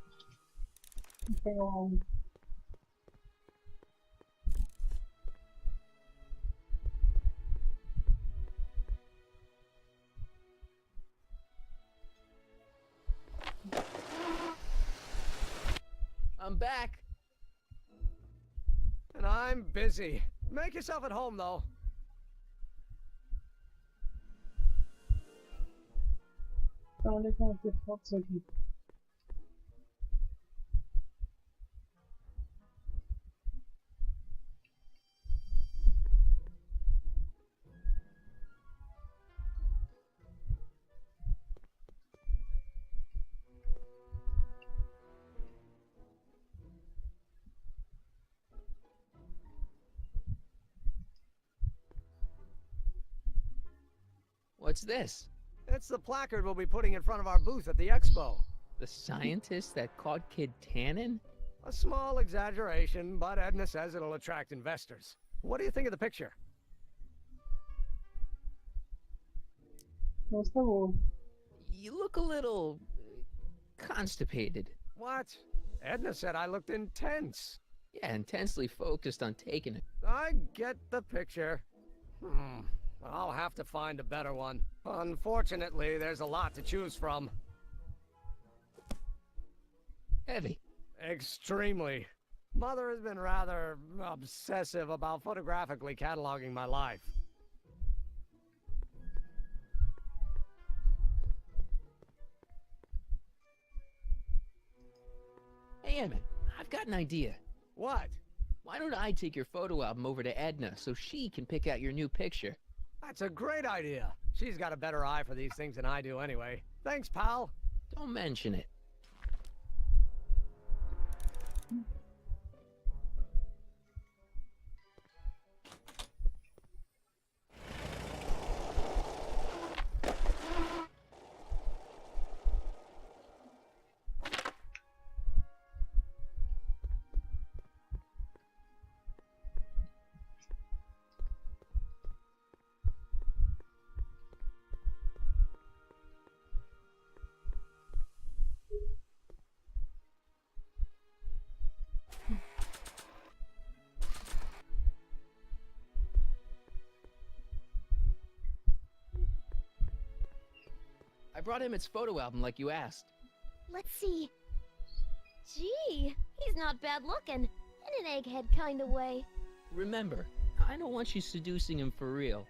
I'm back. And I'm busy. Make yourself at home, though. What's this? It's the placard we'll be putting in front of our booth at the expo. The scientist that caught Kid Tannen? A small exaggeration, but Edna says it'll attract investors. What do you think of the picture? You look a little constipated. What? Edna said I looked intense. Yeah, intensely focused on taking it. I get the picture. I'll have to find a better one. Unfortunately, there's a lot to choose from. Heavy. Extremely. Mother has been rather obsessive about photographically cataloging my life. Hey, Emmett, I've got an idea. What? Why don't I take your photo album over to Edna so she can pick out your new picture? That's a great idea. She's got a better eye for these things than I do anyway. Thanks, pal. Don't mention it. I brought Emmett's photo album like you asked. Let's see. Gee, he's not bad looking. In an egghead kind of way. Remember, I don't want you seducing him for real.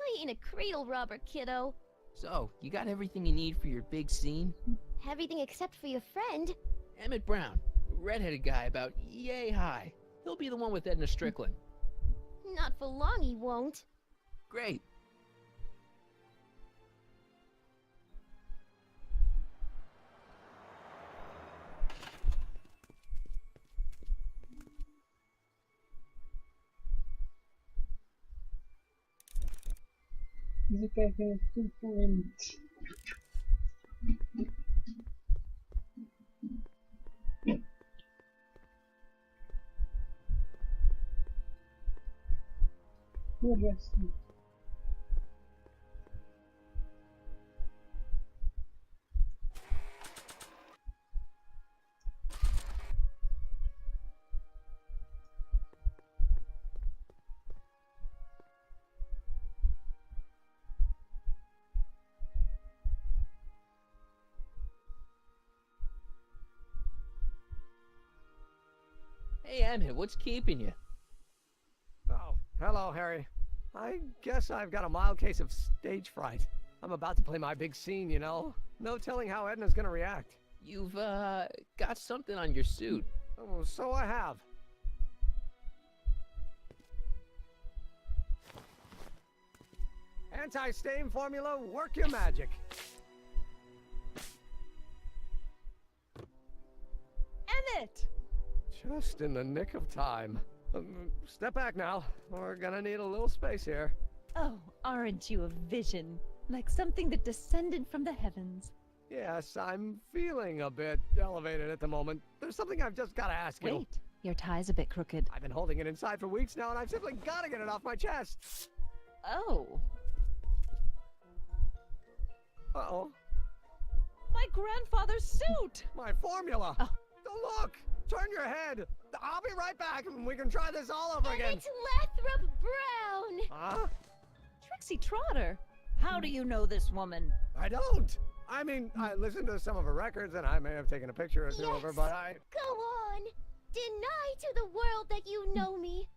I ain't a cradle robber, kiddo. So, you got everything you need for your big scene? Everything except for your friend. Emmett Brown, redheaded guy about yay high. He'll be the one with Edna Strickland. Not for long he won't. Great. Você quer ver tudo com ele. Tudo assim. Hey, Emmett, what's keeping you? Oh, hello, Harry. I guess I've got a mild case of stage fright. I'm about to play my big scene, you know? No telling how Edna's gonna react. You've, got something on your suit. Oh, so I have. Anti-stain formula, work your magic. Emmett! Just in the nick of time. Step back now. We're gonna need a little space here. Oh, aren't you a vision? Like something that descended from the heavens. Yes, I'm feeling a bit elevated at the moment. There's something I've just gotta ask you. Wait, your tie's a bit crooked. I've been holding it inside for weeks now, and I've simply gotta get it off my chest. Oh. Uh-oh. My grandfather's suit! My formula! Oh. Don't look! Turn your head! I'll be right back, and we can try this all over again. It's Lathrop Brown! Huh? Trixie Trotter! How do you know this woman? I don't! I mean, I listened to some of her records, and I may have taken a picture or two of her, but I... Go on! Deny to the world that you know me.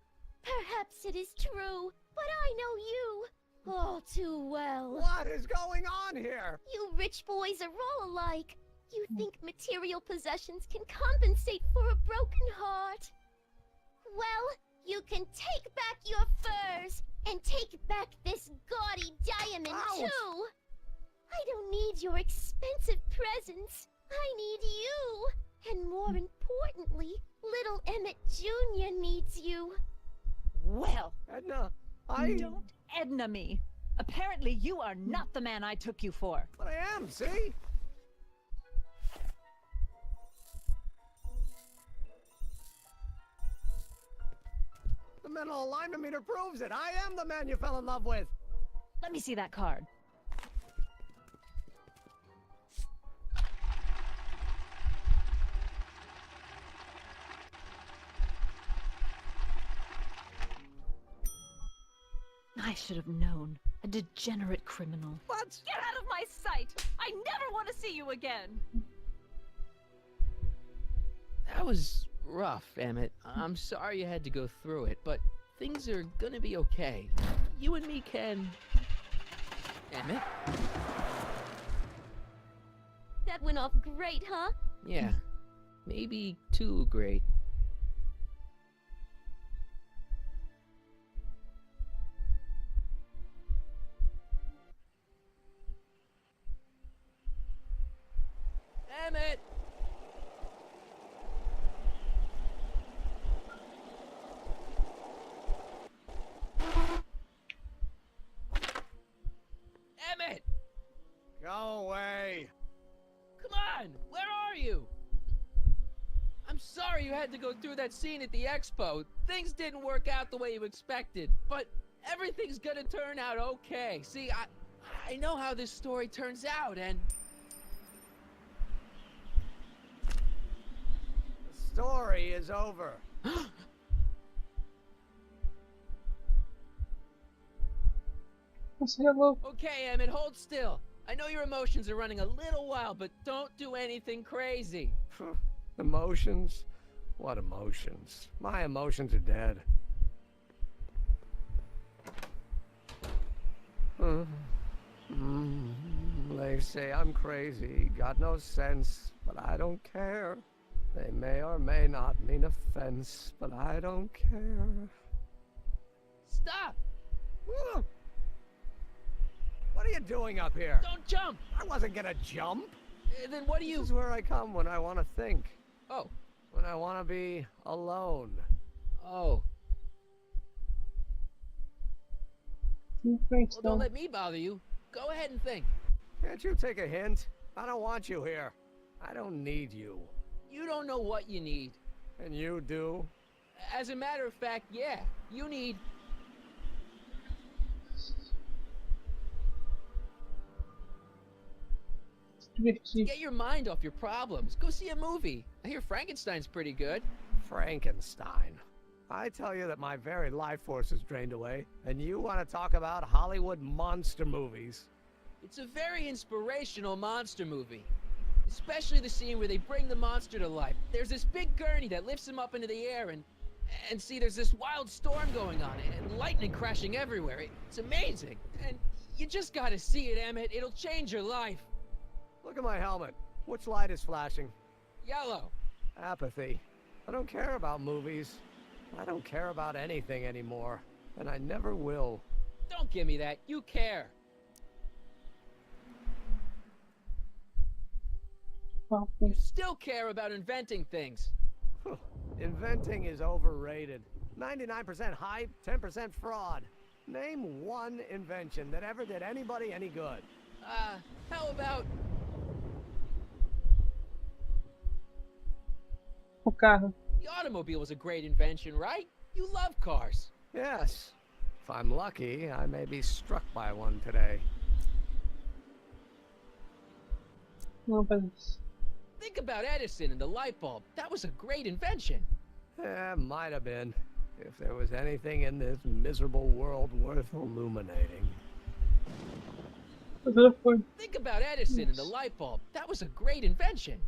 Perhaps it is true, but I know you all too well. What is going on here? You rich boys are all alike. You think material possessions can compensate for a broken heart. Well, you can take back your furs, and take back this gaudy diamond, Ouch. too! I don't need your expensive presents. I need you. And more importantly, little Emmett Jr. needs you. Well, Edna, don't Edna me. Apparently you are not the man I took you for. But I am, see? The mental alignment meter proves it. I am the man you fell in love with. Let me see that card. I should have known. A degenerate criminal. What? Get out of my sight! I never want to see you again! That was rough, Emmett. I'm sorry you had to go through it, but things are gonna be okay. You and me can... Emmett? That went off great, huh? Yeah. Maybe too great. Emmett! Emmett! Go away. Come on! Where are you? I'm sorry you had to go through that scene at the expo. Things didn't work out the way you expected, but everything's gonna turn out okay. See, I know how this story turns out, and... The story is over. Okay, Emmett, hold still. I know your emotions are running a little wild, but don't do anything crazy. Emotions? What emotions? My emotions are dead. They say I'm crazy, got no sense, but I don't care. They may or may not mean offense, but I don't care. Stop! What are you doing up here? Don't jump! I wasn't gonna jump. Then what do you... This is where I come when I want to think. Oh. When I want to be alone. Oh. Well, don't let me bother you. Go ahead and think. Can't you take a hint? I don't want you here. I don't need you. You don't know what you need. And you do? As a matter of fact, yeah. You need... Get your mind off your problems. Go see a movie. I hear Frankenstein's pretty good. Frankenstein. I tell you that my very life force is drained away, and you want to talk about Hollywood monster movies. It's a very inspirational monster movie. Especially the scene where they bring the monster to life. There's this big gurney that lifts him up into the air and see, there's this wild storm going on and lightning crashing everywhere. It's amazing. And you just gotta see it, Emmett. It'll change your life. Look at my helmet. Which light is flashing? Yellow. Apathy. I don't care about movies. I don't care about anything anymore. And I never will. Don't give me that. You care. You still care about inventing things. Inventing is overrated. 99% hype, 10% fraud. Name one invention that ever did anybody any good. How about... O carro. The automobile was a great invention, right? You love cars. Yes. If I'm lucky, I may be struck by one today. Não, mas... Think about Edison and the light bulb. That was a great invention. Might have been. If there was anything in this miserable world worth illuminating. Think about Edison and the light bulb. That was a great invention.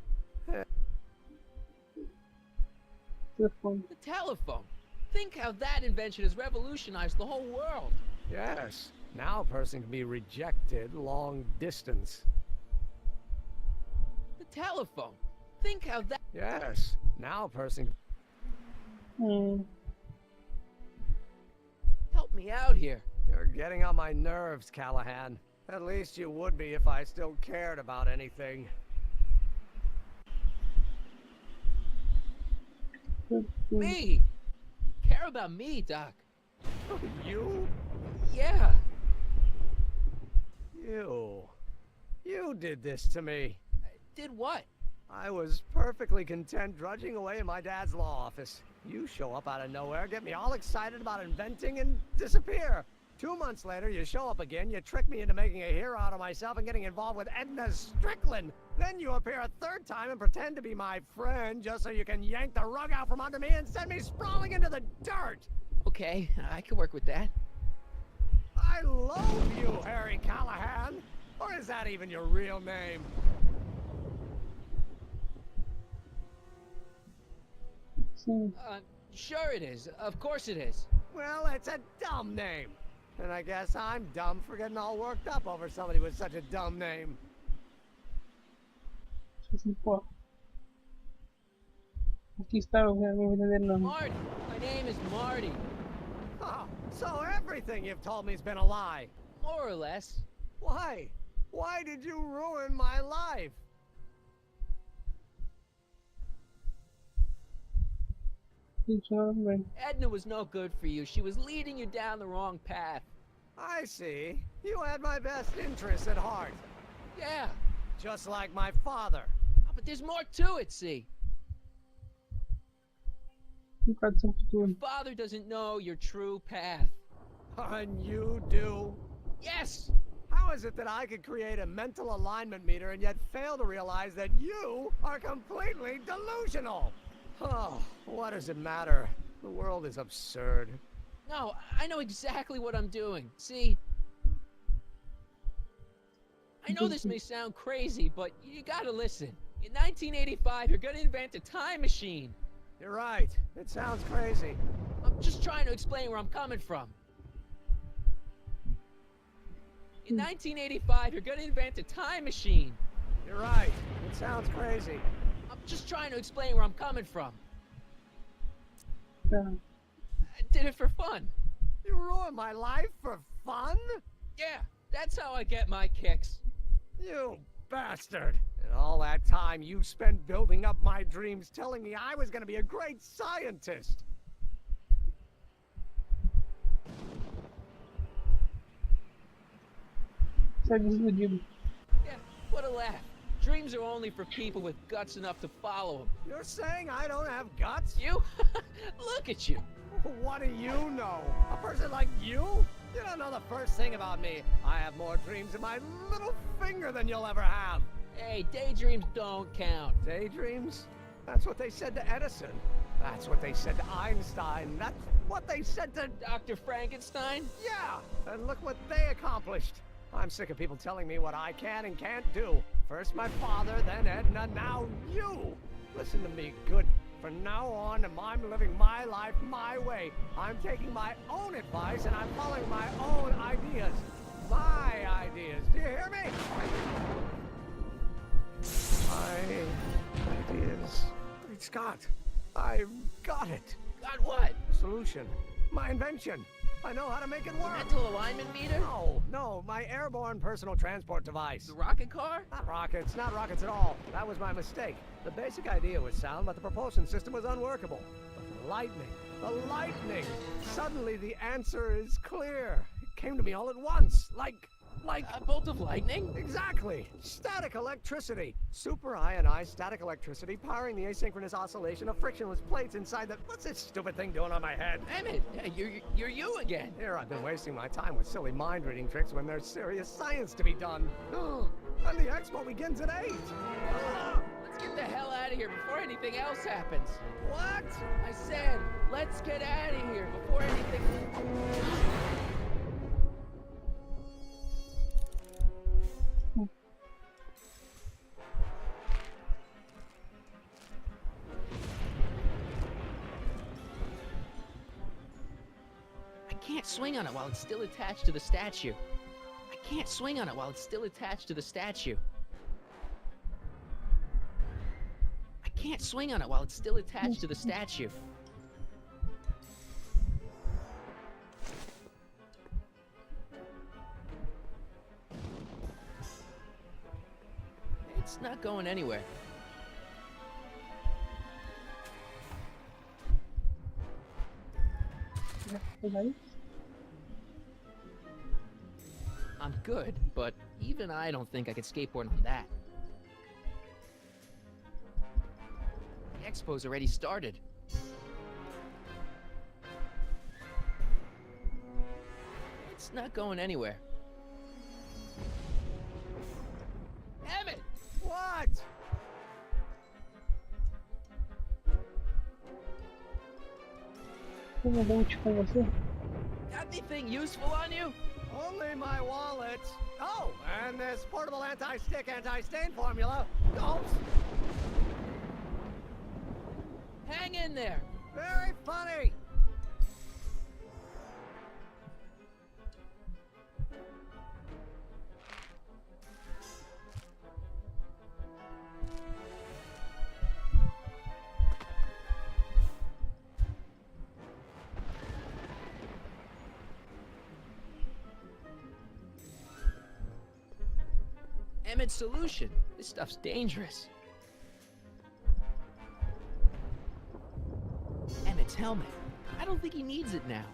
The telephone. Think how that invention has revolutionized the whole world. Yes. Now a person can be rejected long distance. The telephone. Think how that... Yes. Now a person... Help me out here. You're getting on my nerves, Callahan. At least you would be if I still cared about anything. Me? Care about me, Doc. You? Yeah. You did this to me. Did what? I was perfectly content drudging away in my dad's law office. You show up out of nowhere, get me all excited about inventing, and disappear. 2 months later, you show up again, you trick me into making a hero out of myself and getting involved with Edna Strickland. Then you appear a third time and pretend to be my friend just so you can yank the rug out from under me and send me sprawling into the dirt. Okay, I can work with that. I loathe you, Harry Callahan. Or is that even your real name? Sure it is. Of course it is. Well, it's a dumb name. And I guess I'm dumb for getting all worked up over somebody with such a dumb name. Aqui está o meu verdadeiro nome. Marty. My name is Marty. Oh, so everything you've told me's been a lie. More or less. Why? Why did you ruin my life? Edna was no good for you. She was leading you down the wrong path. I see. You had my best interests at heart. Yeah. Just like my father. Oh, but there's more to it, see? Your father doesn't know your true path. And you do? Yes! How is it that I could create a mental alignment meter and yet fail to realize that you are completely delusional? Oh, what does it matter? The world is absurd. No, I know exactly what I'm doing. See? I know this may sound crazy, but you gotta listen. In 1985, you're gonna invent a time machine. You're right. It sounds crazy. I'm just trying to explain where I'm coming from. In 1985, you're gonna invent a time machine. You're right. It sounds crazy. I'm just trying to explain where I'm coming from. Yeah. I did it for fun. You ruined my life for fun? Yeah, that's how I get my kicks. You bastard. And all that time you spent building up my dreams, telling me I was gonna be a great scientist. Sai desiludido. Yeah, what a laugh. Dreams are only for people with guts enough to follow them. You're saying I don't have guts? You? Look at you. What do you know? A person like you? You don't know the first thing about me. I have more dreams in my little finger than you'll ever have. Hey, daydreams don't count. Daydreams? That's what they said to Edison. That's what they said to Einstein. That's what they said to... Dr. Frankenstein? Yeah, and look what they accomplished. I'm sick of people telling me what I can and can't do. First my father, then Edna, now you. Listen to me, good. From now on, I'm living my life my way. I'm taking my own advice and I'm following my own ideas. My ideas. Do you hear me? My ideas. Great Scott. I've got it. Got what? Solution. My invention. I know how to make it work. Mental alignment meter? No, my airborne personal transport device. The rocket car? Not rockets at all. That was my mistake. The basic idea was sound, but the propulsion system was unworkable. But the lightning. Suddenly the answer is clear. It came to me all at once, like a bolt of lightning? Exactly. Static electricity. Super ionized static electricity powering the asynchronous oscillation of frictionless plates inside the... What's this stupid thing doing on my head? Emmett, you're you again. Here I've been wasting my time with silly mind-reading tricks when there's serious science to be done. And the expo begins at 8. Let's get the hell out of here before anything else happens. What? I said, let's get out of here before anything... I can't swing on it while it's still attached to the statue. I can't swing on it while it's still attached to the statue. I can't swing on it while it's still attached to the statue. It's not going anywhere. I'm good, but even I don't think I could skateboard on that. The expo's already started. It's not going anywhere. Emmett! What? Got anything useful on you? Only my wallet. Oh, and this portable anti-stick, anti-stain formula. Oops. Hang in there. Very funny. Emmett's solution. This stuff's dangerous. Emmett's helmet. I don't think he needs it now.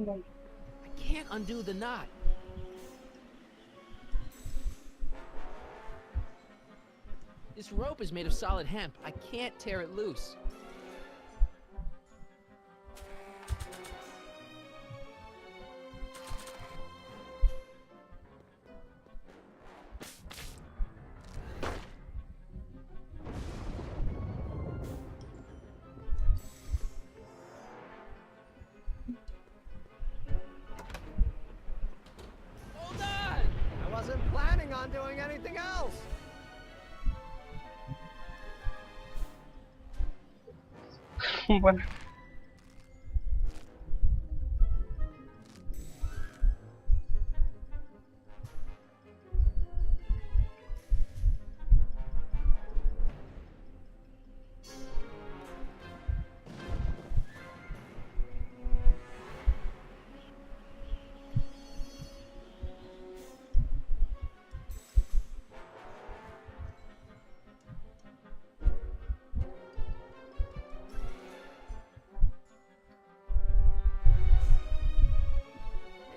I can't undo the knot. This rope is made of solid hemp. I can't tear it loose. Doing anything else. Bueno.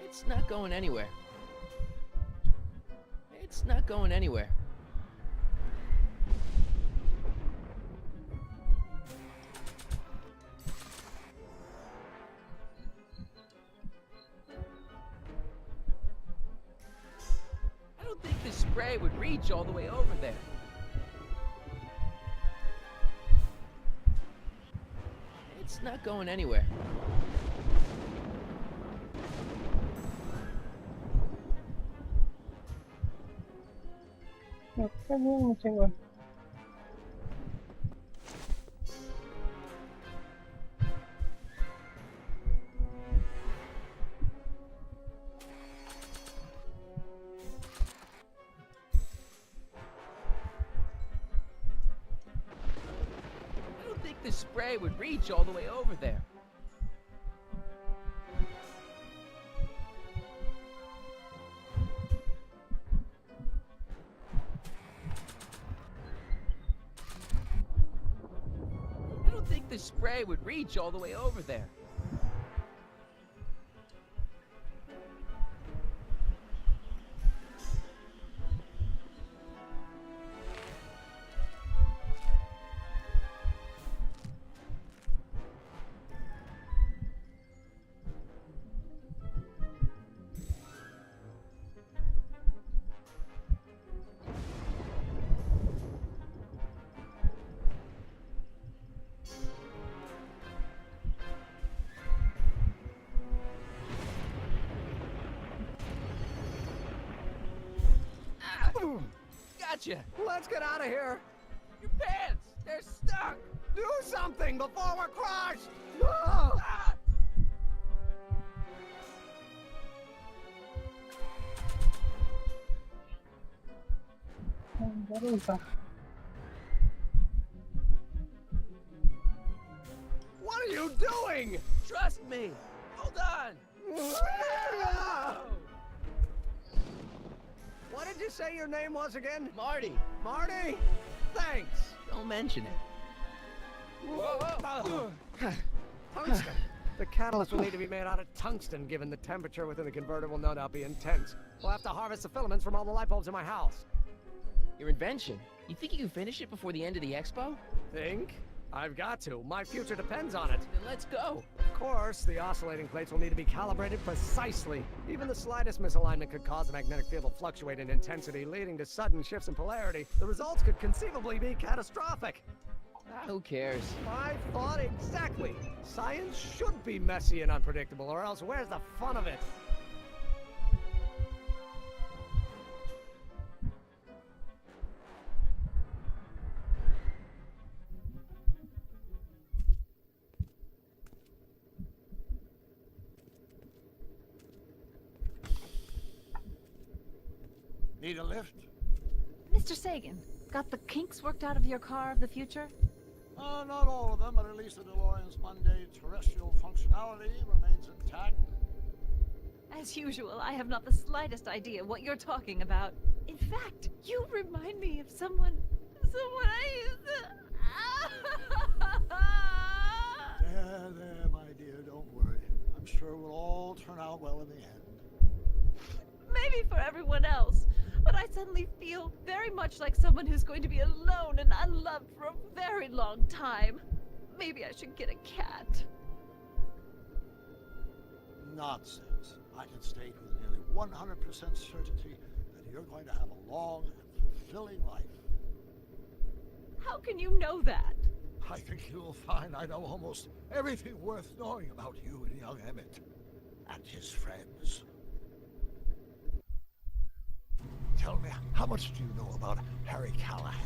It's not going anywhere. It's not going anywhere. I don't think this spray would reach all the way over there. It's not going anywhere. Cadê o agora? I don't think this spray would reach all the way over there. I don't think this spray would reach all the way over there. Gotcha! Let's get out of here! Your pants! They're stuck! Do something before we're crushed! Ah! What are you doing? Trust me! Hold on! What did you say your name was again? Marty! Marty? Thanks. Don't mention it. Tungsten. The catalyst will need to be made out of tungsten, given the temperature within the converter will no doubt be intense. We'll have to harvest the filaments from all the light bulbs in my house. Your invention. You think you can finish it before the end of the expo? Think? I've got to. My future depends on it. Then let's go. Of course, the oscillating plates will need to be calibrated precisely. Even the slightest misalignment could cause the magnetic field to fluctuate in intensity, leading to sudden shifts in polarity. The results could conceivably be catastrophic. Who cares? I thought exactly. Science should be messy and unpredictable, or else where's the fun of it? Need a lift? Mr. Sagan, got the kinks worked out of your car of the future? Not all of them, but at least the DeLorean's mundane terrestrial functionality remains intact. As usual, I have not the slightest idea what you're talking about. In fact, you remind me of someone I used to... There, my dear, don't worry. I'm sure we'll all turn out well in the end. Maybe for everyone else, but I suddenly feel very much like someone who's going to be alone and unloved for a very long time. Maybe I should get a cat. Nonsense. I can state with nearly 100% certainty that you're going to have a long and fulfilling life. How can you know that? I think you'll find I know almost everything worth knowing about you and young Emmett and his friends. Tell me, how much do you know about Harry Callahan?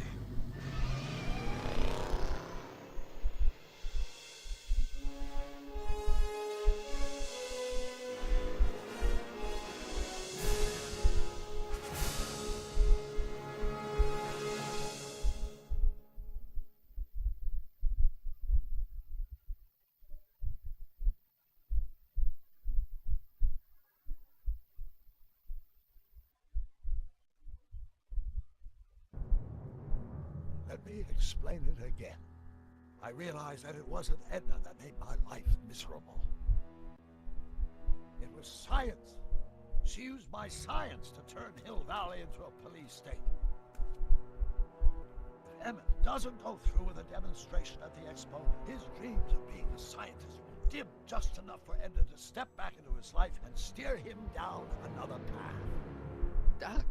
Let me explain it again. I realized that it wasn't Edna that made my life miserable. It was science. She used my science to turn Hill Valley into a police state. If Emmett doesn't go through with a demonstration at the expo, his dreams of being a scientist will dim just enough for Edna to step back into his life and steer him down another path. Doc.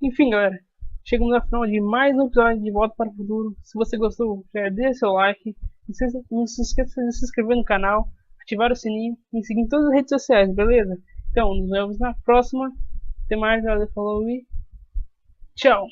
Enfim, galera, chegamos ao final de mais um episódio de Volta para o Futuro. Se você gostou, já deixa seu like, Não se esqueça de se inscrever no canal, ativar o sininho e me seguir em todas as redes sociais, beleza? Então, nos vemos na próxima. Até mais, galera. Falou e tchau!